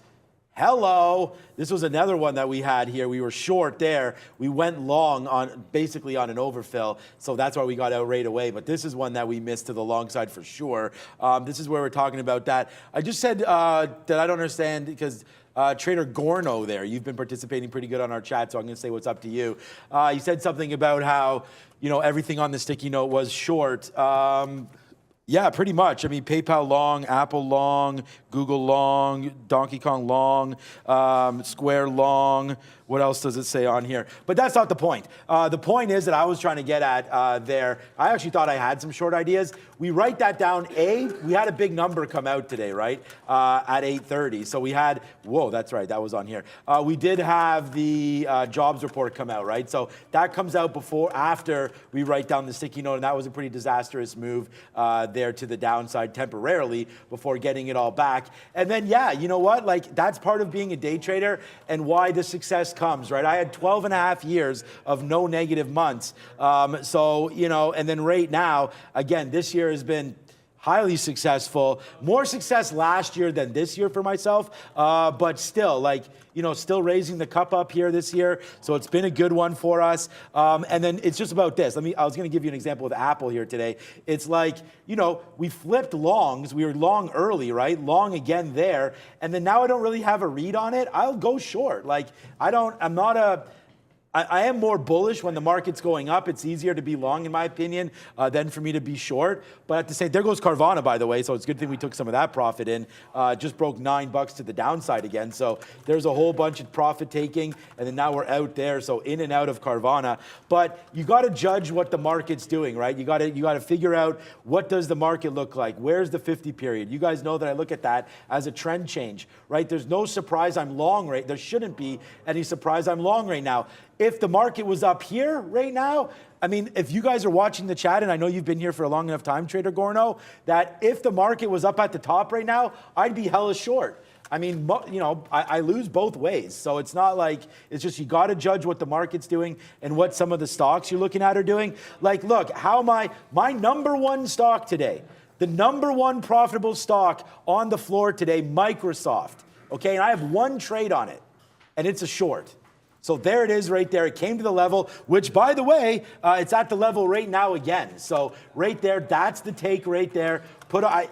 hello, this was another one that we had here. We were short there. We went long on basically on an overfill, so that's why we got out right away. But this is one that we missed to the long side for sure. This is where we're talking about that. I just said that I don't understand because Trader Gorno there, you've been participating pretty good on our chat, so I'm going to say what's up to you. You said something about how, you know, everything on the sticky note was short. Yeah, pretty much. I mean, PayPal long, Apple long, Google long, Donkey Kong long, Square long. What else does it say on here? But that's not the point. The point is that I was trying to get at there. I actually thought I had some short ideas. We write that down. We had a big number come out today, right? At 8:30. So we had, whoa, that's right. That was on here. We did have the jobs report come out, right? So that comes out after we write down the sticky note, and that was a pretty disastrous move there to the downside temporarily before getting it all back. And then, yeah, you know what? Like, that's part of being a day trader and why the success comes, right? I had 12 and a half years of no negative months. So, you know, and then right now, again, this year has been highly successful. More success last year than this year for myself, but still, like, you know, still raising the cup up here this year. So it's been a good one for us. And then it's just about this. I was going to give you an example with Apple here today. It's like, you know, we flipped longs. We were long early, right? Long again there. And then now I don't really have a read on it. I'll go short. Like, I am more bullish when the market's going up. It's easier to be long, in my opinion, than for me to be short. But at the same, there goes Carvana, by the way. So it's a good thing we took some of that profit in. Just broke $9 to the downside again. So there's a whole bunch of profit taking, and then now we're out there. So in and out of Carvana. But you got to judge what the market's doing, right? You got to figure out what does the market look like. Where's the 50 period? You guys know that I look at that as a trend change, right? There's no surprise I'm long right. There shouldn't be any surprise I'm long right now. If the market was up here right now, I mean, if you guys are watching the chat, and I know you've been here for a long enough time, Trader Gorno, that if the market was up at the top right now, I'd be hella short. I mean, you know, I lose both ways. So it's not like, it's just you got to judge what the market's doing and what some of the stocks you're looking at are doing. Like, look, how my number one stock today, the number one profitable stock on the floor today, Microsoft, okay? And I have one trade on it, and it's a short. So there it is right there. It came to the level, which, by the way, it's at the level right now again. So right there, that's the take right there.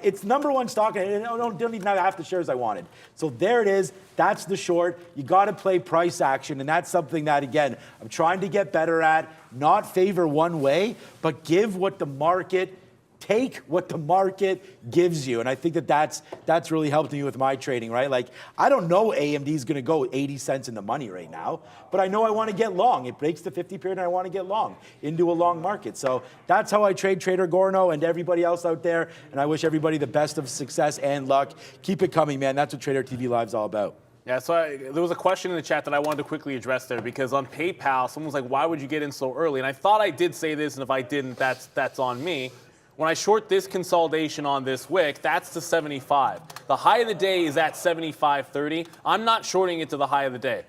It's number one stock, and I don't even have half the shares I wanted. So there it is. That's the short. You got to play price action, and that's something that, again, I'm trying to get better at. Not favor one way, but give what the market take what the market gives you. And I think that that's really helped me with my trading, right? Like, I don't know AMD is going to go 80 cents in the money right now, but I know I want to get long. It breaks the 50 period and I want to get long into a long market. So that's how I trade Trader Gorno and everybody else out there. And I wish everybody the best of success and luck. Keep it coming, man. That's what Trader TV Live's all about. Yeah, so there was a question in the chat that I wanted to quickly address there, because on PayPal, someone was like, why would you get in so early? And I thought I did say this, and if I didn't, that's on me. When I short this consolidation on this wick, that's the 75. The high of the day is at 75.30. I'm not shorting it to the high of the day.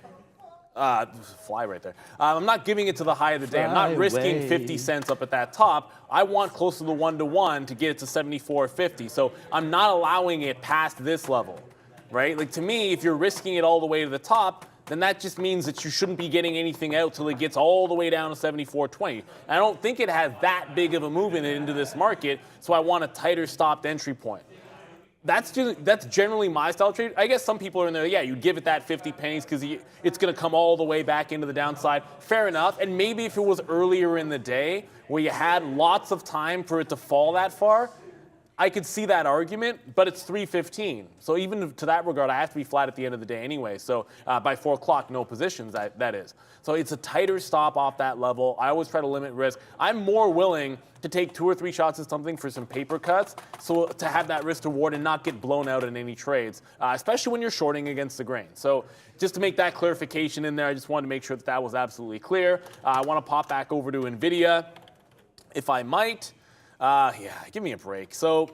Fly right there. I'm not giving it to the high of the day. I'm not risking 50 cents up at that top. I want close to the 1-to-1 to get it to 74.50. So I'm not allowing it past this level. Right? Like, to me, if you're risking it all the way to the top, then that just means that you shouldn't be getting anything out till it gets all the way down to 74.20. I don't think it has that big of a move in it into this market, so I want a tighter stopped entry point. That's generally my style trade. I guess some people are in there, yeah, you give it that 50 pennies because it's going to come all the way back into the downside. Fair enough. And maybe if it was earlier in the day where you had lots of time for it to fall that far, I could see that argument, but it's 3:15. So even to that regard, I have to be flat at the end of the day anyway. So by 4 o'clock, no positions, that is. So it's a tighter stop off that level. I always try to limit risk. I'm more willing to take 2 or 3 shots at something for some paper cuts, so to have that risk reward and not get blown out in any trades, especially when you're shorting against the grain. So just to make that clarification in there, I just wanted to make sure that was absolutely clear. I want to pop back over to NVIDIA, if I might. Yeah, give me a break. So,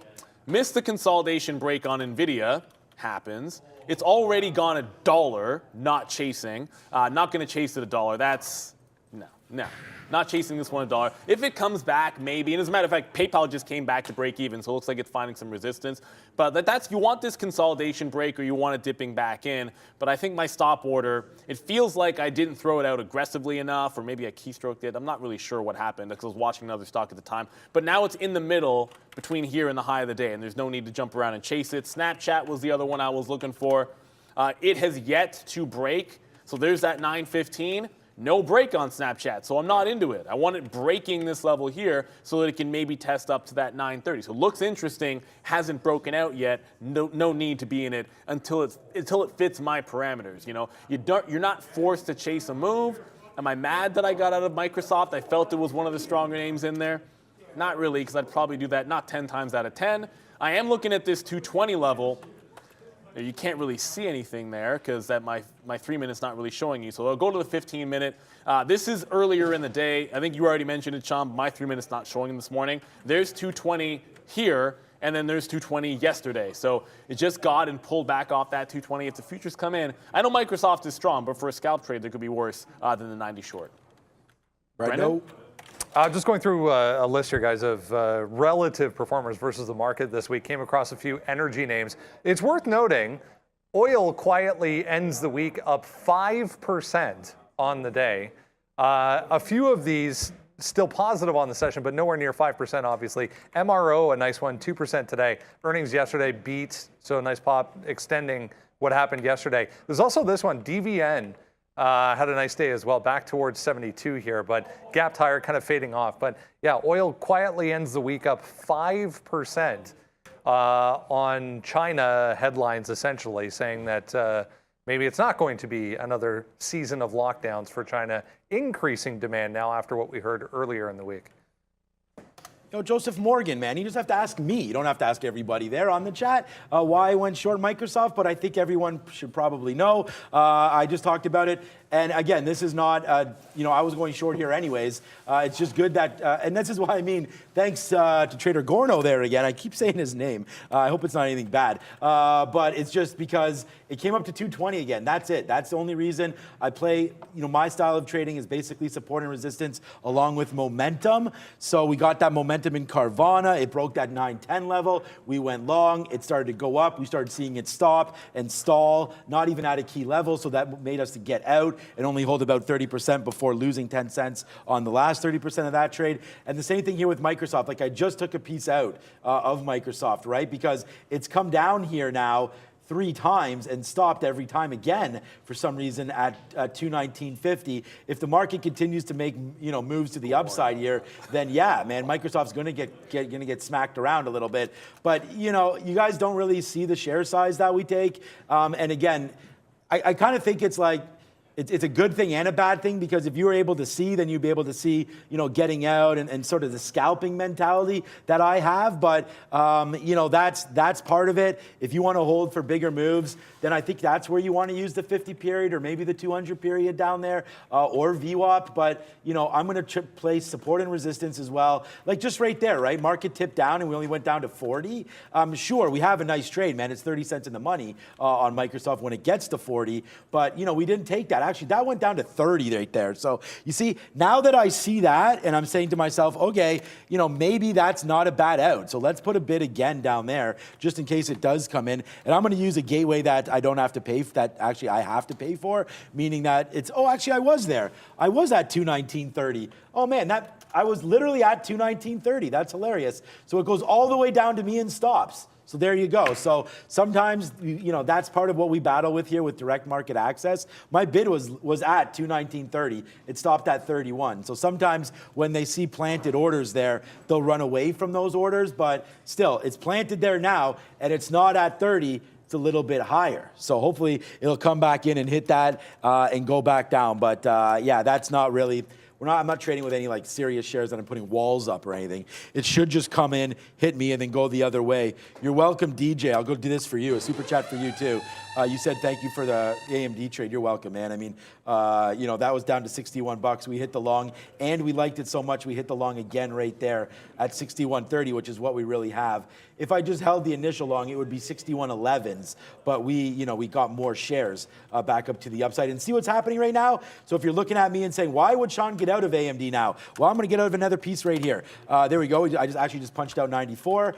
missed the consolidation break on NVIDIA, happens. It's already gone $1, not chasing. Not going to chase it $1. That's, no. Not chasing this one $1. If it comes back, maybe. And as a matter of fact, PayPal just came back to break even, so it looks like it's finding some resistance. But you want this consolidation break or you want it dipping back in. But I think my stop order, it feels like I didn't throw it out aggressively enough, or maybe I keystroked it. I'm not really sure what happened because I was watching another stock at the time. But now it's in the middle between here and the high of the day, and there's no need to jump around and chase it. Snapchat was the other one I was looking for. It has yet to break. So there's that 915. No break on Snapchat, so I'm not into it. I want it breaking this level here so that it can maybe test up to that 930. So it looks interesting, hasn't broken out yet. No need to be in it until it fits my parameters. You know, you're not forced to chase a move. Am I mad that I got out of Microsoft? I felt it was one of the stronger names in there. Not really, because I'd probably do that not 10 times out of 10. I am looking at this 220 level. You can't really see anything there because my 3 minute's not really showing you. So I'll go to the 15-minute. This is earlier in the day. I think you already mentioned it, Chum. My 3 minute's not showing this morning. There's 220 here, and then there's 220 yesterday. So it just got and pulled back off that 220. If the futures come in, I know Microsoft is strong, but for a scalp trade, there could be worse than the 90 short. Right. Brendan? Just going through a list here, guys, of relative performers versus the market this week. Came across a few energy names. It's worth noting, oil quietly ends the week up 5% on the day. A few of these still positive on the session, but nowhere near 5%, obviously. MRO, a nice one, 2% today. Earnings yesterday beat, so a nice pop extending what happened yesterday. There's also this one, DVN. Had a nice day as well, back towards 72 here, but gapped higher, kind of fading off. But yeah, oil quietly ends the week up 5% on China headlines, essentially saying that maybe it's not going to be another season of lockdowns for China, increasing demand now after what we heard earlier in the week. Yo, Joseph Morgan, man, you just have to ask me. You don't have to ask everybody there on the chat why I went short Microsoft, but I think everyone should probably know. I just talked about it. And again, this is not, I was going short here anyways. It's just good that, and this is why I mean, thanks to Trader Gorno there again. I keep saying his name. I hope it's not anything bad. But it's just because it came up to 220 again. That's it. That's the only reason I play, my style of trading is basically support and resistance along with momentum. So we got that momentum in Carvana. It broke that 910 level. We went long. It started to go up. We started seeing it stop and stall, not even at a key level. So that made us to get out and only hold about 30% before losing 10 cents on the last 30% of that trade. And the same thing here with Microsoft. Like I just took a piece out of Microsoft, right? Because it's come down here now 3 times and stopped every time again for some reason at 219.50. If the market continues to make moves to the upside here, then yeah, man, Microsoft's going to get smacked around a little bit. But you guys don't really see the share size that we take. And again, I kind of think it's like, it's a good thing and a bad thing, because if you were able to see, then you'd be able to see, getting out and sort of the scalping mentality that I have. But, that's part of it. If you want to hold for bigger moves, then I think that's where you want to use the 50 period or maybe the 200 period down there or VWAP. But, I'm going to place support and resistance as well. Like just right there, right? Market tipped down and we only went down to 40. Sure, we have a nice trade, man. It's 30 cents in the money on Microsoft when it gets to 40. But, we didn't take that. Actually, that went down to 30 right there. So you see, now that I see that and I'm saying to myself, okay, maybe that's not a bad out. So let's put a bid again down there just in case it does come in. And I'm going to use a gateway that I don't have to pay, that actually I have to pay for, meaning that it's, actually I was there. I was at 219.30. Oh man, I was literally at 219.30. That's hilarious. So it goes all the way down to me and stops. So there you go. So sometimes, that's part of what we battle with here with direct market access. My bid was at 219.30. It stopped at 31. So sometimes when they see planted orders there, they'll run away from those orders. But still, it's planted there now, and it's not at 30. It's a little bit higher. So hopefully it'll come back in and hit that and go back down. But yeah, that's not really... I'm not trading with any like serious shares that I'm putting walls up or anything. It should just come in, hit me, and then go the other way. You're welcome, DJ. I'll go do this for you. A super chat for you too. You said thank you for the AMD trade. You're welcome, man. I mean, that was down to $61. We hit the long, and we liked it so much we hit the long again right there at 61.30, which is what we really have. If I just held the initial long, it would be 61.11s, but we got more shares back up to the upside. And see what's happening right now? So if you're looking at me and saying, why would Sean get out of AMD now? Well, I'm going to get out of another piece right here. There we go. I actually just punched out 94.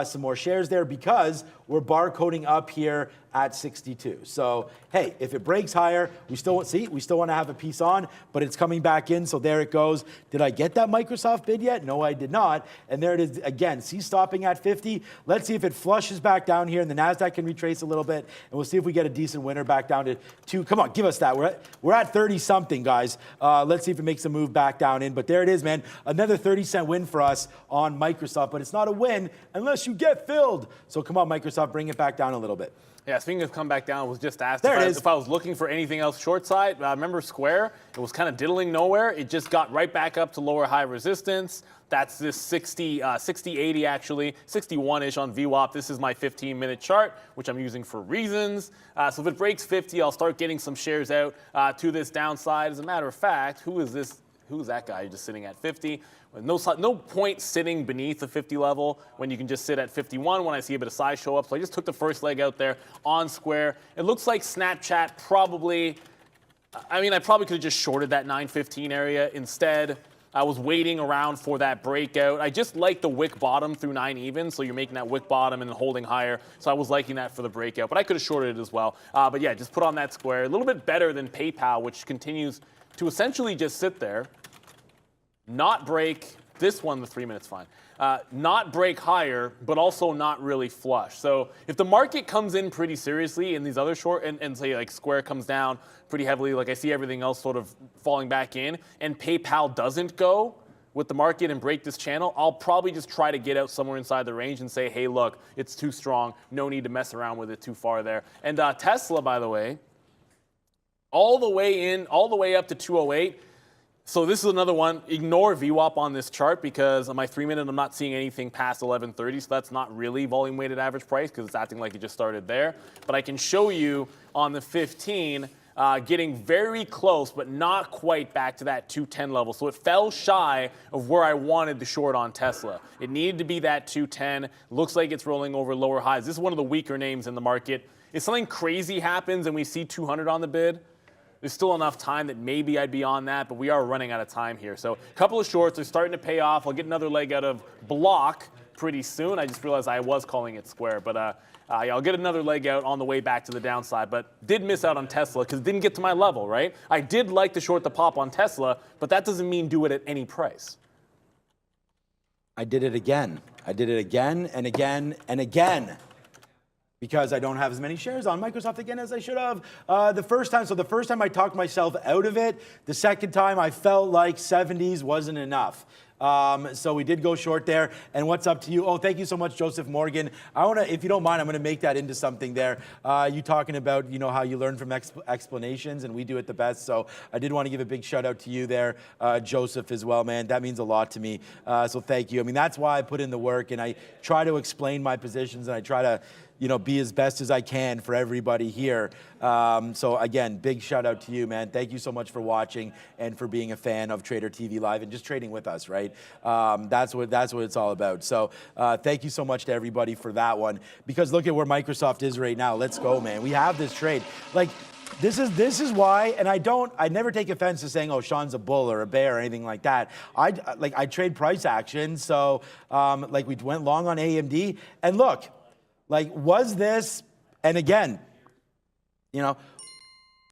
Some more shares there because we're barcoding up here at 62. So, hey, if it breaks higher, we still want to have a piece on, but it's coming back in, so there it goes. Did I get that Microsoft bid yet? No, I did not. And there it is again. See, stopping at 50. Let's see if it flushes back down here, and the NASDAQ can retrace a little bit, and we'll see if we get a decent winner back down to 2. Come on, give us that. We're at 30-something, guys. Let's see if it makes a move back down in. But there it is, man. Another 30-cent win for us on Microsoft, but it's not a win unless you get filled. So come on, Microsoft, bring it back down a little bit. Yeah, speaking of come back down, I was just asked if I was looking for anything else short side. Remember Square? It was kind of diddling nowhere. It just got right back up to lower high resistance. That's this 60-80 actually, 61-ish on VWAP. This is my 15-minute chart, which I'm using for reasons. So if it breaks 50, I'll start getting some shares out to this downside. As a matter of fact, who is this? Who's that guy just sitting at 50? No point sitting beneath the 50 level when you can just sit at 51 when I see a bit of size show up. So I just took the first leg out there on Square. It looks like Snapchat probably, I probably could have just shorted that 915 area. Instead, I was waiting around for that breakout. I just like the wick bottom through 9 even, so you're making that wick bottom and then holding higher. So I was liking that for the breakout, but I could have shorted it as well. But yeah, just put on that Square. A little bit better than PayPal, which continues to essentially just sit there, not break, this one, the 3 minutes fine, not break higher, but also not really flush. So if the market comes in pretty seriously in these other short, and say like Square comes down pretty heavily, like I see everything else sort of falling back in, and PayPal doesn't go with the market and break this channel, I'll probably just try to get out somewhere inside the range and say, hey, look, it's too strong. No need to mess around with it too far there. And Tesla, by the way, all the way in, all the way up to 208. So this is another one. Ignore VWAP on this chart because on my 3 minute, I'm not seeing anything past 1130. So that's not really volume weighted average price because it's acting like it just started there. But I can show you on the 15, getting very close, but not quite back to that 210 level. So it fell shy of where I wanted to short on Tesla. It needed to be that 210. Looks like it's rolling over lower highs. This is one of the weaker names in the market. If something crazy happens and we see 200 on the bid, there's still enough time that maybe I'd be on that, but we are running out of time here. So a couple of shorts are starting to pay off. I'll get another leg out of Block pretty soon. I just realized I was calling it Square, but yeah, I'll get another leg out on the way back to the downside, but did miss out on Tesla because it didn't get to my level, right? I did like to short the pop on Tesla, but that doesn't mean do it at any price. I did it again. I did it again and again and again. because I don't have as many shares on Microsoft again as I should have. The first time I talked myself out of it. The second time I felt like 70s wasn't enough. So we did go short there. And what's up to you? Oh, thank you so much, Joseph Morgan. I want to, if you don't mind, I'm going to make that into something there. You talking about, you know, how you learn from explanations, and we do it the best. So I did want to give a big shout out to you there, Joseph, as well, man. That means a lot to me. So thank you. I mean, that's why I put in the work, and I try to explain my positions, and I try to, you know, be as best as I can for everybody here. So again, big shout out to you, man. Thank you so much for watching and for being a fan of Trader TV Live and just trading with us, right? That's what it's all about. So thank you so much to everybody for that one, because look at where Microsoft is right now. Let's go, man. We have this trade. Like, this is why, and I never take offense to saying, oh, Sean's a bull or a bear or anything like that. I trade price action. So like, we went long on AMD, and look, like, was this, and again, you know,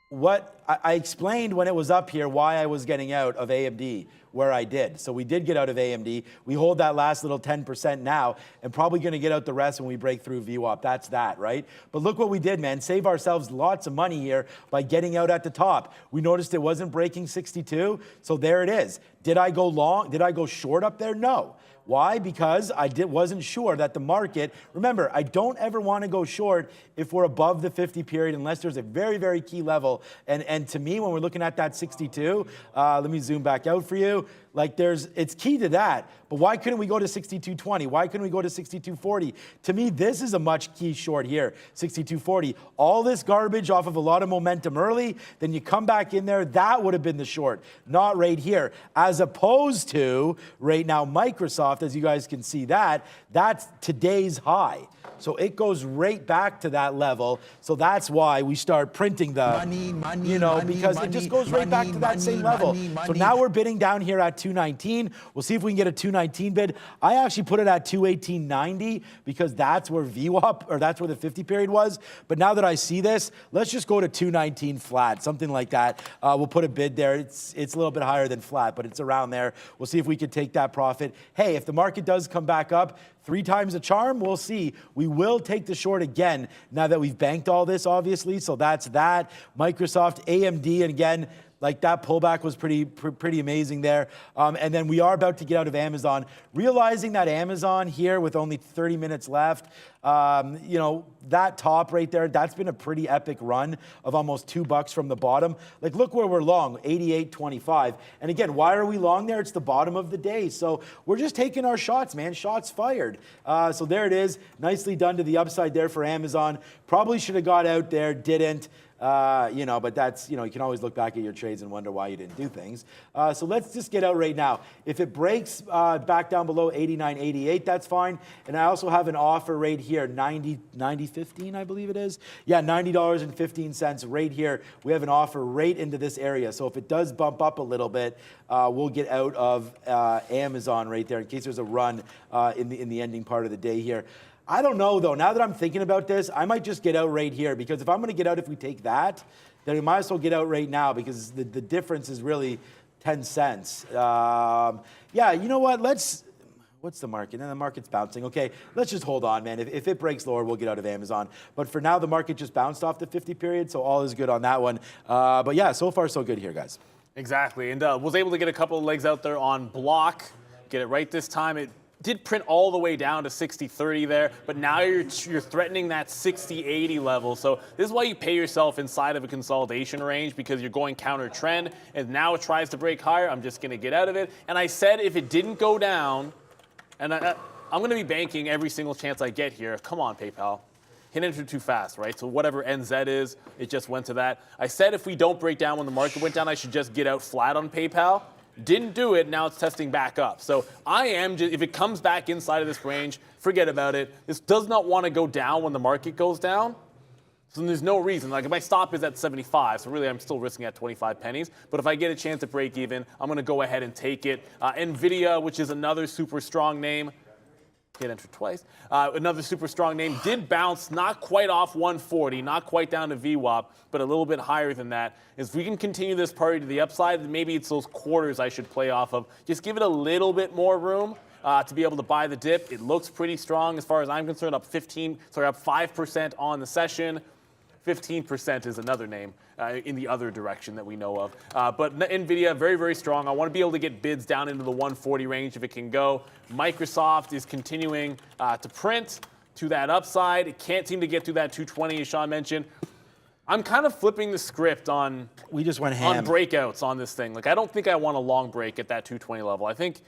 what I explained when it was up here why I was getting out of AMD where I did. So we did get out of AMD. We hold that last little 10% now, and probably going to get out the rest when we break through VWAP. That's that, right? But look what we did, man. Save ourselves lots of money here by getting out at the top. We noticed it wasn't breaking 62, so there it is. Did I go long? Did I go short up there? No. Why? Because I wasn't sure that the market, remember, I don't ever want to go short if we're above the 50 period unless there's a very, very key level. And to me, when we're looking at that 62, let me zoom back out for you. Like, it's key to that. But why couldn't we go to 62.20? Why couldn't we go to 62.40? To me, this is a much key short here, 62.40. All this garbage off of a lot of momentum early, then you come back in there, that would have been the short, not right here. As opposed to right now, Microsoft, as you guys can see that's today's high. So it goes right back to that level. So that's why we start printing the money, you know, because it just goes right back to that same level. So now we're bidding down here at 219. We'll see if we can get a 219 bid. I actually put it at 218.90 because that's where VWAP, or that's where the 50 period was. But now that I see this, let's just go to 219 flat, something like that. We'll put a bid there. It's a little bit higher than flat, but it's around there. We'll see if we can take that profit. Hey, if the market does come back up, 3 times the charm, we'll see. We will take the short again now that we've banked all this, obviously. So that's that. Microsoft, AMD, and again, like, that pullback was pretty amazing there. And then we are about to get out of Amazon. Realizing that Amazon here with only 30 minutes left, you know, that top right there, that's been a pretty epic run of almost $2 from the bottom. Like, look where we're long, 88.25. And again, why are we long there? It's the bottom of the day. So we're just taking our shots, man. Shots fired. So there it is. Nicely done to the upside there for Amazon. Probably should have got out there, didn't. You know, but that's, you know, you can always look back at your trades and wonder why you didn't do things. So let's just get out right now. If it breaks back down below 89.88, that's fine. And I also have an offer right here, 90.15, I believe it is. Yeah, $90.15 right here. We have an offer right into this area. So if it does bump up a little bit, we'll get out of Amazon right there in case there's a run in the ending part of the day here. I don't know, though. Now that I'm thinking about this, I might just get out right here, because if I'm going to get out if we take that, then we might as well get out right now, because the difference is really 10 cents. Yeah, you know what? What's the market? And the market's bouncing. Okay, let's just hold on, man. If it breaks lower, we'll get out of Amazon. But for now, the market just bounced off the 50 period, so all is good on that one. But yeah, so far so good here, guys. Exactly, and was able to get a couple of legs out there on block. Get it right this time. It did print all the way down to 60.30 there, but now you're threatening that 60.80 level. So this is why you pay yourself inside of a consolidation range, because you're going counter trend, and now it tries to break higher. I'm just going to get out of it. And I said if it didn't go down, and I'm going to be banking every single chance I get here. Come on, PayPal. Hit enter too fast, right? So whatever NZ is, it just went to that. I said if we don't break down when the market went down, I should just get out flat on PayPal. Didn't do it, now it's testing back up. So I am, if it comes back inside of this range, forget about it. This does not want to go down when the market goes down. So there's no reason. Like, if my stop is at 75, so really I'm still risking at 25 pennies. But if I get a chance to break even, I'm going to go ahead and take it. NVIDIA, which is another super strong name. Hit enter twice. Another super strong name did bounce, not quite off 140, not quite down to VWAP, but a little bit higher than that. If we can continue this party to the upside, maybe it's those quarters I should play off of. Just give it a little bit more room. to be able to buy the dip. It looks pretty strong as far as I'm concerned, up 5% on the session. 15% is another name in the other direction that we know of. But NVIDIA, very, very strong. I want to be able to get bids down into the 140 range if it can go. Microsoft is continuing to print to that upside. It can't seem to get to that 220, as Sean mentioned. I'm kind of flipping the script on We just went ham. on breakouts on this thing. Like, I don't think I want a long break at that 220 level. I think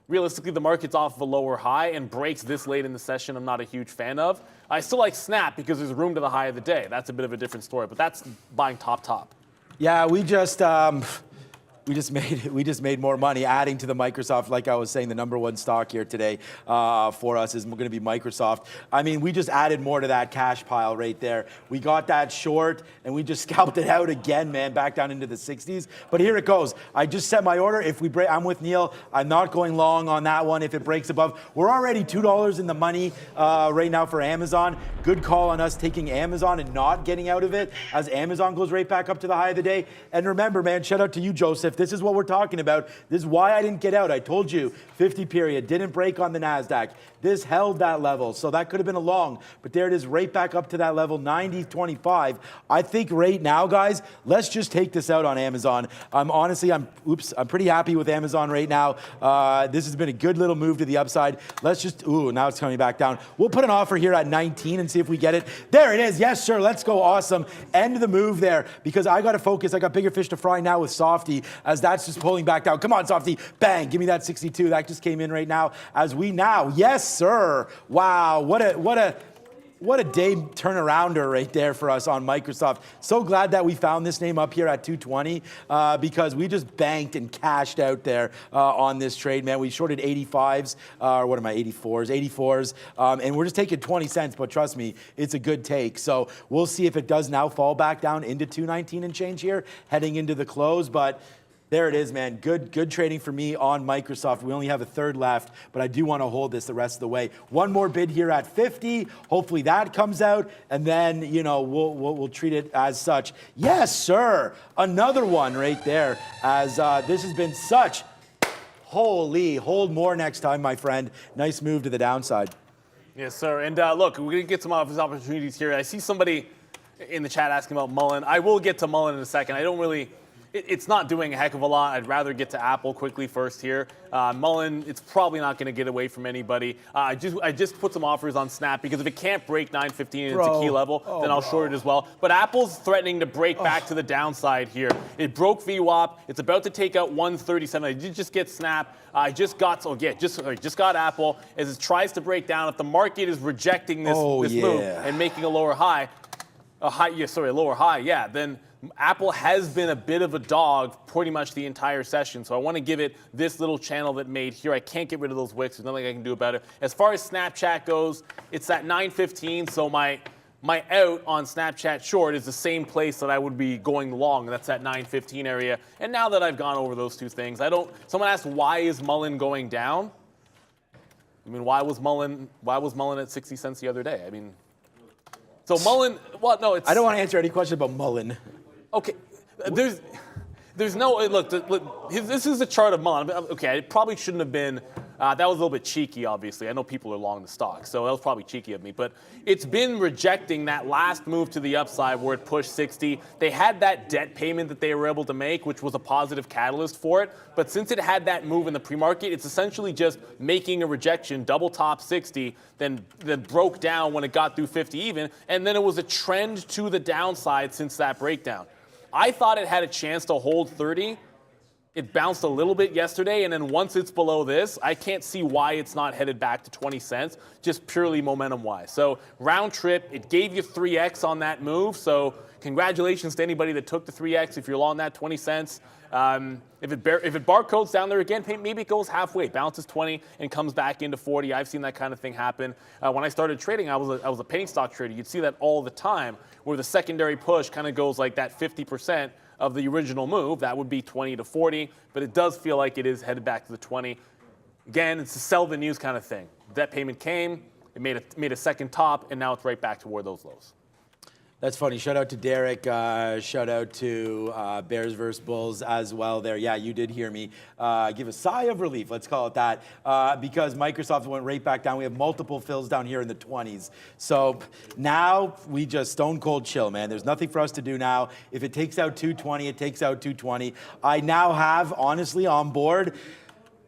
realistically the market's off of a lower high, and breaks this late in the session I'm not a huge fan of. I still like Snap because there's room to the high of the day. That's a bit of a different story, but that's buying top. Yeah, we just made more money adding to the Microsoft. Like I was saying, the number one stock here today for us is going to be Microsoft. I mean, we just added more to that cash pile right there. We got that short, and we just scalped it out again, man, back down into the 60s. But here it goes. I just set my order. If we break, I'm with Neil. I'm not going long on that one. If it breaks above, we're already $2 in the money right now for Amazon. Good call on us taking Amazon and not getting out of it as Amazon goes right back up to the high of the day. And remember, man, shout out to you, Joseph. This is what we're talking about. This is why I didn't get out. I told you, 50 period, didn't break on the NASDAQ. This held that level, so that could have been a long, but there it is right back up to that level, 90.25. I think right now, guys, let's just take this out on Amazon. I'm pretty happy with Amazon right now. This has been a good little move to the upside. Let's just, now it's coming back down. We'll put an offer here at 19 and see if we get it. There it is. Yes, sir. Let's go. Awesome. End the move there because I got to focus. I got bigger fish to fry now with Softy as that's just pulling back down. Come on, Softy. Bang. Give me that 62. That just came in right now as we now. Yes, sir. Wow. What a day turnarounder right there for us on Microsoft. So glad that we found this name up here at 220 because we just banked and cashed out there on this trade, man. We shorted 85s, or what am I, 84s, and we're just taking 20 cents, but trust me, it's a good take. So we'll see if it does now fall back down into 219 and change here, heading into the close, but there it is, man. Good trading for me on Microsoft. We only have a third left, but I do want to hold this the rest of the way. One more bid here at 50. Hopefully that comes out, and then we'll treat it as such. Yes, sir. Another one right there. As this has been such. Holy, hold more next time, my friend. Nice move to the downside. Yes, sir. And look, we're going to get some of his opportunities here. I see somebody in the chat asking about Mullen. I will get to Mullen in a second. I don't really. It's not doing a heck of a lot. I'd rather get to Apple quickly first here. Mullen, it's probably not going to get away from anybody. I just put some offers on Snap because if it can't break 915 and it's a key level, then I'll short it as well. But Apple's threatening to break back to the downside here. It broke VWAP. It's about to take out 137. I did just get Snap. I just got just got Apple as it tries to break down. If the market is rejecting this move and making a lower high, then Apple has been a bit of a dog pretty much the entire session, so I want to give it this little channel that made here. I can't get rid of those wicks. There's nothing I can do about it. As far as Snapchat goes, it's at 9:15, so my out on Snapchat short is the same place that I would be going long. That's that 9:15 area. And now that I've gone over those two things, someone asked, why is Mullen going down? I mean, why was Mullen at 60 cents the other day? I mean, so Mullen, well, no, it's. I don't want to answer any question about Mullen. Okay, there's no, look, this is a chart of Mullen. Okay, it probably shouldn't have been, that was a little bit cheeky, obviously. I know people are long the stock, so that was probably cheeky of me. But it's been rejecting that last move to the upside where it pushed 60. They had that debt payment that they were able to make, which was a positive catalyst for it. But since it had that move in the pre-market, it's essentially just making a rejection, double top 60, then broke down when it got through 50 even. And then it was a trend to the downside since that breakdown. I thought it had a chance to hold 30. It bounced a little bit yesterday, and then once it's below this, I can't see why it's not headed back to 20 cents, just purely momentum-wise. So round trip, it gave you 3x on that move, so congratulations to anybody that took the 3x if you're long that 20 cents. If it barcodes down there again, maybe it goes halfway, bounces 20 and comes back into 40. I've seen that kind of thing happen. When I started trading, I was a penny stock trader. You'd see that all the time, where the secondary push kind of goes like that 50% of the original move. That would be 20 to 40, but it does feel like it is headed back to the 20. Again, it's a sell the news kind of thing. Debt payment came, it made a second top, and now it's right back to where those lows. That's funny. Shout out to Derek. Shout out to Bears vs. Bulls as well there. Yeah, you did hear me give a sigh of relief, let's call it that, because Microsoft went right back down. We have multiple fills down here in the 20s. So now we just stone cold chill, man. There's nothing for us to do now. If it takes out 220, it takes out 220. I now have, honestly, on board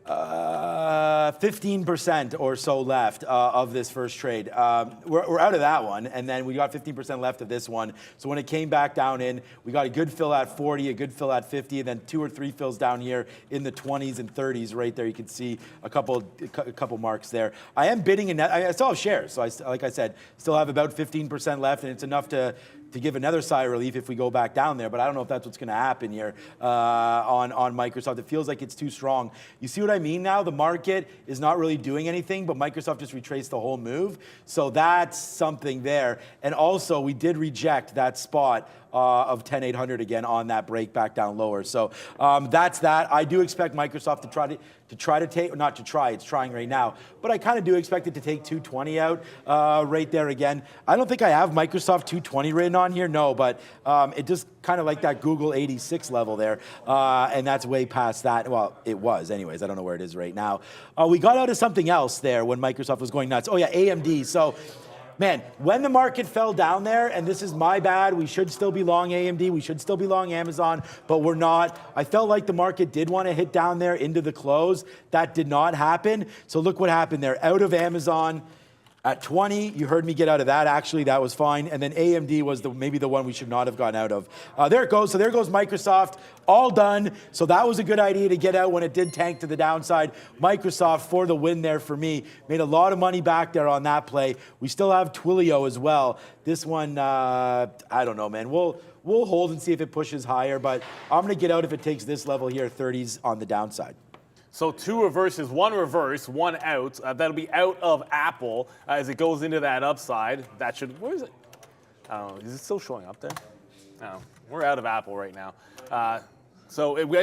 15% or so left of this first trade. We're out of that one, and then we got 15% left of this one. So when it came back down in, we got a good fill at 40, a good fill at 50, and then 2 or 3 fills down here in the 20s and 30s right there. You can see a couple marks there. I am bidding, and I still have shares. So like I said, still have about 15% left, and it's enough to give another sigh of relief if we go back down there. But I don't know if that's what's going to happen here on Microsoft. It feels like it's too strong. You see what I mean now? The market is not really doing anything, but Microsoft just retraced the whole move. So that's something there. And also, we did reject that spot of 10,800 again on that break back down lower. So that's that. I do expect Microsoft to try to take, not to try, it's trying right now, but I kind of do expect it to take 220 out right there again. I don't think I have Microsoft 220 written on here, no, but it just kind of like that Google 86 level there, and that's way past that. Well, it was anyways. I don't know where it is right now. We got out of something else there when Microsoft was going nuts. Oh yeah, AMD. So man, when the market fell down there, and this is my bad, we should still be long AMD, we should still be long Amazon, but we're not. I felt like the market did want to hit down there into the close. That did not happen. So look what happened there. Out of Amazon at 20, you heard me get out of that. Actually, that was fine. And then AMD was maybe the one we should not have gotten out of. There it goes. So there goes Microsoft. All done. So that was a good idea to get out when it did tank to the downside. Microsoft for the win there for me. Made a lot of money back there on that play. We still have TWLO as well. This one, I don't know, man. We'll hold and see if it pushes higher, but I'm going to get out if it takes this level here, 30s on the downside. So 2 reverses, 1 reverse, 1 out. That'll be out of Apple as it goes into that upside. That should, where is it? I don't know. Is it still showing up there? No, we're out of Apple right now. I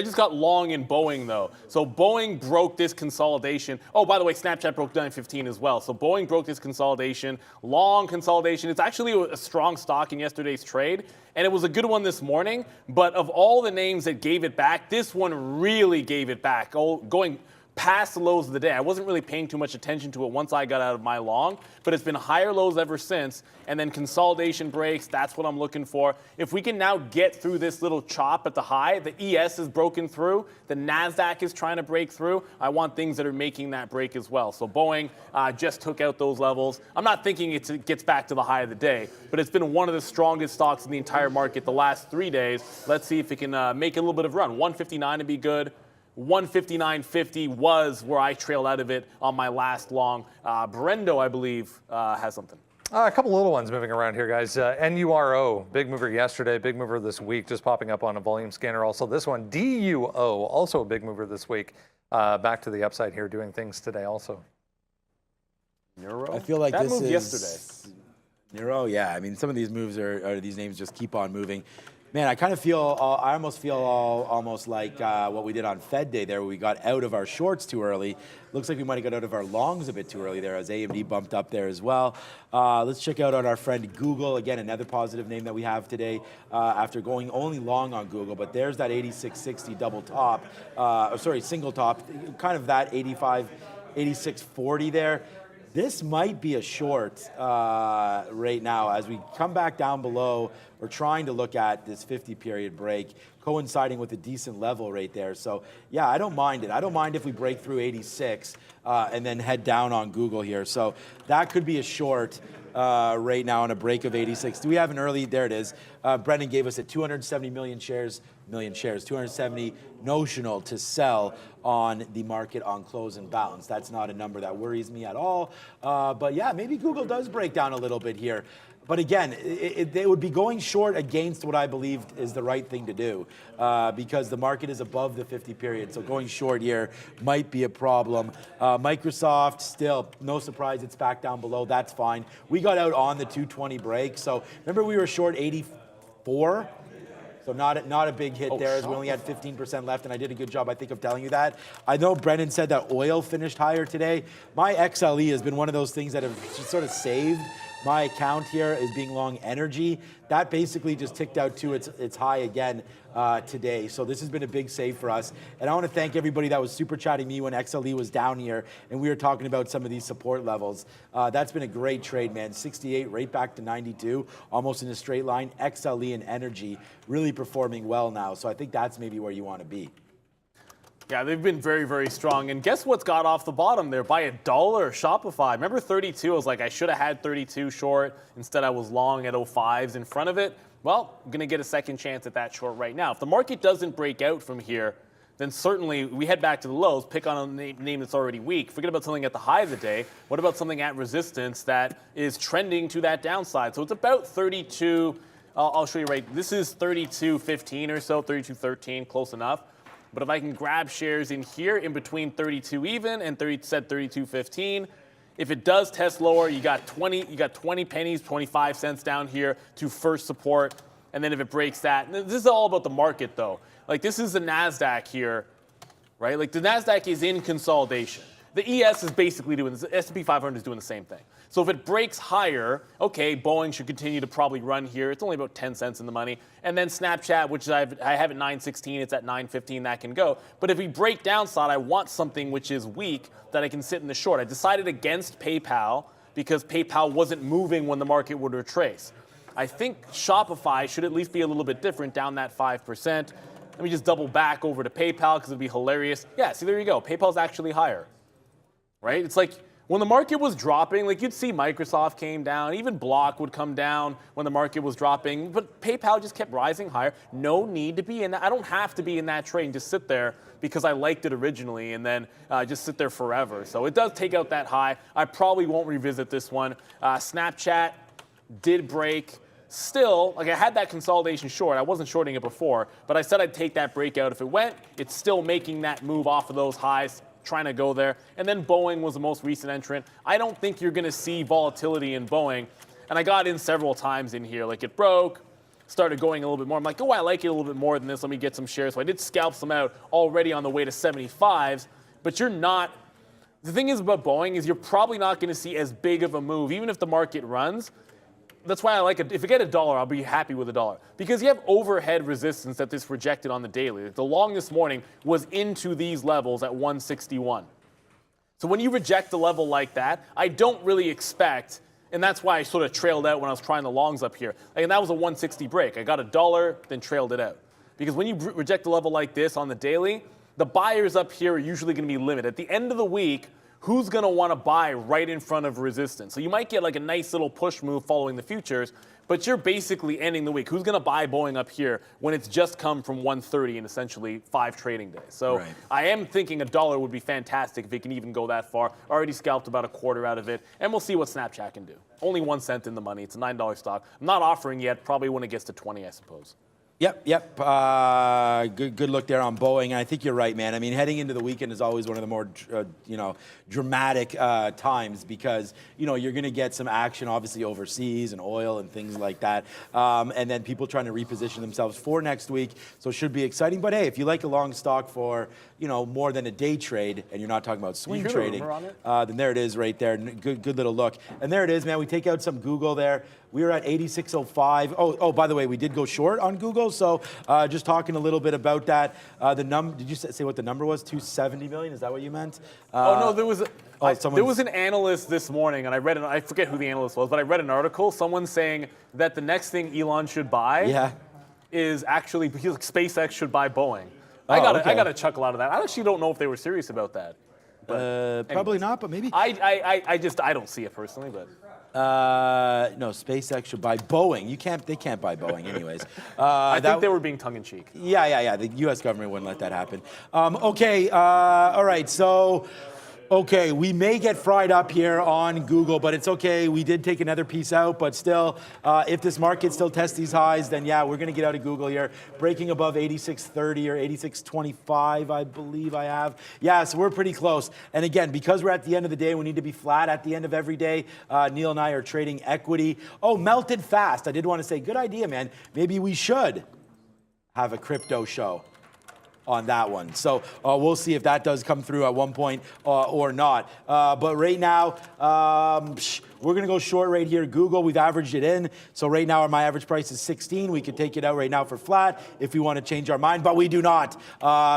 just got long in Boeing, though. So Boeing broke this consolidation. Oh, by the way, Snapchat broke 915 as well. So Boeing broke this consolidation, long consolidation. It's actually a strong stock in yesterday's trade, and it was a good one this morning. But of all the names that gave it back, this one really gave it back, going past the lows of the day. I wasn't really paying too much attention to it once I got out of my long, but it's been higher lows ever since, and then consolidation breaks, that's what I'm looking for. If we can now get through this little chop at the high, the ES is broken through, the NASDAQ is trying to break through, I want things that are making that break as well. So Boeing just took out those levels. I'm not thinking it gets back to the high of the day, but it's been one of the strongest stocks in the entire market the last 3 days. Let's see if it can make a little bit of a run. 159 to be good. 159.50 was where I trailed out of it on my last long. Brendo, I believe, has something. A couple little ones moving around here, guys. NURO, big mover yesterday, big mover this week, just popping up on a volume scanner. Also this one, DUO, also a big mover this week. Back to the upside here, doing things today also. Neuro? I feel like that this moved is yesterday. Neuro, yeah. I mean, some of these moves these names just keep on moving. Man, I kind of feel, I almost feel almost like what we did on Fed Day there, where we got out of our shorts too early. Looks like we might have got out of our longs a bit too early there, as AMD bumped up there as well. Let's check out on our friend Google. Again, another positive name that we have today after going only long on Google. But there's that 8660 double top, single top, kind of that 8640 there. This might be a short right now as we come back down below. We're trying to look at this 50-period break coinciding with a decent level right there. So, yeah, I don't mind it. I don't mind if we break through 86 and then head down on Google here. So that could be a short right now on a break of 86. Do we have an early? There it is. Brendan gave us at 270 million shares, 270 notional to sell on the market on close and bounce. That's not a number that worries me at all. But yeah, maybe Google does break down a little bit here. But again, they would be going short against what I believed is the right thing to do because the market is above the 50 period. So going short here might be a problem. Microsoft, still, no surprise, it's back down below. That's fine. We got out on the 220 break. So remember we were short 84? So not a big hit there, as we only had 15% left, and I did a good job, I think, of telling you that. I know Brendan said that oil finished higher today. My XLE has been one of those things that have just sort of saved my account here is being long energy. That basically just ticked out to its high again today. So this has been a big save for us. And I want to thank everybody that was super chatting me when XLE was down here and we were talking about some of these support levels. That's been a great trade, man. 68 right back to 92, almost in a straight line. XLE and energy really performing well now. So I think that's maybe where you want to be. Yeah, they've been very, very strong. And guess what's got off the bottom there? By $1, Shopify. Remember 32? I was like, I should have had 32 short. Instead, I was long at 05s in front of it. Well, I'm going to get a second chance at that short right now. If the market doesn't break out from here, then certainly we head back to the lows, pick on a name that's already weak. Forget about something at the high of the day. What about something at resistance that is trending to that downside? So it's about 32. I'll show you right. This is 32.15 or so, 32.13, close enough. But if I can grab shares in here in between 32 even and 32.15, if it does test lower, you got 20 pennies, 25 cents down here to first support. And then if it breaks that, this is all about the market though. Like this is the NASDAQ here, right? Like the NASDAQ is in consolidation. The ES is basically doing this. The S&P 500 is doing the same thing. So if it breaks higher, okay, Boeing should continue to probably run here. It's only about 10 cents in the money. And then Snapchat, which I have at 9.16, it's at 9.15, that can go. But if we break downside, I want something which is weak that I can sit in the short. I decided against PayPal because PayPal wasn't moving when the market would retrace. I think Shopify should at least be a little bit different, down that 5%. Let me just double back over to PayPal because it'd be hilarious. Yeah, see, there you go. PayPal's actually higher, right? It's like when the market was dropping, like you'd see Microsoft came down, even Block would come down when the market was dropping, but PayPal just kept rising higher. No need to be in that. I don't have to be in that trade and just sit there because I liked it originally and then just sit there forever. So it does take out that high. I probably won't revisit this one. Snapchat did break. Still, like I had that consolidation short. I wasn't shorting it before, but I said I'd take that breakout if it went. It's still making that move off of those highs, trying to go there. And then Boeing was the most recent entrant. I don't think you're going to see volatility in Boeing. And I got in several times in here. Like it broke, started going a little bit more. I'm like, oh, I like it a little bit more than this. Let me get some shares. So I did scalp some out already on the way to 75s. But you're not. The thing is about Boeing is you're probably not going to see as big of a move, even if the market runs. That's why I like it. If you get $1, I'll be happy with $1 because you have overhead resistance that this rejected on the daily. The long this morning was into these levels at 161. So when you reject a level like that, I don't really expect, and that's why I sort of trailed out when I was trying the longs up here. And that was a 160 break. I got $1, then trailed it out. Because when you reject a level like this on the daily, the buyers up here are usually going to be limited. At the end of the week, who's going to want to buy right in front of resistance? So you might get like a nice little push move following the futures, but you're basically ending the week. Who's going to buy Boeing up here when it's just come from 130 in essentially 5 trading days? So right. I am thinking $1 would be fantastic if it can even go that far. Already scalped about a quarter out of it, and we'll see what Snapchat can do. Only 1 cent in the money. It's a $9 stock. I'm not offering yet, probably when it gets to 20, I suppose. Yep. Good look there on Boeing. And I think you're right, man. I mean, heading into the weekend is always one of the more, dramatic times because, you're going to get some action, obviously, overseas and oil and things like that. And then people trying to reposition themselves for next week. So it should be exciting. But hey, if you like a long stock for, more than a day trade and you're not talking about swing trading, then there it is right there. Good little look. And there it is, man. We take out some Google there. We were at 86.05. Oh, by the way, we did go short on Google. So just talking a little bit about that. Did you say what the number was? 270 million? Is that what you meant? No, there was an analyst this morning, and I forget who the analyst was, but I read an article. Someone saying that the next thing Elon should buy is actually SpaceX should buy Boeing. I got a chuckle out of that. I actually don't know if they were serious about that. But probably not, but maybe. I don't see it personally, but. No, SpaceX should buy Boeing. They can't buy Boeing anyways. I think they were being tongue-in-cheek. Yeah. The U.S. government wouldn't let that happen. All right, so... Okay, we may get fried up here on Google, but it's okay. We did take another piece out, but still, if this market still tests these highs, then yeah, we're going to get out of Google here. Breaking above 86.30 or 86.25, I believe I have. Yeah, so we're pretty close. And again, because we're at the end of the day, we need to be flat at the end of every day. Neil and I are trading equity. Oh, melted fast. I did want to say, good idea, man. Maybe we should have a crypto show on that one. So we'll see if that does come through at one point or not. But right now, We're going to go short right here. Google, we've averaged it in. So right now, my average price is 16. We could take it out right now for flat if we want to change our mind, but we do not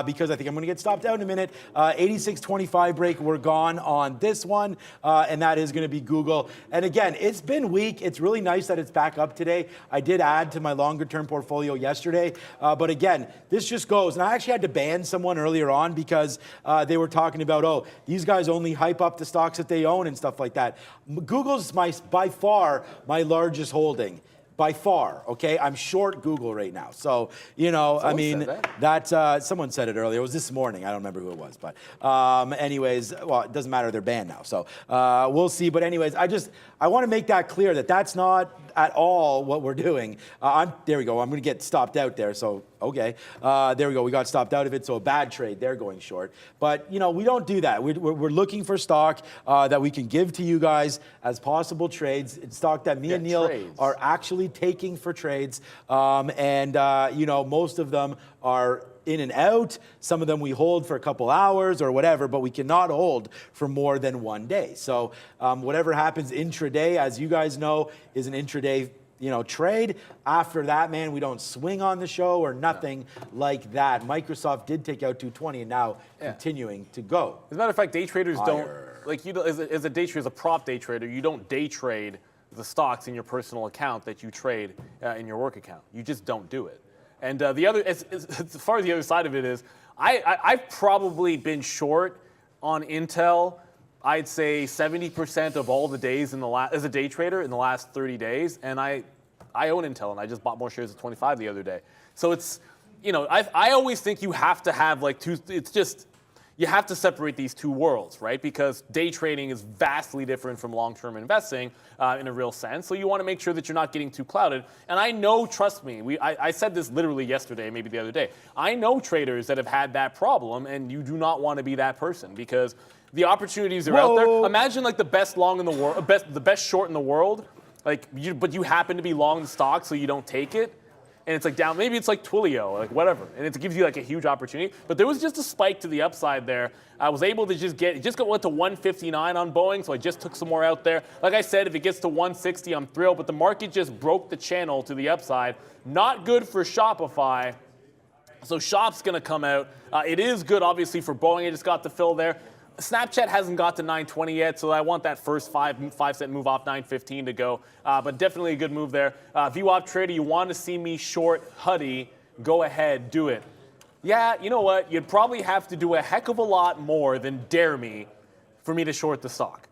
because I think I'm going to get stopped out in a minute. 86.25 break. We're gone on this one, and that is going to be Google. And again, it's been weak. It's really nice that it's back up today. I did add to my longer-term portfolio yesterday, but again, this just goes. And I actually had to ban someone earlier on because they were talking about, oh, these guys only hype up the stocks that they own and stuff like that. Google's by far my largest holding. By far, okay? I'm short Google right now. So, you know, Someone I mean, that's, someone said it earlier. It was this morning. I don't remember who it was. But anyways, well, it doesn't matter. They're banned now. So we'll see. But anyways, I want to make that clear that that's not at all what we're doing. There we go. I'm going to get stopped out there. So, okay. There we go. We got stopped out of it. So a bad trade. They're going short. But, you know, we don't do that. We're looking for stock that we can give to you guys as possible trades. It's stock that me and Neil are actually taking for trades. You know, most of them are in and out. Some of them we hold for a couple hours or whatever, but we cannot hold for more than 1 day. So whatever happens intraday, as you guys know, is an intraday, you know, trade. After that, man, we don't swing on the show or nothing like that. Microsoft did take out 220 and now continuing to go. As a matter of fact, day traders don't, like, you know, as a day trader, as a prop day trader, you don't day trade the stocks in your personal account that you trade in your work account. You just don't do it. And the other, as far as the other side of it is, I've probably been short on Intel, I'd say 70% of all the days as a day trader in the last 30 days. And I own Intel, and I just bought more shares at 25 the other day. So it's, you know, I always think you have to have like two, it's just, you have to separate these two worlds, right? Because day trading is vastly different from long-term investing in a real sense. So you want to make sure that you're not getting too clouded. And I know, trust me, I said this literally yesterday, maybe the other day. I know traders that have had that problem, and you do not want to be that person because the opportunities are out there. Imagine like the best long in the world, the best short in the world, like but you happen to be long the stock, so you don't take it. And it's like down, maybe it's like TWLO, like whatever. And it gives you like a huge opportunity. But there was just a spike to the upside there. I was able to went to 159 on Boeing, so I just took some more out there. Like I said, if it gets to 160, I'm thrilled. But the market just broke the channel to the upside. Not good for Shopify. So Shop's going to come out. It is good, obviously, for Boeing. I just got the fill there. Snapchat hasn't got to 920 yet, so I want that first 5 cent move off 915 to go. But definitely a good move there. VWAP trader, you want to see me short HUDI, go ahead, do it. Yeah, you know what? You'd probably have to do a heck of a lot more than dare me for me to short the stock.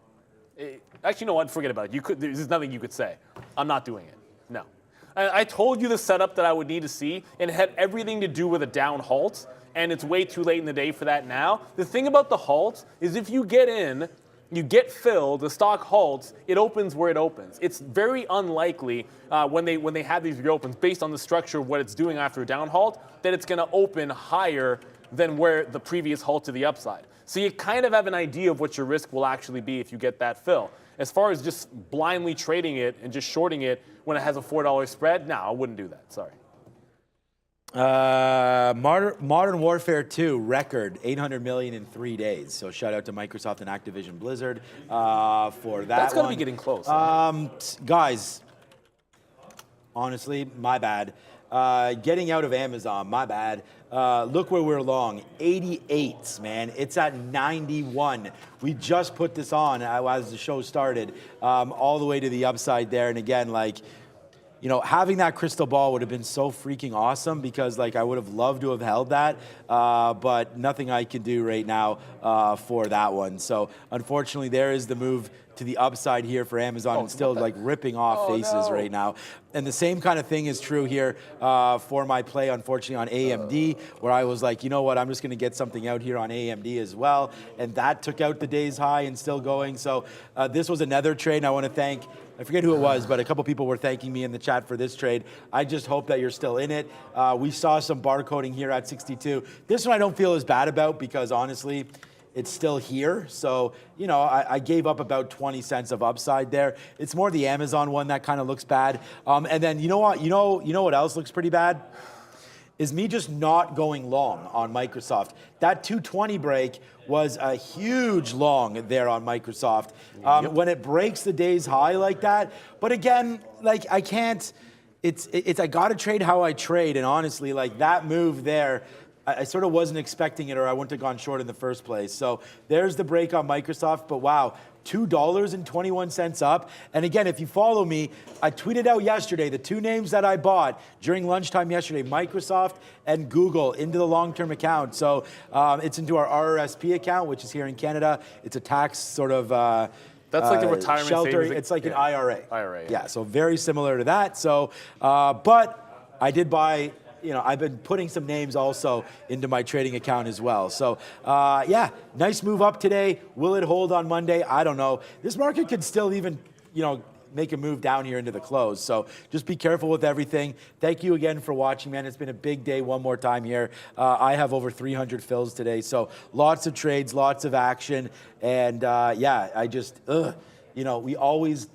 Actually, you know what? Forget about it. There's nothing you could say. I'm not doing it. No. I told you the setup that I would need to see, and it had everything to do with a down halt. And it's way too late in the day for that now. The thing about the halt is if you get in, you get filled, the stock halts, it opens where it opens. It's very unlikely when they have these reopens, based on the structure of what it's doing after a down halt, that it's going to open higher than where the previous halt to the upside. So you kind of have an idea of what your risk will actually be if you get that fill. As far as just blindly trading it and just shorting it when it has a $4 spread, no, I wouldn't do that. Sorry. Modern Warfare 2 record 800 million in 3 days. So shout out to Microsoft and Activision Blizzard for that. That's going to be getting close. Guys, honestly, my bad. Getting out of Amazon, my bad. Look where we're long, 88, man. It's at 91. We just put this on as the show started, all the way to the upside there. And again, like, you know, having that crystal ball would have been so freaking awesome because, like, I would have loved to have held that, but nothing I can do right now for that one. So, unfortunately, there is the move to the upside here for Amazon and still, like, ripping off faces right now. And the same kind of thing is true here for my play, unfortunately, on AMD, where I was like, you know what, I'm just going to get something out here on AMD as well. And that took out the day's high and still going. So, this was another trade, and I want to thank, I forget who it was, but a couple people were thanking me in the chat for this trade. I just hope that you're still in it. We saw some barcoding here at 62. This one I don't feel as bad about because, honestly, it's still here. So, you know, I gave up about 20 cents of upside there. It's more the Amazon one that kind of looks bad. And then, you know what? You know what else looks pretty bad? is me just not going long on Microsoft. That 220 break was a huge long there on Microsoft. When it breaks the day's high like that, but again, like I can't, I gotta trade how I trade, and honestly, like that move there, I sort of wasn't expecting it, or I wouldn't have gone short in the first place. So there's the break on Microsoft, but wow, $2.21 up. And again, if you follow me, I tweeted out yesterday the two names that I bought during lunchtime yesterday, Microsoft and Google, into the long-term account. So it's into our RRSP account, which is here in Canada. It's a tax sort of that's like the retirement shelter. savings. It's like an IRA. IRA. Yeah, so very similar to that. So, but I did buy, I've been putting some names also into my trading account as well. So, yeah, nice move up today. Will it hold on Monday? I don't know. This market could still even, make a move down here into the close. So just be careful with everything. Thank you again for watching, man. It's been a big day one more time here. I have over 300 fills today. So lots of trades, lots of action. And yeah, I always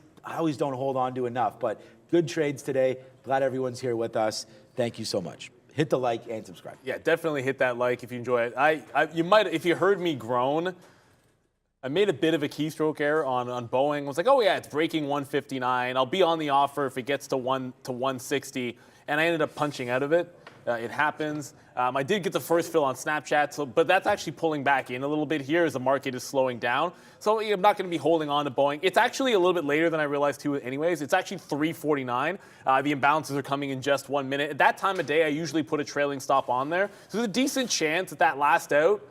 don't hold on to enough, but good trades today. Glad everyone's here with us. Thank you so much. Hit the like and subscribe. Yeah, definitely hit that like if you enjoy it. You might, if you heard me groan, I made a bit of a keystroke error on Boeing. I was like, oh yeah, it's breaking 159. I'll be on the offer if it gets to 160, and I ended up punching out of it. It happens. I did get the first fill on Snapchat, but that's actually pulling back in a little bit here as the market is slowing down. So I'm not going to be holding on to Boeing. It's actually a little bit later than I realized too anyways. It's actually 3:49. The imbalances are coming in just 1 minute. At that time of day, I usually put a trailing stop on there. So there's a decent chance that last out,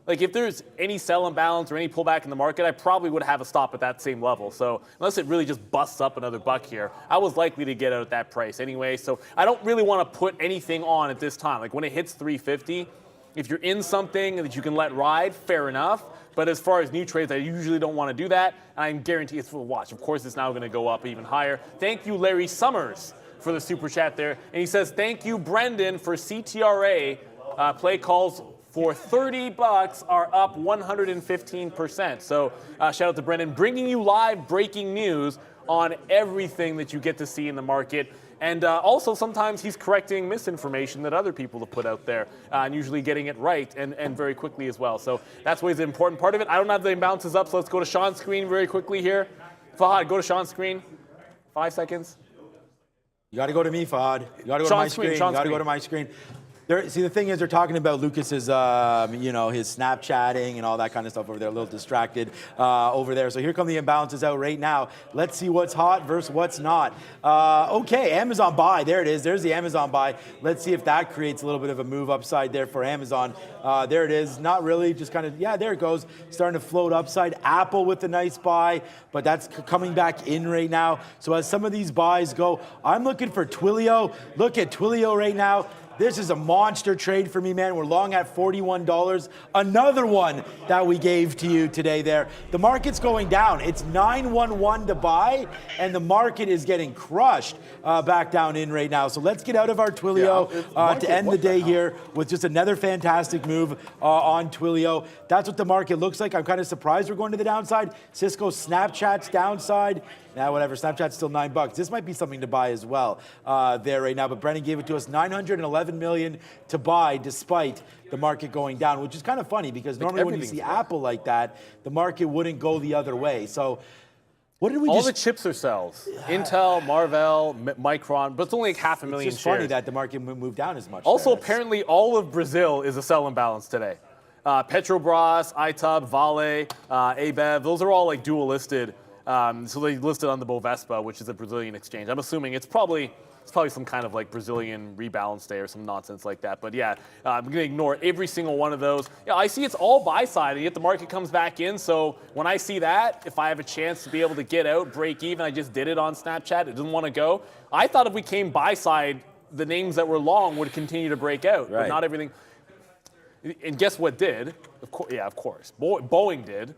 like if there's any sell imbalance or any pullback in the market, I probably would have a stop at that same level. So unless it really just busts up another buck here, I was likely to get out at that price anyway. So I don't really want to put anything on at this time. Like when it hits 350, if you're in something that you can let ride, fair enough. But as far as new trades, I usually don't want to do that. And I guarantee it's full watch. Of course, it's now going to go up even higher. Thank you, Larry Summers, for the super chat there. And he says, thank you, Brendan, for CTRA play calls for $30 are up 115%. So shout out to Brendan, bringing you live breaking news on everything that you get to see in the market. And also sometimes he's correcting misinformation that other people have put out there and usually getting it right and very quickly as well. So that's always an important part of it. I don't have the imbalances up, so let's go to Sean's screen very quickly here. Fahad, go to Sean's screen. 5 seconds. You got to go to me, Fahad. You got to go to my screen. You got to go to my screen. See, the thing is, they're talking about Lucas's, his Snapchatting and all that kind of stuff over there. A little distracted over there. So here come the imbalances out right now. Let's see what's hot versus what's not. Okay, Amazon buy. There it is. There's the Amazon buy. Let's see if that creates a little bit of a move upside there for Amazon. There it is. Not really. Just kind of, yeah, there it goes. Starting to float upside. Apple with the nice buy, but that's coming back in right now. So as some of these buys go, I'm looking for TWLO. Look at TWLO right now. This is a monster trade for me, man. We're long at $41. Another one that we gave to you today there. The market's going down. It's 911 to buy, and the market is getting crushed back down in right now. So let's get out of our TWLO to end the day here with just another fantastic move on TWLO. That's what the market looks like. I'm kind of surprised we're going to the downside. Cisco Snapchat's downside. Now, whatever, Snapchat's still $9. This might be something to buy as well there right now. But Brendan gave it to us, $911 million to buy despite the market going down, which is kind of funny because normally when you see Apple like that, the market wouldn't go the other way. So what did we all the chips ourselves. Intel, Marvell, Micron, but it's only like 500,000 It's just shares. funny that the market moved down as much. Also, apparently, all of Brazil is a sell imbalance today. Petrobras, ITUB, Vale, ABEV, those are all like dual listed. So they listed on the BOVESPA, which is a Brazilian exchange. I'm assuming it's probably some kind of like Brazilian rebalance day or some nonsense like that. But yeah, I'm going to ignore every single one of those. Yeah, I see it's all buy side, and yet the market comes back in. So when I see that, if I have a chance to be able to get out, break even, I just did it on Snapchat. It didn't want to go. I thought if we came buy side, the names that were long would continue to break out, but not everything. And guess what did? Of course. Boeing did.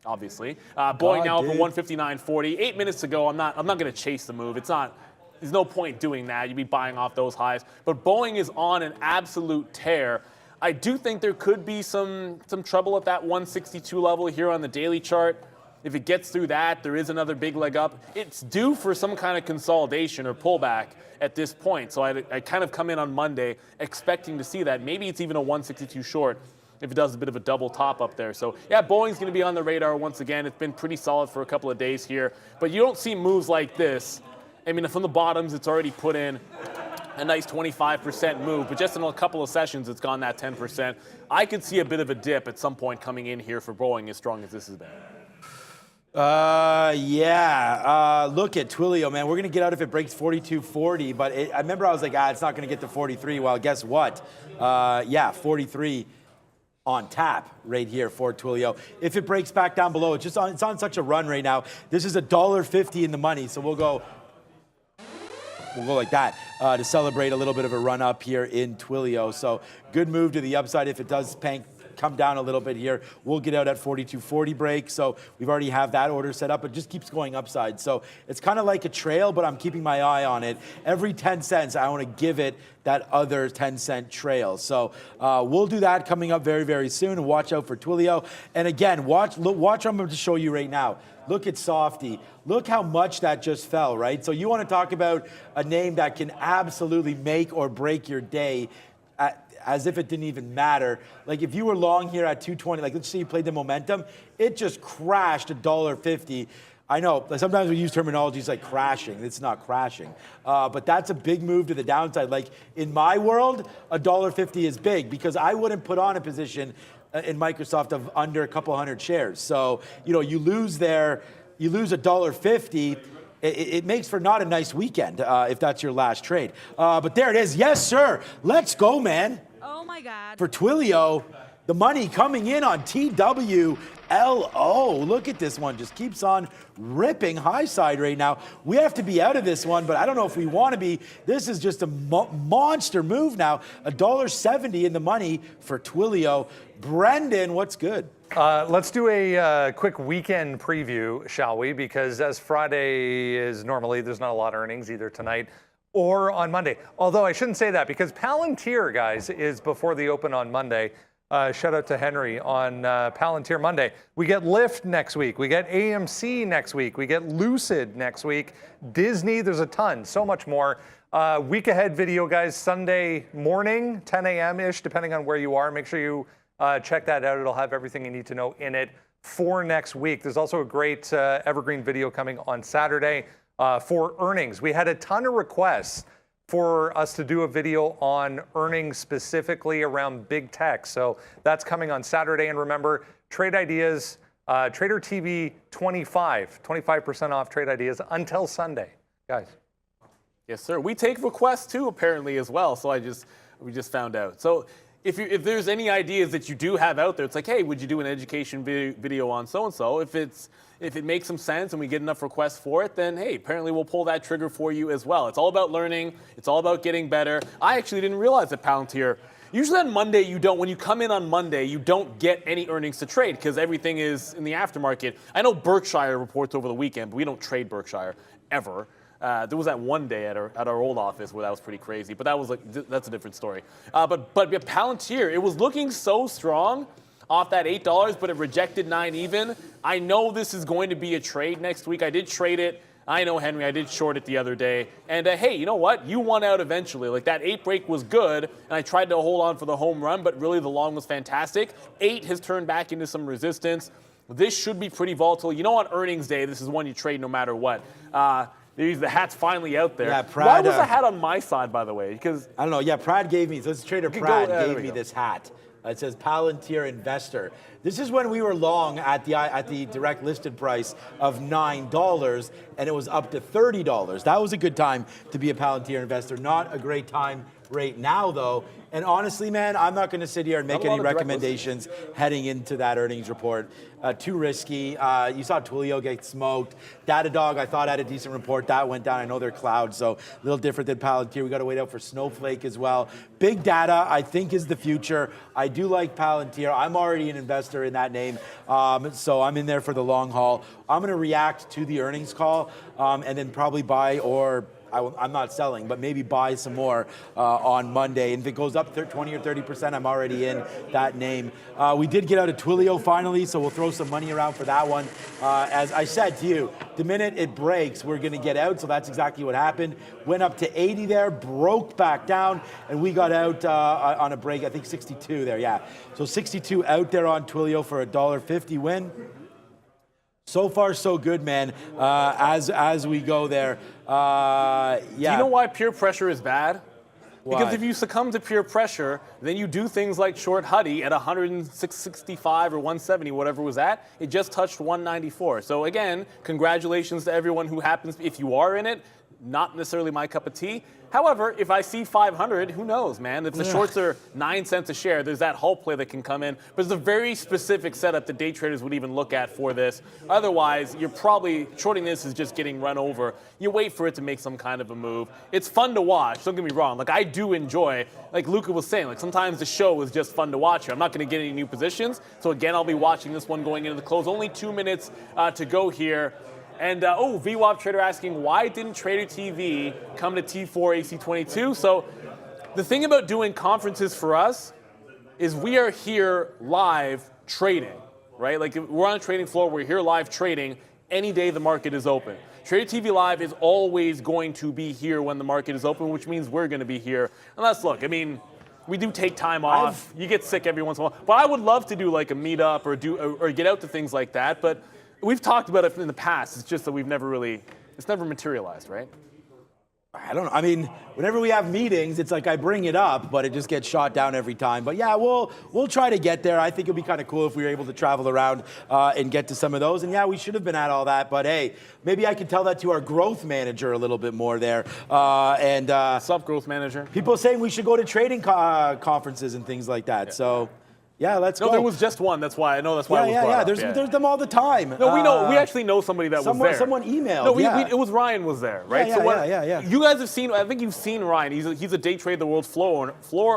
Obviously, Boeing now up at 159.40. 8 minutes to go. I'm not going to chase the move. There's no point doing that. You'd be buying off those highs. But Boeing is on an absolute tear. I do think there could be some trouble at that 162 level here on the daily chart. If it gets through that, there is another big leg up. It's due for some kind of consolidation or pullback at this point. So I kind of come in on Monday expecting to see that. Maybe it's even a 162 short if it does a bit of a double top up there. So yeah, Boeing's going to be on the radar once again. It's been pretty solid for a couple of days here, but you don't see moves like this. I mean, from the bottoms, it's already put in a nice 25% move, but just in a couple of sessions, it's gone that 10%. I could see a bit of a dip at some point coming in here for Boeing as strong as this has been. Look at Twilio, man. We're going to get out if it breaks 42.40, but I remember I was like, it's not going to get to 43. Well, guess what? 43 on tap right here for Twilio. If it breaks back down below, it's on such a run right now. This is $1.50 in the money, so we'll go like that to celebrate a little bit of a run up here in Twilio. So good move to the upside. If it does come down a little bit here, we'll get out at 42.40 break. So we've already have that order set up. It just keeps going upside. So it's kind of like a trail, but I'm keeping my eye on it. Every 10 cents, I want to give it that other 10-cent trail. So we'll do that coming up very, very soon. And watch out for Twilio. And again, watch what I'm going to show you right now. Look at Softy. Look how much that just fell, right? So you want to talk about a name that can absolutely make or break your day as if it didn't even matter. Like if you were long here at 220, like let's say you played the momentum, it just crashed $1.50. I know, sometimes we use terminologies like crashing. It's not crashing. But that's a big move to the downside. Like in my world, $1.50 is big because I wouldn't put on a position in Microsoft of under a couple hundred shares. So, you lose $1.50. It makes for not a nice weekend if that's your last trade. But there it is. Yes, sir. Let's go, man. Oh, my God. For Twilio, the money coming in on TWLO. Look at this one. Just keeps on ripping high side right now. We have to be out of this one, but I don't know if we want to be. This is just a monster move now. $1.70 in the money for Twilio. Brendan, what's good? Let's do a quick weekend preview, shall we? Because as Friday is normally, there's not a lot of earnings either tonight or on Monday. Although I shouldn't say that because Palantir, guys, is before the open on Monday. Shout out to Henry on Palantir Monday. We get Lyft next week. We get AMC next week. We get Lucid next week. Disney, there's a ton, so much more. Week ahead video, guys, Sunday morning, 10 a.m.-ish, depending on where you are. Make sure you check that out. It'll have everything you need to know in it for next week. There's also a great evergreen video coming on Saturday for earnings. We had a ton of requests for us to do a video on earnings specifically around big tech. So that's coming on Saturday. And remember, trade ideas, Trader TV 25% off trade ideas until Sunday. Guys. Yes, sir. We take requests too, apparently, as well. So we just found out. So if there's any ideas that you do have out there, it's like, hey, would you do an education video on so-and-so? If it makes some sense and we get enough requests for it, then hey, apparently we'll pull that trigger for you as well. It's all about learning. It's all about getting better. I actually didn't realize that Palantir, usually on Monday when you come in on Monday, you don't get any earnings to trade because everything is in the aftermarket. I know Berkshire reports over the weekend, but we don't trade Berkshire ever. There was that one day at our old office where that was pretty crazy, but that's a different story. But Palantir, it was looking so strong off that $8, but it rejected 9 even. I know this is going to be a trade next week. I did trade it. I know, Henry, I did short it the other day. And hey, you know what? You won out eventually. Like that 8 break was good, and I tried to hold on for the home run, but really the long was fantastic. 8 has turned back into some resistance. This should be pretty volatile. You know, on earnings day, this is one you trade no matter what. The hat's finally out there. Yeah, Prad, why was the hat on my side, by the way? Because I don't know. Yeah, Prad gave me. So this trader Prad gave me this hat. It says Palantir Investor. This is when we were long at the direct listed price of $9, and it was up to $30. That was a good time to be a Palantir investor. Not a great time right now, though. And honestly, man, I'm not going to sit here and make any recommendations heading into that earnings report. Too risky. You saw Twilio get smoked. Datadog, I thought, had a decent report. That went down. I know they're cloud, so a little different than Palantir. We got to wait out for Snowflake as well. Big data, I think, is the future. I do like Palantir. I'm already an investor in that name, so I'm in there for the long haul. I'm going to react to the earnings call and then probably buy or I'm not selling, but maybe buy some more on Monday. And if it goes up 20 or 30%, I'm already in that name. We did get out of TWLO finally, so we'll throw some money around for that one. As I said to you, the minute it breaks, we're going to get out, so that's exactly what happened. Went up to 80 there, broke back down, and we got out on a break, I think 62 there, yeah. So 62 out there on TWLO for a $1.50 win. So far, so good, man. As we go there, yeah. Do you know why peer pressure is bad? Why? Because if you succumb to peer pressure, then you do things like short HUDI at 165 or 170, whatever it was at. It just touched 194. So again, congratulations to everyone who happens, if you are in it. Not necessarily my cup of tea. However, if I see 500, who knows, man? If the shorts are 9 cents a share, there's that Hull play that can come in. But it's a very specific setup that day traders would even look at for this. Otherwise, you're probably, shorting this is just getting run over. You wait for it to make some kind of a move. It's fun to watch, don't get me wrong. Like, I do enjoy, like Luca was saying, like sometimes the show is just fun to watch here. I'm not going to get any new positions. So again, I'll be watching this one going into the close. Only 2 minutes to go here. And, VWAP Trader asking, why didn't Trader TV come to T4 AC22? So the thing about doing conferences for us is we are here live trading, right? Like we're on a trading floor, we're here live trading any day the market is open. Trader TV Live is always going to be here when the market is open, which means we're going to be here. Unless, look, I mean, we do take time off. You get sick every once in a while. But I would love to do like a meetup or get out to things like that. But we've talked about it in the past. It's just that we've never really, it's never materialized, right? I don't know. I mean, whenever we have meetings, it's like I bring it up, but it just gets shot down every time. But yeah, we'll try to get there. I think it'd be kind of cool if we were able to travel around and get to some of those. And yeah, we should have been at all that. But hey, maybe I could tell that to our growth manager a little bit more there. What's up, growth manager? People saying we should go to trading conferences and things like that. Yeah. So. Yeah, let's go. No, there was just one. That's why I know. That's why. Yeah. There's them all the time. No, we know. We actually know somebody that was there. Someone emailed. No, it was Ryan was there, right? Yeah. You guys have seen. I think you've seen Ryan. He's a day trade the world floor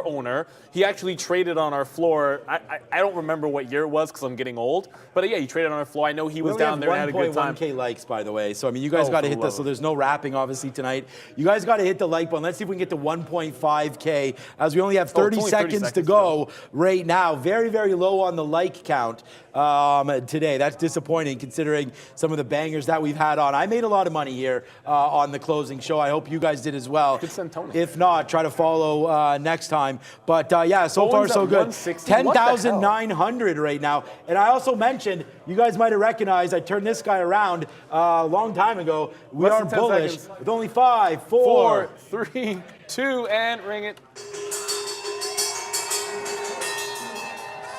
owner. He actually traded on our floor. I don't remember what year it was because I'm getting old. But yeah, he traded on our floor. I know he was down there and had a good time. 1.1K likes, by the way. So I mean, you guys got to hit this. So there's no wrapping obviously tonight. You guys got to hit the like button. Let's see if we can get to 1.5K as we only have 30 seconds to go right now. Very, very low on the like count today. That's disappointing considering some of the bangers that we've had on. I made a lot of money here on the closing show. I hope you guys did as well. Good send Tony. If not, try to follow next time. But yeah, so far so good. 10,900 right now. And I also mentioned, you guys might have recognized, I turned this guy around a long time ago. We are bullish with only 5, 4, 3, 2, and ring it.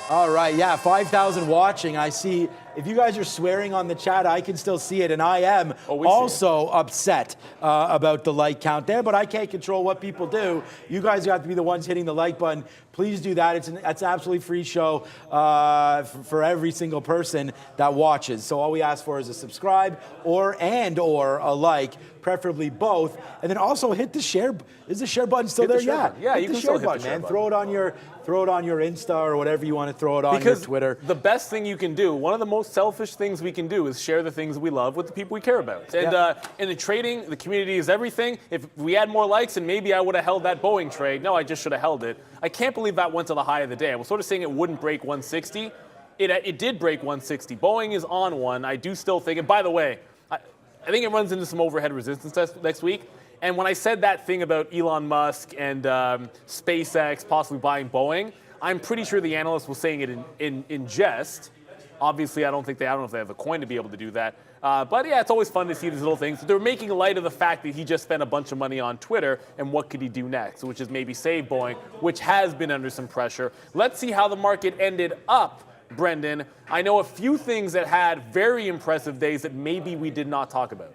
All right, yeah, 5,000 watching. I see. If you guys are swearing on the chat, I can still see it, and I am also upset about the like count there, but I can't control what people do. You guys have to be the ones hitting the like button. Please do that. It's an absolutely free show for every single person that watches. So all we ask for is a subscribe or a like, preferably both, and then also hit the share. Is the share button still there? Yeah, you can still hit the share button. Throw it on your Insta or whatever you want to throw it on your Twitter. The best thing you can do, one of the most selfish things we can do is share the things we love with the people we care about. And in the trading, the community is everything. If we had more likes, and maybe I would have held that Boeing trade. No, I just should have held it. I can't believe that went to the high of the day. I was sort of saying it wouldn't break 160. It did break 160. Boeing is on one. I do still think, and by the way, I think it runs into some overhead resistance next week. And when I said that thing about Elon Musk and SpaceX possibly buying Boeing, I'm pretty sure the analyst was saying it in jest. Obviously, I don't know if they have the coin to be able to do that. But yeah, it's always fun to see these little things. They're making light of the fact that he just spent a bunch of money on Twitter, and what could he do next, which is maybe save Boeing, which has been under some pressure. Let's see how the market ended up, Brendan. I know a few things that had very impressive days that maybe we did not talk about.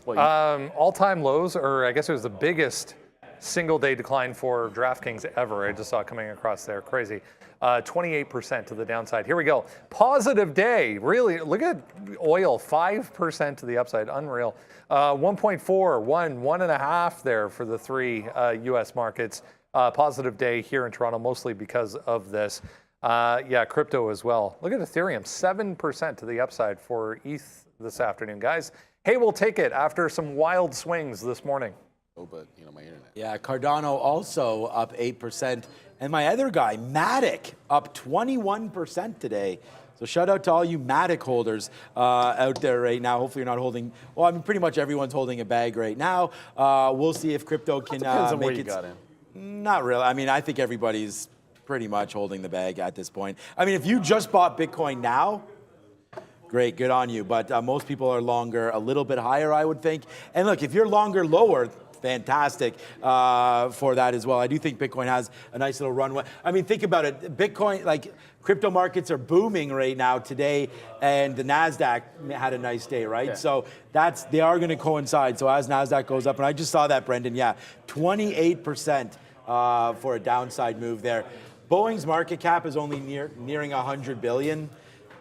All-time lows, or I guess it was the biggest single-day decline for DraftKings ever. I just saw it coming across there. Crazy. 28% to the downside. Here we go. Positive day. Really, look at oil, 5% to the upside. Unreal. 1.4, 1.5 there for the three U.S. markets. Positive day here in Toronto, mostly because of this. Yeah, crypto as well. Look at Ethereum, 7% to the upside for ETH this afternoon. Guys, Hey, we'll take it after some wild swings this morning. Oh, but you know my internet. Yeah, Cardano also up 8%. And my other guy, Matic, up 21% today. So shout out to all you Matic holders out there right now. Hopefully you're not holding, well, I mean, pretty much everyone's holding a bag right now. We'll see if crypto can Depends on make where you it. got in. Not really. I mean, I think everybody's pretty much holding the bag at this point. I mean, if you just bought Bitcoin now, great, good on you. But most people are longer a little bit higher, I would think. And look, if you're longer lower, fantastic for that as well. I do think Bitcoin has a nice little runway. I mean, think about it. Bitcoin, like crypto markets are booming right now today, and the NASDAQ had a nice day, right? Yeah. So they are going to coincide. So as NASDAQ goes up, and I just saw that, Brendan, yeah, 28% for a downside move there. Boeing's market cap is only nearing 100 billion.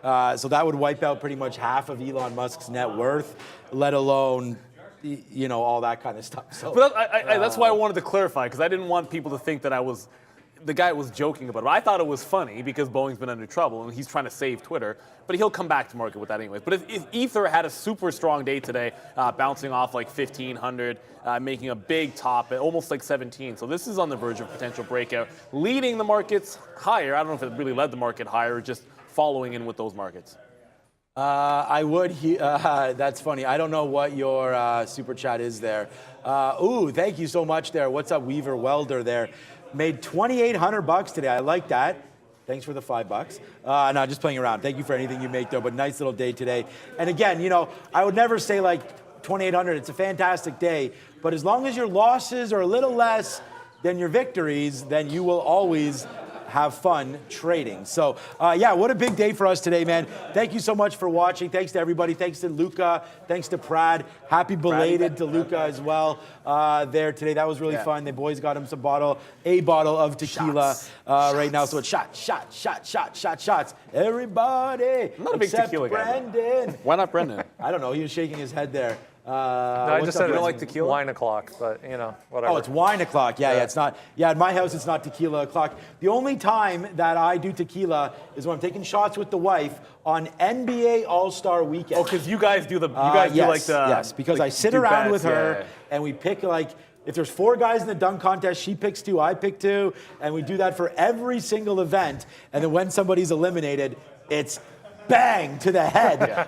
So that would wipe out pretty much half of Elon Musk's net worth, let alone, you know, all that kind of stuff. So, But that's why I wanted to clarify, because I didn't want people to think that the guy was joking about it. I thought it was funny because Boeing's been under trouble and he's trying to save Twitter, but he'll come back to market with that anyways. But if Ether had a super strong day today, bouncing off like 1,500, making a big top at almost like 17. So this is on the verge of potential breakout, leading the markets higher. I don't know if it really led the market higher or just following in with those markets. I would. That's funny. I don't know what your super chat is there. Ooh, thank you so much there. What's up, Weaver Welder there? Made $2,800 today. I like that. Thanks for the $5. No, just playing around. Thank you for anything you make though, but nice little day today. And again, you know, I would never say like 2,800. It's a fantastic day, but as long as your losses are a little less than your victories, then you will always have fun trading. So yeah, what a big day for us today, man. Thank you so much for watching. Thanks to everybody. Thanks to Luca. Thanks to Prad. Happy belated to Luca as well there today. That was really fun. The boys got him a bottle of tequila right now. So it's shots. Everybody. I'm not a big except tequila guy. Brendan. Why not Brendan? I don't know. He was shaking his head there. No, I just said you it don't was like tequila? wine o'clock, but you know, whatever. Oh, it's wine o'clock. Yeah, it's not. Yeah, at my house, it's not tequila o'clock. The only time that I do tequila is when I'm taking shots with the wife on NBA All-Star Weekend. Oh, because you guys do the do like the yes, because like, I sit do around bets, with her and we pick like. If there's 4 guys in the dunk contest, she picks 2, I pick 2, and we do that for every single event. And then when somebody's eliminated, it's bang to the head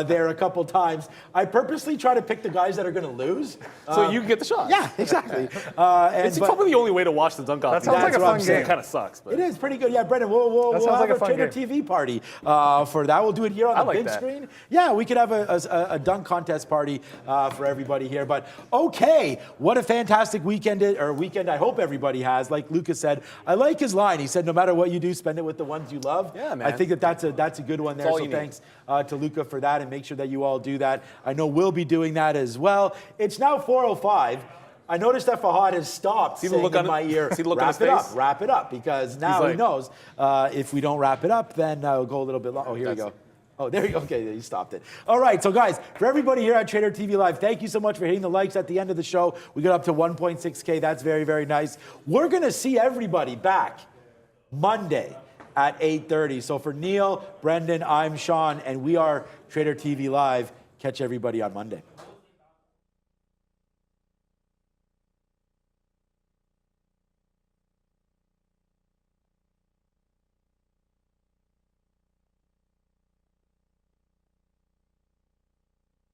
there a couple times. I purposely try to pick the guys that are going to lose. So you can get the shot. Yeah, exactly. It's probably the only way to watch the dunk off. That sounds like a fun game. It kind of sucks. But. It is pretty good. Yeah, Brendan, we'll sounds have like a a fun Trader game. TV party for that. We'll do it here on the like big that. screen. Yeah, we could have a dunk contest party for everybody here. But okay, what a fantastic weekend I hope everybody has. Like Lucas said, I like his line. He said, no matter what you do, spend it with the ones you love. Yeah, man. I think that's a good one there. all So you need. thanks to Luca for that, and make sure that you all do that. I know we'll be doing that as well. It's now 4:05. I noticed that Fahad has stopped See the saying look in on my ear, see the look on his wrap it up, because now he like- knows if we don't wrap it up, then we'll go a little bit long. Oh, here we go. Oh, there you go. Okay, you stopped it. All right, so guys, for everybody here at Trader TV Live, thank you so much for hitting the likes at the end of the show. We got up to 1.6K. That's very, very nice. We're going to see everybody back Monday at 8:30. So for Neil, Brendan, I'm Sean, and we are Trader TV Live. Catch everybody on Monday.